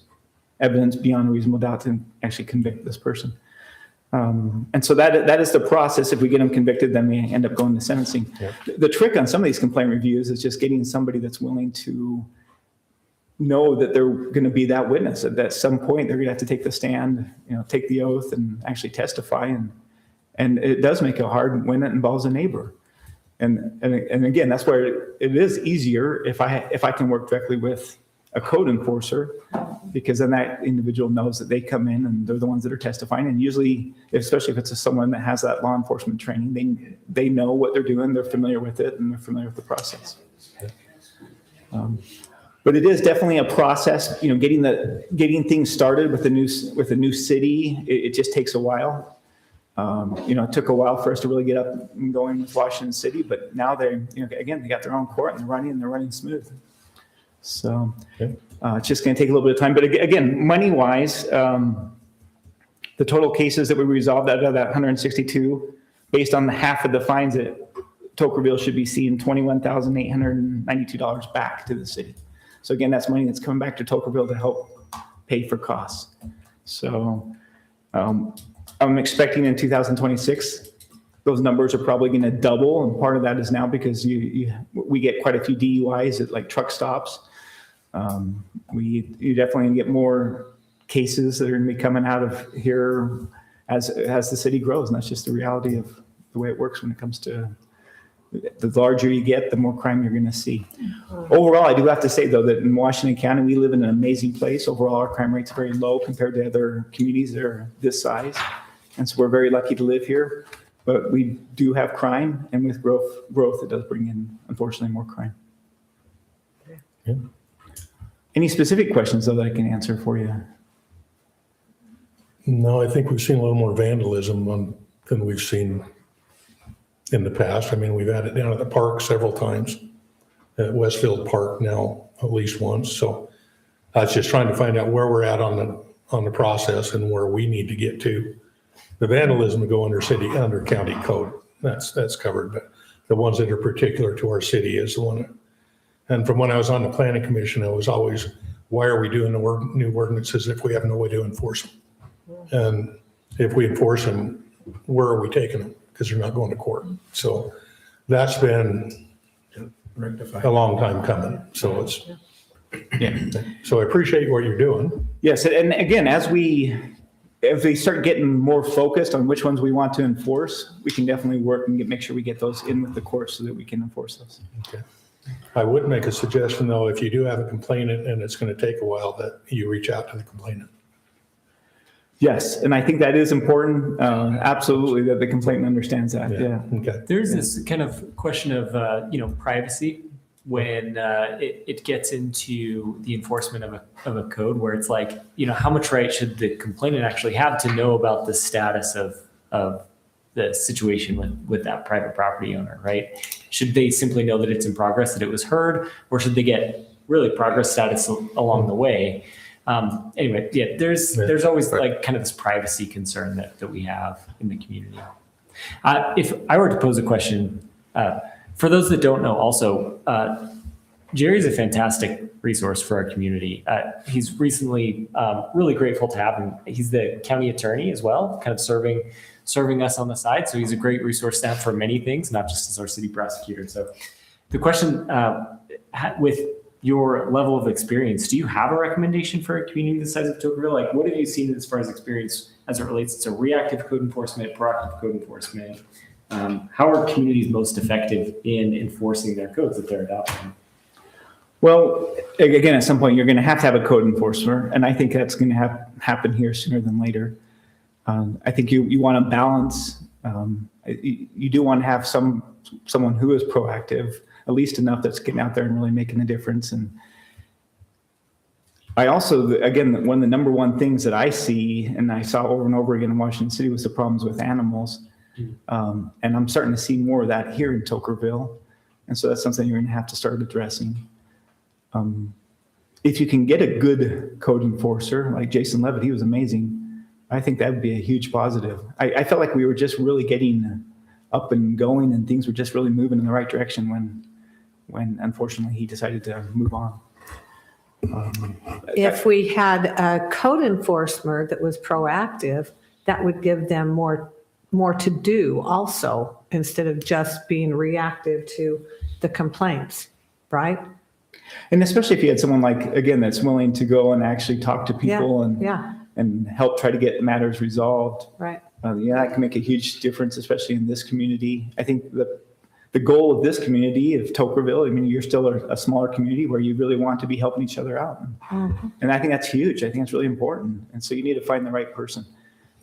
evidence beyond a reasonable doubt to actually convict this person. And so that is the process. If we get them convicted, then we end up going to sentencing. Yeah. The trick on some of these complaint reviews is just getting somebody that's willing to know that they're going to be that witness. At some point, they're going to have to take the stand, take the oath and actually testify. And it does make it hard when it involves a neighbor. And again, that's where it is easier if I can work directly with a code enforcer, because then that individual knows that they come in and they're the ones that are testifying. And usually, especially if it's someone that has that law enforcement training, they know what they're doing, they're familiar with it, and they're familiar with the process. But it is definitely a process, getting things started with a new city. It just takes a while. It took a while for us to really get up and going with Washington City, but now they got their own court and they're running smooth. So it's just going to take a little bit of time. But again, money-wise, the total cases that we resolved out of that 162, based on the half of the fines that Tocqueville should be seeing, $21,892 back to the city. So again, that's money that's coming back to Tocqueville to help pay for costs. So I'm expecting in 2026, those numbers are probably going to double. And part of that is now because we get quite a few DUIs at like truck stops. You definitely get more cases that are going to be coming out of here as the city grows, and that's just the reality of the way it works when it comes to the larger you get, the more crime you're going to see. Overall, I do have to say, though, that in Washington County, we live in an amazing place. Overall, our crime rate's very low compared to other communities that are this size. And so we're very lucky to live here. But we do have crime, and with growth, it does bring in, unfortunately, more crime. Yeah. Any specific questions, though, that I can answer for you? No, I think we've seen a little more vandalism than we've seen in the past. I mean, we've had it down at the park several times, at Westfield Park now at least once. So I was just trying to find out where we're at on the process and where we need to get to. The vandalism would go under county code. That's covered, but the ones that are particular to our city is the one. And from when I was on the planning commission, it was always, why are we doing the new ordinances if we have no way to enforce them? And if we enforce them, where are we taking them? Because they're not going to court. So that's been a long time coming. So so I appreciate what you're doing. Yes, and again, if we start getting more focused on which ones we want to enforce, we can definitely work and make sure we get those in with the court so that we can enforce those. Okay. I would make a suggestion, though, if you do have a complainant and it's going to take a while, that you reach out to the complainant. Yes, and I think that is important. Absolutely, that the complainant understands that. Yeah. Okay. There's this kind of question of, privacy when it gets into the enforcement of a code where it's like, how much right should the complainant actually have to know about the status of the situation with that private property owner, right? Should they simply know that it's in progress, that it was heard, or should they get really progress status along the way? Anyway, yeah, there's always like kind of this privacy concern that we have in the community. If I were to pose a question, for those that don't know, also, Jerry's a fantastic resource for our community. He's recently really grateful to have him. He's the county attorney as well, kind of serving us on the side. So he's a great resource staff for many things, not just as our city prosecutor. So the question with your level of experience, do you have a recommendation for a community the size of Tocqueville? Like, what have you seen as far as experience as it relates to reactive code enforcement, proactive code enforcement? How are communities most effective in enforcing their codes that they're adopting? Well, again, at some point, you're going to have a code enforcer, and I think that's going to happen here sooner than later. I think you want to balance. You do want to have someone who is proactive, at least enough that's getting out there and really making a difference. And I also, again, one of the number one things that I see, and I saw over and over again in Washington City, was the problems with animals. And I'm starting to see more of that here in Tocqueville. And so that's something you're going to have to start addressing. If you can get a good code enforcer like Jason Levitt, he was amazing. I think that would be a huge positive. I felt like we were just really getting up and going, and things were just really moving in the right direction when unfortunately he decided to move on. If we had a code enforcer that was proactive, that would give them more to do also, instead of just being reactive to the complaints, right? And especially if you had someone like, again, that's willing to go and actually talk to people Yeah, and help try to get matters resolved. right. That can make a huge difference, especially in this community. I think the goal of this community, of Tocqueville, I mean, you're still a smaller community where you really want to be helping each other out. Mhm. And I think that's huge. I think that's really important. And so you need to find the right person.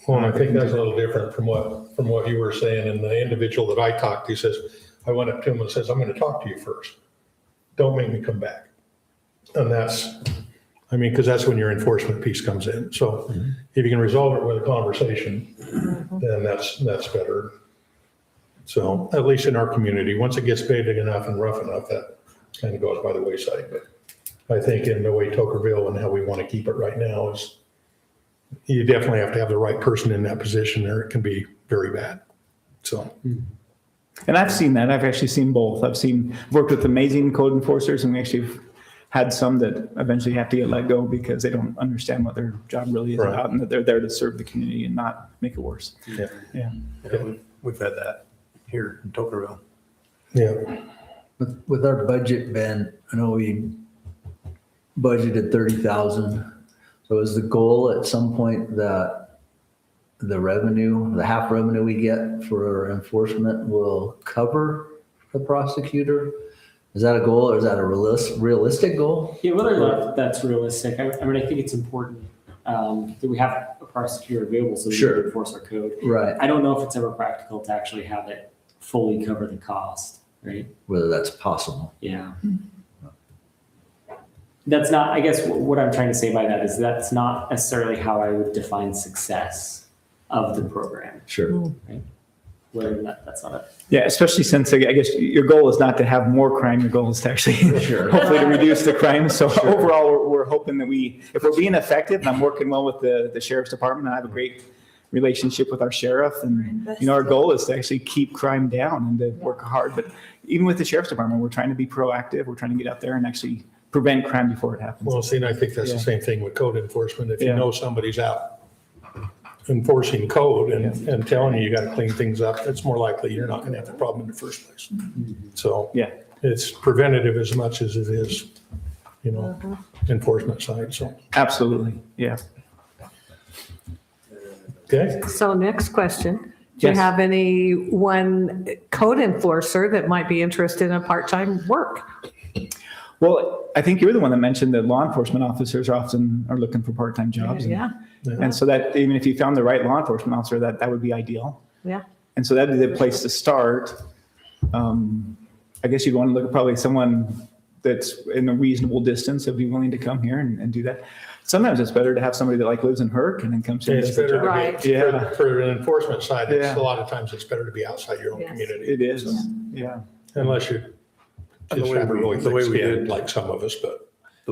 Well, I think that's a little different from what you were saying. And the individual that I talked to says, I went up to him and says, I'm going to talk to you first. Don't make me come back. And because that's when your enforcement piece comes in. So if you can resolve it with a conversation, then that's better. So at least in our community, once it gets big enough and rough enough, that kind of goes by the wayside. But I think in the way Tocqueville and how we want to keep it right now is you definitely have to have the right person in that position, or it can be very bad. So. And I've seen that. I've actually seen both. Worked with amazing code enforcers, and we actually had some that eventually have to get let go because they don't understand what their job really is about, and that they're there to serve the community and not make it worse. Yeah. We've had that here in Tocqueville. Yeah. With our budget, Ben, I know budgeted 30,000. So is the goal at some point that the revenue, the half revenue we get for enforcement will cover the prosecutor? Is that a goal or is that a realistic goal? Yeah, whether or not that's realistic, I mean, I think it's important that we have a prosecutor available so we Sure. can enforce our code. Right. I don't know if it's ever practical to actually have it fully cover the cost, right? Whether that's possible. Yeah. That's not, I guess what I'm trying to say by that is that's not necessarily how I would define success of the program, Sure. right? Whether or not that's not a. Yeah, especially since I guess your goal is not to have more crime, your goal is to actually hopefully to reduce the crime. So overall, we're hoping that if we're being effective, and I'm working well with the sheriff's department, and I have a great relationship with our sheriff, and our goal is to actually keep crime down and to work hard. But even with the sheriff's department, we're trying to be proactive. We're trying to get out there and actually prevent crime before it happens. Well, see, and I think that's the same thing with code enforcement. If you Yeah. know somebody's out enforcing code and telling you got to clean things up, it's more likely you're not going to have the problem in the first place. So Yeah. it's preventative as much as it is, enforcement side. So, Absolutely. Yeah. okay. So next question. Do you Yes. have one code enforcer that might be interested in part-time work? Well, I think you're the one that mentioned that law enforcement officers often are looking for part-time jobs. Yeah, And so that even if you found the right law enforcement officer, that would be ideal. yeah. And so that'd be the place to start. I guess you'd want to look at probably someone that's in a reasonable distance and be willing to come here and do that. Sometimes it's better to have somebody that lives in Herc and then comes in. and It's does the better job. Right. to be, Yeah. for an enforcement side, Yeah. a lot of times it's better to be outside your own Yes. community. It is, yeah. Unless you And the just way have a we- really the way thick we skin, did- like some of us, but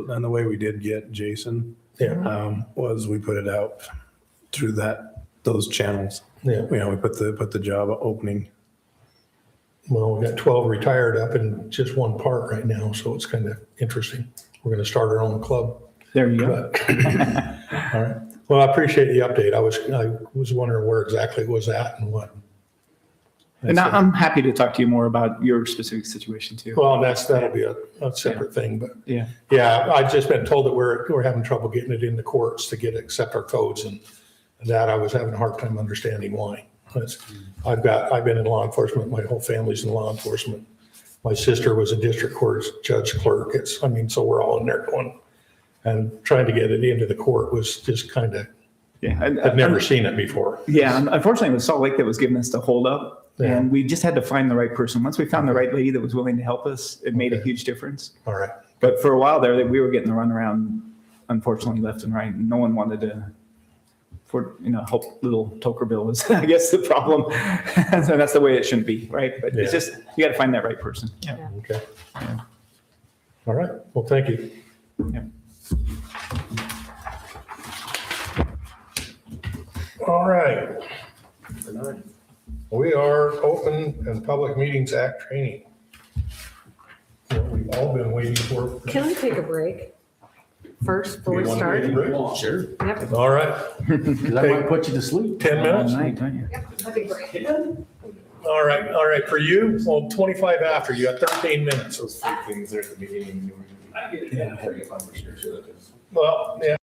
And the way we did get Jason yeah, was we put it out through those channels. yeah. We put the job opening. Well, we got 12 retired up in just one part right now, so it's kind of interesting. We're going to start our own club. There you go. But, all right. Well, I appreciate the update. I was wondering where exactly it was at and what. And I'm happy to talk to you more about your specific situation too. Well, that'll be a separate thing, but Yeah. yeah, I've just been told that we're having trouble getting it in the courts to accept our codes, and that I was having a hard time understanding why. I've been in law enforcement. My whole family's in law enforcement. My sister was a district court judge clerk. So we're all in there going, and trying to get it into the court was just kind of, Yeah. I've never seen it before. Yeah. Unfortunately, it was Salt Lake that was giving us the hold up. Yeah. And we just had to find the right person. Once we found the right lady that was willing to help us, it made a huge difference. All right. But for a while there, we were getting the runaround, unfortunately, left and right. And no one wanted to, help little Tokerville is, I guess, the problem. And so that's the way it shouldn't be, right? But it's Yeah. just, you got to find that right person. Yeah. Okay. All right. Well, thank you. Yeah. All right. We are open and Public Meetings Act training. What we've all been waiting for. Can we take a break first before we You wanna start? take a break? Sure. Yep. All right. Because I might put you to sleep. 10 minutes? All night, don't you? That'd be great. All right. For you, well, 25 after, you got 13 minutes. Those three things there at the beginning. Yeah. Well, yeah.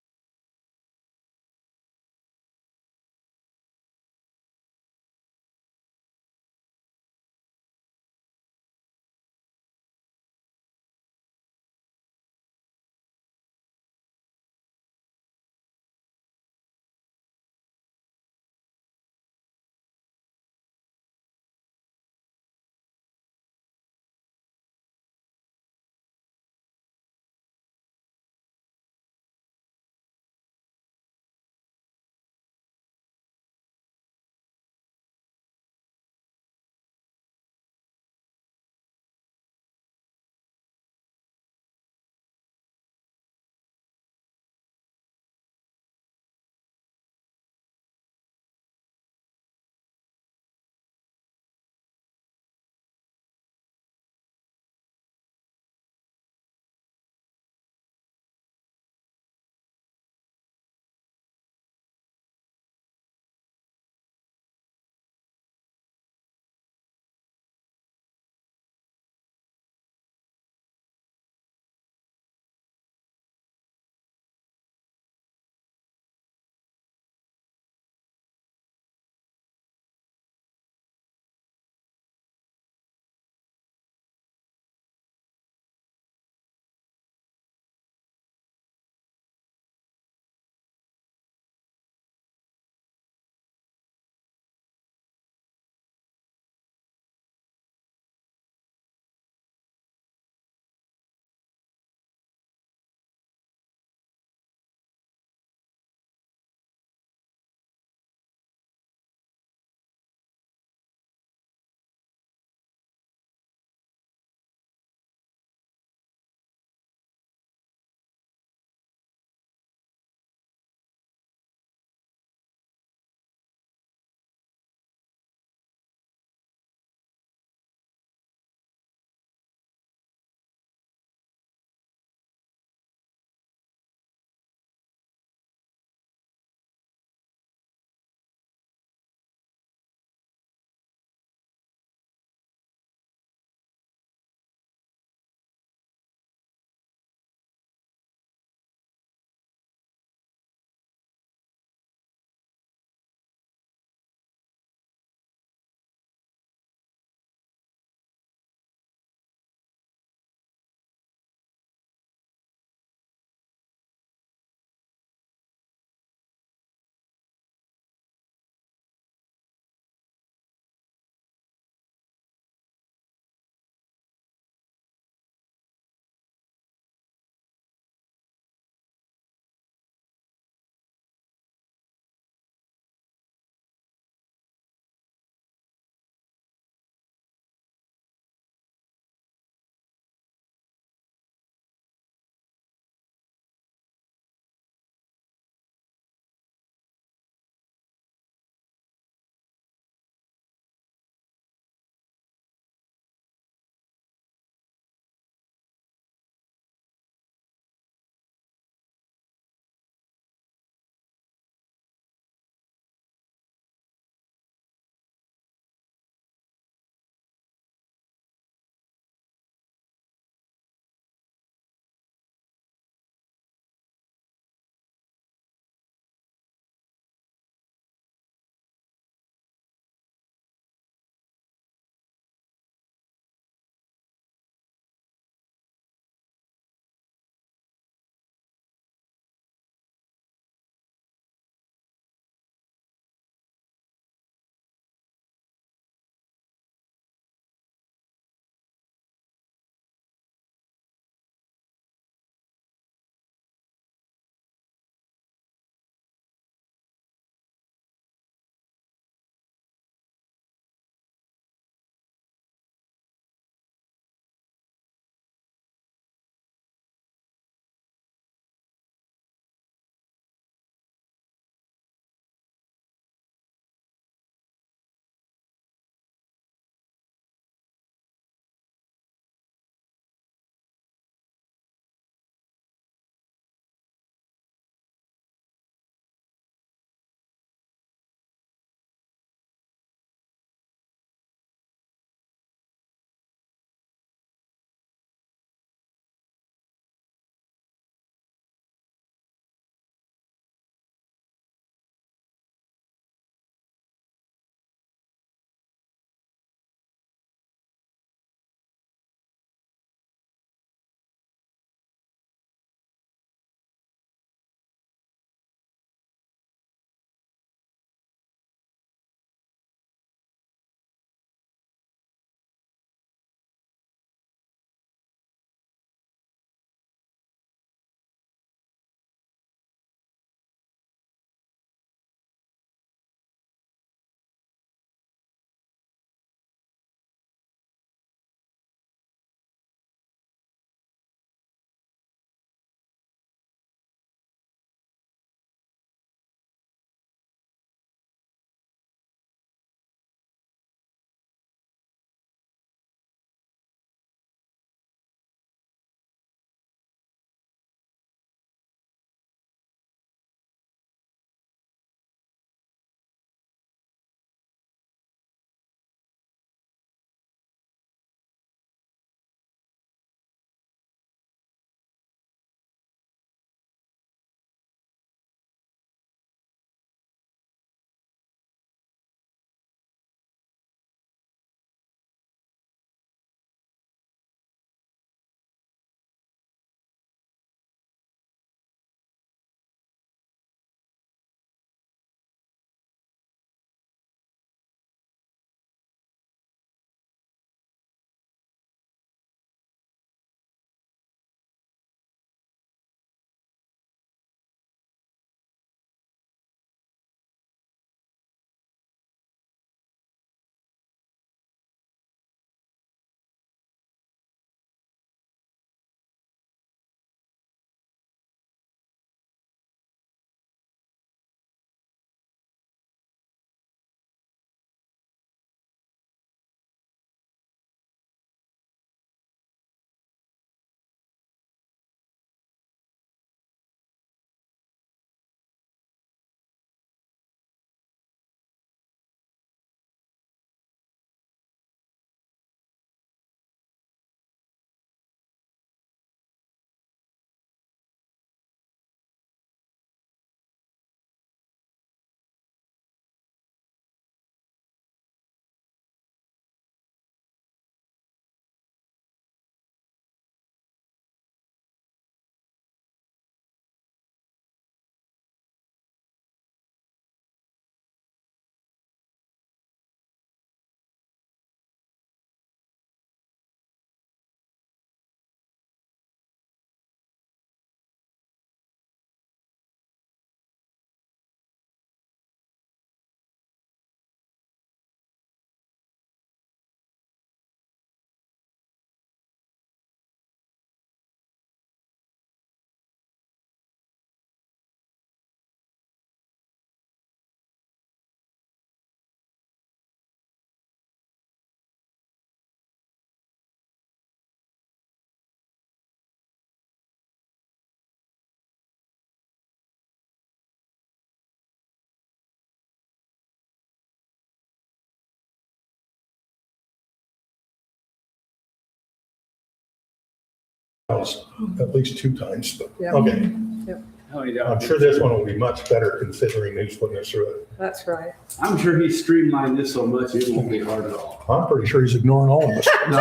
at least 2 times, but, Yeah. okay. Yep. I'm sure this one will be much better considering who's putting us through it. That's right. I'm sure he streamlined this so much it won't be hard at all. I'm pretty sure he's ignoring all of us. No,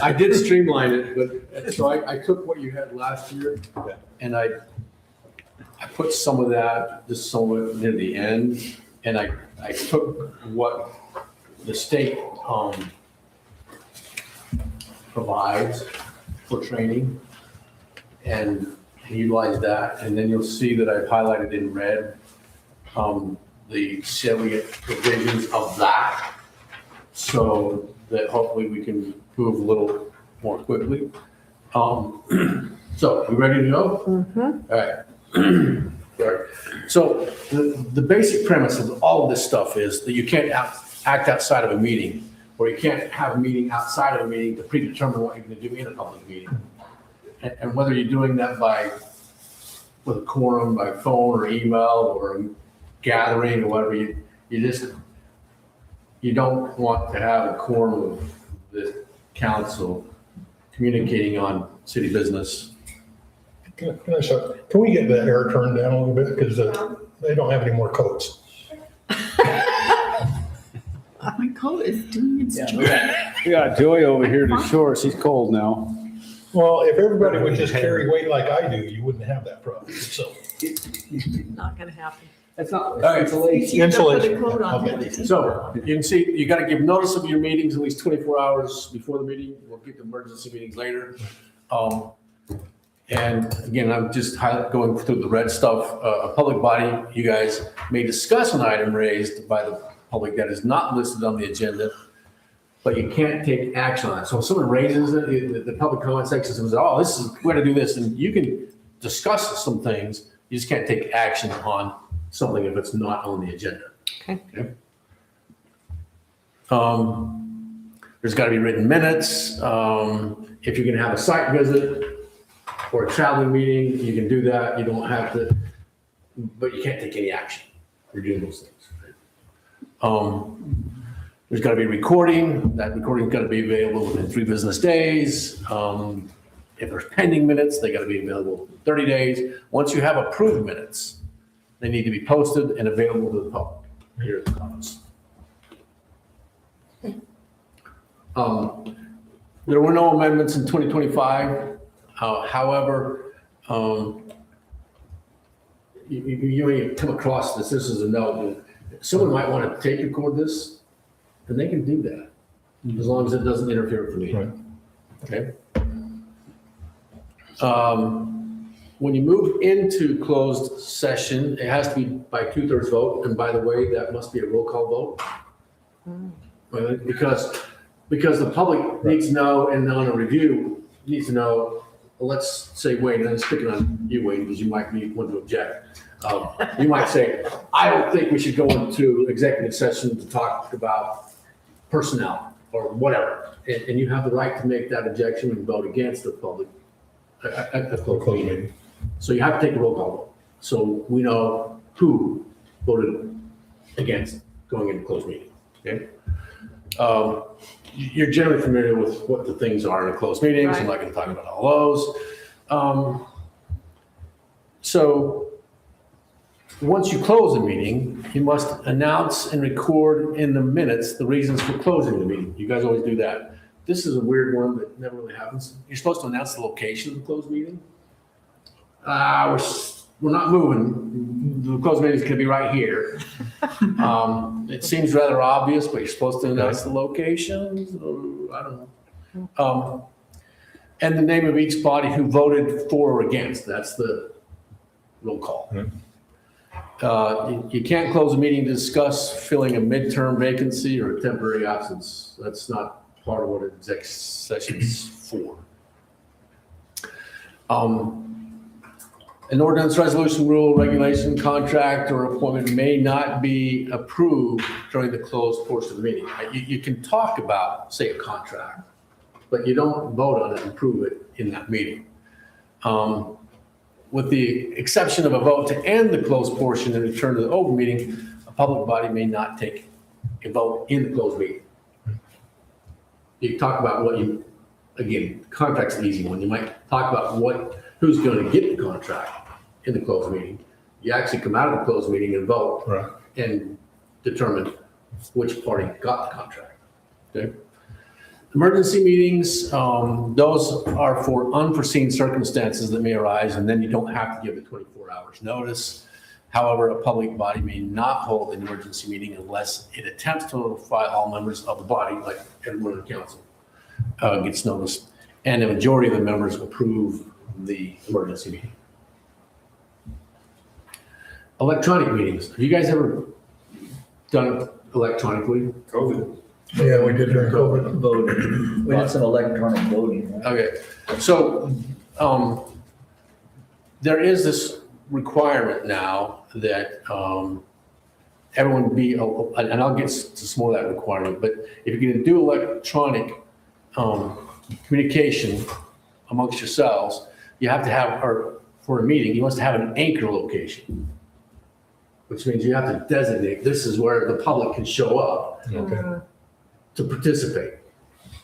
I did streamline it, but, so I took what you had last year and I put some of that, just some of it near the end. And I took what the state, provides for training and utilize that. And then you'll see that I've highlighted in red, the salient provisions of that, so that hopefully we can move a little more quickly. So, we ready to go? All right. All right. So the basic premise of all of this stuff is that you can't act outside of a meeting, or you can't have a meeting outside of a meeting to predetermine what you're going to do in a public meeting. And whether you're doing that with a quorum, by phone or email or a gathering or whatever, you don't want to have a quorum of the council communicating on city business. Can we get the air turned down a little bit? Because they don't have any more coats. My coat is doing its job. We got Joey over here to shore. She's cold now. Well, if everybody would just carry weight like I do, you wouldn't have that problem, so. Not gonna happen. It's not, All right. insulation. You have to put a Insulation. coat on. Okay. So you can see, you got to give notice of your meetings at least 24 hours before the meeting. We'll get to emergency meetings later. And again, I'm just going through the red stuff. A public body, you guys may discuss an item raised by the public that is not listed on the agenda, but you can't take action on it. So if someone raises it, the public comment section says, oh, we're going to do this, and you can discuss some things. You just can't take action on something if it's not on the agenda. Okay. There's got to be written minutes. If you're going to have a site visit or a traveling meeting, you can do that. You don't have to, but you can't take any action. You're doing those things. There's got to be recording. That recording's got to be available within 3 business days. If there's pending minutes, they got to be available in 30 days. Once you have approved minutes, they need to be posted and available to the public. Here are the comments. There were no amendments in 2025. However, you may come across this is a note. Someone might want to tape record this, and they can do that as long as it doesn't interfere with the meeting. Okay. When you move into closed session, it has to be by 2/3 vote. And by the way, that must be a roll call vote. Because the public needs to know, and on a review needs to know, well, let's say, Wayne, and I'm sticking on you, Wayne, because you might want to object. You might say, I don't think we should go into executive session to talk about personnel or whatever. And you have the right to make that objection and vote against the public at the closed meeting. So you have to take a roll call vote. So we know who voted against going into closed meeting. Okay. You're generally familiar with what the things are in a closed meeting, so I'm not going to talk about all those. So once you close a meeting, you must announce and record in the minutes the reasons for closing the meeting. You guys always do that. This is a weird one that never really happens. You're supposed to announce the location of the closed meeting. We're not moving. The closed meeting is going to be right here. It seems rather obvious, but you're supposed to announce the locations. I don't know. And the name of each body who voted for or against. That's the roll call. You can't close a meeting to discuss filling a midterm vacancy or a temporary absence. That's not part of what an exec session is for. An ordinance, resolution, rule, regulation, contract, or appointment may not be approved during the closed portion of the meeting. You can talk about, say, a contract, but you don't vote on it and approve it in that meeting. With the exception of a vote to end the closed portion and return to the open meeting, a public body may not take a vote in the closed meeting. You talk about what you again, contract's an easy one. You might talk about who's going to get the contract in the closed meeting. You actually come out of the closed meeting and vote. Right. And determine which party got the contract. Okay. Emergency meetings, those are for unforeseen circumstances that may arise, and then you don't have to give it 24 hours notice. However, a public body may not hold an emergency meeting unless it attempts to notify all members of the body, like everyone in the council gets noticed, and a majority of the members approve the emergency meeting. Electronic meetings. Have you guys ever done it electronically? COVID. Yeah, we did during COVID. Voting. We did some electronic voting. Right? Okay, so there is this requirement now that everyone be, and I'll get to some more of that requirement, but if you're going to do electronic communication amongst yourselves, you have to have, or for a meeting, you must have an anchor location, which means you have to designate this is where the public can show up to participate.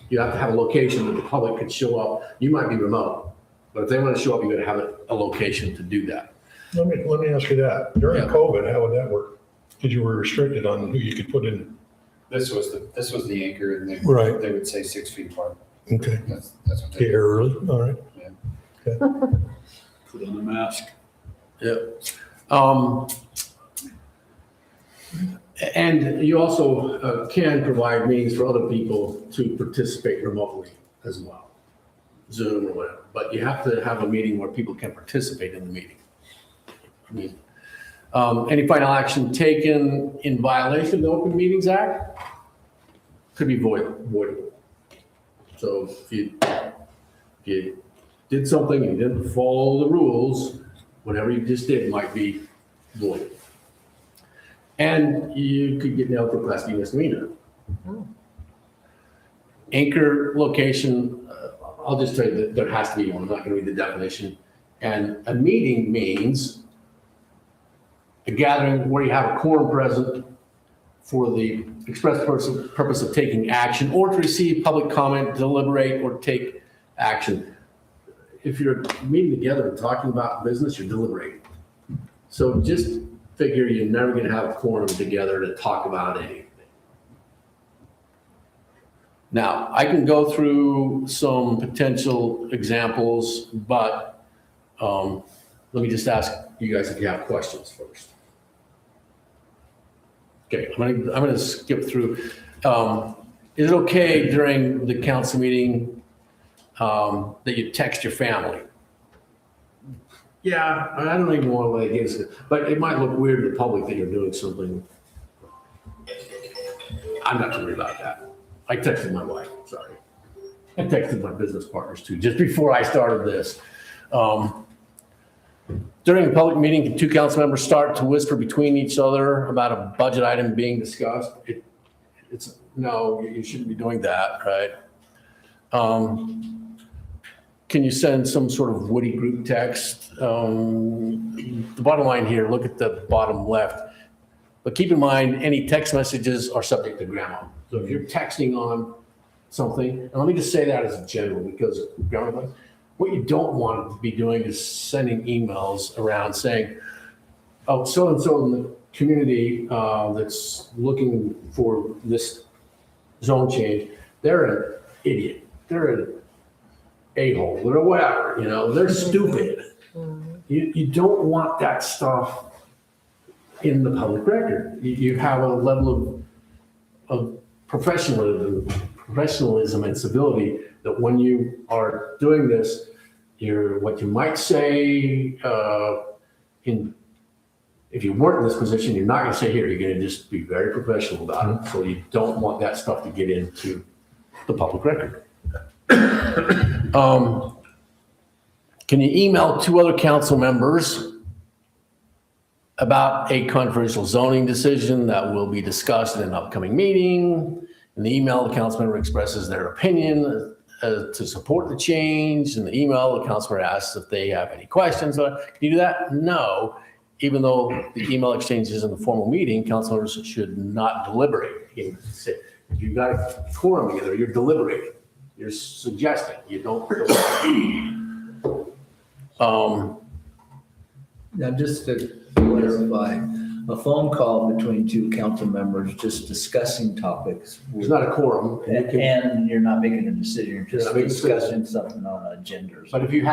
You have to have a location that the public could show up. You might be remote, but if they want to show up, you got to have a location to do that. Let me ask you that. During COVID, how would that work? Because you were restricted on who you could put in. This was the anchor, and they Right. they would say 6 feet apart. Okay. That's what they Get here early, all right. put on a mask. Yeah. And you also can provide means for other people to participate remotely as well, Zoom or whatever. But you have to have a meeting where people can participate in the meeting. I mean, any final action taken in violation of the Open Meetings Act could be voidable. So if you did something and you didn't follow the rules, whatever you just did might be void. And you could get nailed for Class B misdemeanor. Anchor location, I'll just tell you that there has to be one. I'm not going to read the definition. And a meeting means a gathering where you have a quorum present for the express purpose of taking action or to receive public comment, deliberate, or take action. If you're meeting together and talking about business, you're deliberating. So just figure you're never going to have a quorum together to talk about anything. Now, I can go through some potential examples, but let me just ask you guys if you have questions first. Okay, I'm gonna skip through. Is it okay during the council meeting that you text your family? Yeah, I don't even want to lay against it, but it might look weird to the public that you're doing something. I'm not worried about that. I texted my wife, sorry. I texted my business partners too, just before I started this. During a public meeting, can two council members start to whisper between each other about a budget item being discussed? No, you shouldn't be doing that, right? Can you send some sort of witty group text? The bottom line here, look at the bottom left. But keep in mind, any text messages are subject to grammar. So if you're texting on something, and let me just say that as a general, because grammar, what you don't want to be doing is sending emails around saying, oh, so-and-so in the community that's looking for this zone change, they're an idiot. They're an a-hole or whatever, they're stupid. You don't want that stuff in the public record. You have a level of professionalism and civility that when you are doing this, what you might say if you weren't in this position, you're not going to say here, you're going to just be very professional about it. So you don't want that stuff to get into the public record. Can you email two other council members about a controversial zoning decision that will be discussed in an upcoming meeting? In the email, the council member expresses their opinion to support the change. In the email, the council member asks if they have any questions. Can you do that? No. Even though the email exchange is in the formal meeting, council members should not deliberate. If you've got a quorum together, you're deliberating. You're suggesting, you don't. Now, just to clarify, a phone call between two council members just discussing topics. It's not a quorum. And you're not making a decision, you're just You're not making a discussing something on an agenda or But something. if you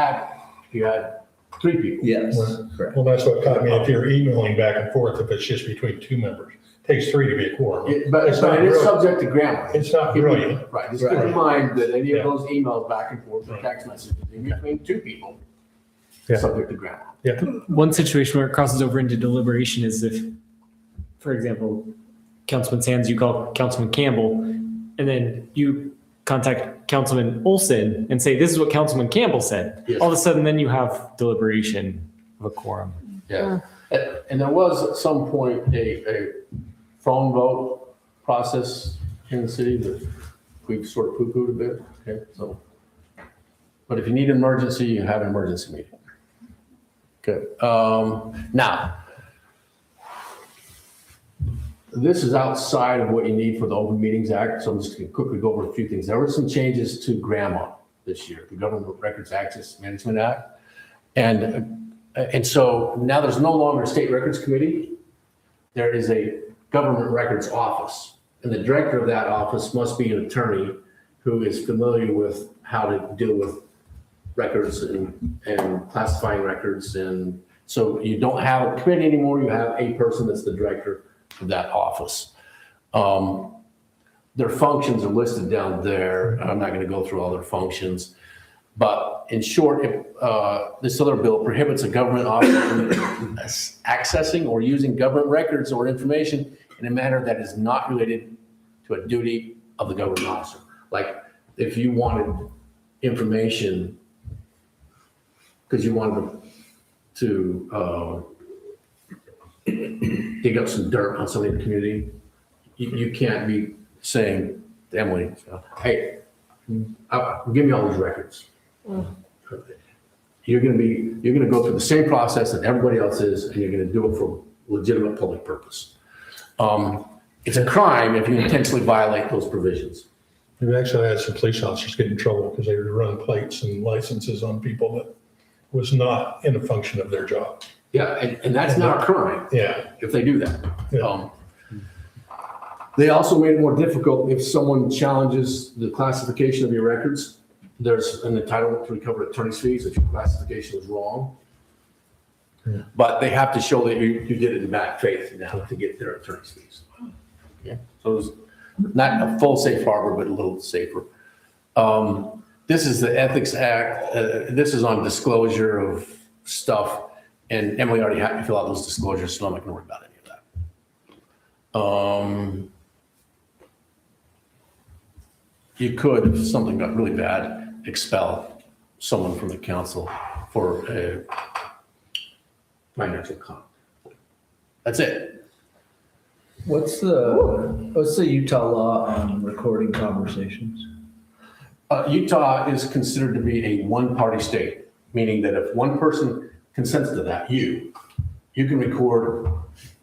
had 3 people. Yes, Well, correct. well, that's what caught me. If you're emailing back and forth, if it's just between 2 members, takes 3 to be a quorum. But It's but not it is brilliant. subject to grammar. It's not brilliant. Right, just keep in mind that any of those emails back and forth or text messages in between 2 people, Yeah. subject to grammar. Yeah. One situation where it crosses over into deliberation is if, for example, Councilman Sands, you call Councilman Campbell, and then you contact Councilman Olson and say, this is what Councilman Campbell said. Yes. All of a sudden, then you have deliberation of a quorum. Yeah. And there was at some point a phone vote process in the city that we've sort of poo-pooed a bit. Okay, so, but if you need an emergency, you have an emergency meeting. Good. Now, this is outside of what you need for the Open Meetings Act, so I'm just going to quickly go over a few things. There were some changes to GRAMA this year, the Government Records Access Management Act. And so now there's no longer a State Records Committee. There is a Government Records Office. And the director of that office must be an attorney who is familiar with how to deal with records and classifying records. And so you don't have a committee anymore. You have a person that's the director of that office. Their functions are listed down there. I'm not going to go through all their functions. But in short, this other bill prohibits a government officer accessing or using government records or information in a manner that is not related to a duty of the government officer. Like if you wanted information because you wanted to dig up some dirt on somebody in the community, you can't be saying to Emily, hey, give me all these records. You're going to go through the same process that everybody else is, and you're going to do it for legitimate public purpose. It's a crime if you intentionally violate those provisions. We've actually had some police officers get in trouble because they were running plates and licenses on people that was not in a function of their job. Yeah, and that's not a crime. Yeah. If they do that. Yeah. They also made it more difficult if someone challenges the classification of your records. There's an entitlement to recover attorney's fees if your classification was wrong. Yeah. But they have to show that you did it in bad faith now to get their attorney's fees. Okay, so it's not a full safe harbor, but a little safer. This is the Ethics Act. This is on disclosure of stuff. And Emily already had to fill out those disclosures, so I'm not going to worry about any of that. You could, if something got really bad, expel someone from the council for a financial conflict. That's it. What's the Utah law on recording conversations? Utah is considered to be a one-party state, meaning that if one person consents to that, you can record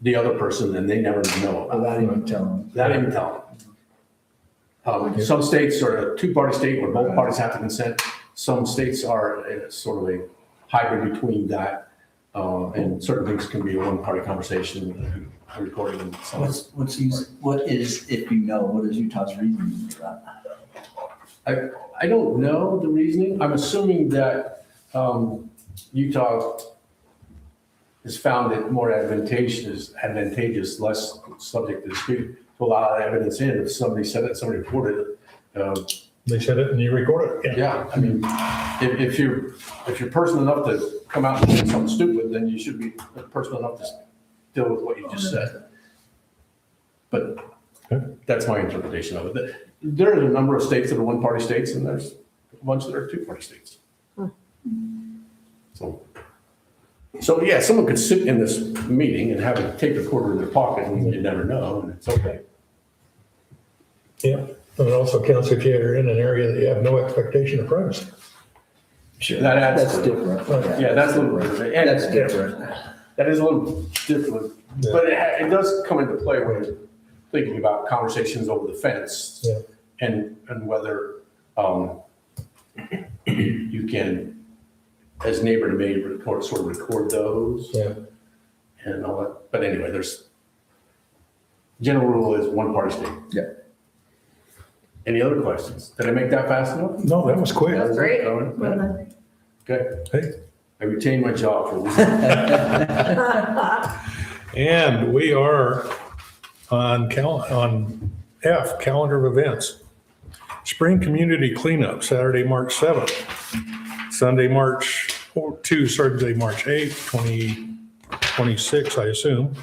the other person and they never know about it. Without even telling them. Without even telling them. Some states are a two-party state where both parties have to consent. Some states are sort of a hybrid between that, and certain things can be a one-party conversation, recording. And so What is, if you know, what is Utah's reasoning for that? I don't know the reasoning. I'm assuming that Utah has found it more advantageous, less subject to dispute, to allow that evidence in. If somebody said it, somebody reported it. They said it and you record it. Yeah, I mean, if you're person enough to come out and say something stupid, then you should be person enough to deal with what you just said. But that's my interpretation of it. There are a number of states that are one-party states, and there's a bunch that are two-party states. So yeah, someone could sit in this meeting and have a tape recorder in their pocket, and you never know, and it's okay. Yeah, and it also counts if you're in an area that you have no expectation of privacy. Sure. That's different. Yeah, that's a little different. And That's different. That is a little different, but it does come into play when thinking about conversations over the fence. Yeah. And whether You can, as neighbor to neighbor, sort of record those. Yeah. And all that, but anyway, general rule is one party stay. Yeah. Any other questions? Did I make that fast enough? No, that was quick. That's great. Well done. Okay. Hey. I retained my job for a week. And we are on F, calendar of events. Spring Community Cleanup, Saturday, March 7th. Sunday, March 2, Saturday, March 8th, 2026, I assume.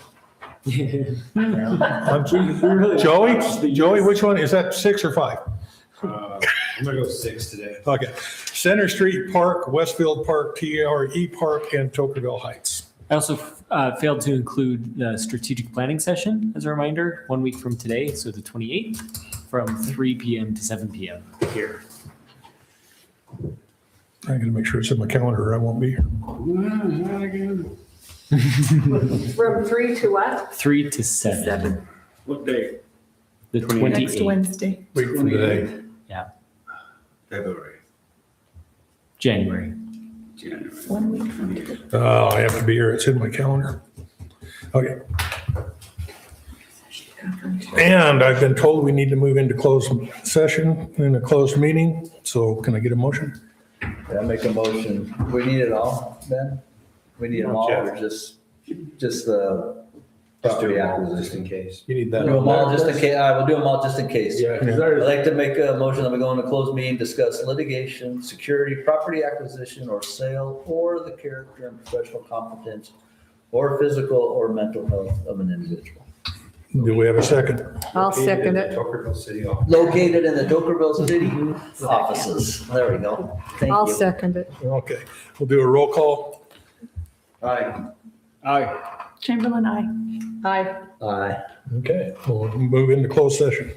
Joey, which one? Is that 6 or 5? I'm gonna go 6 today. Okay. Center Street Park, Westfield Park, TRE Park, and Tokerville Heights. I also failed to include the strategic planning session as a reminder, 1 week from today, so the 28th, from 3 p.m. to 7 p.m. here. I gotta make sure it's in my calendar or I won't be here. From 3 to what? 3 to 7. 7. What day? The Next 28th. Wednesday. Week from today. Yeah, February. January. 1 week from today. Oh, I have to be here. It's in my calendar. Okay. And I've been told we need to move into closed session in a closed meeting. So can I get a motion? I make a motion. We need it all, Ben? We need them all or just the property acquisition? case. You need that. Do them all just in case, all right, we'll do them all just in case. Yeah, 'cause I'd there's, like to make a motion that we go into closed meeting, discuss litigation, security, property acquisition or sale, or the character and professional competence or physical or mental health of an individual. Do we have a second? I'll second it. Tuckerville City Office. Located in the Dokerville City offices. There we go. Thank I'll you. second it. Okay. We'll do a roll call. Aye. Chamberlain, aye. Aye. Aye. Okay. We'll move into closed session.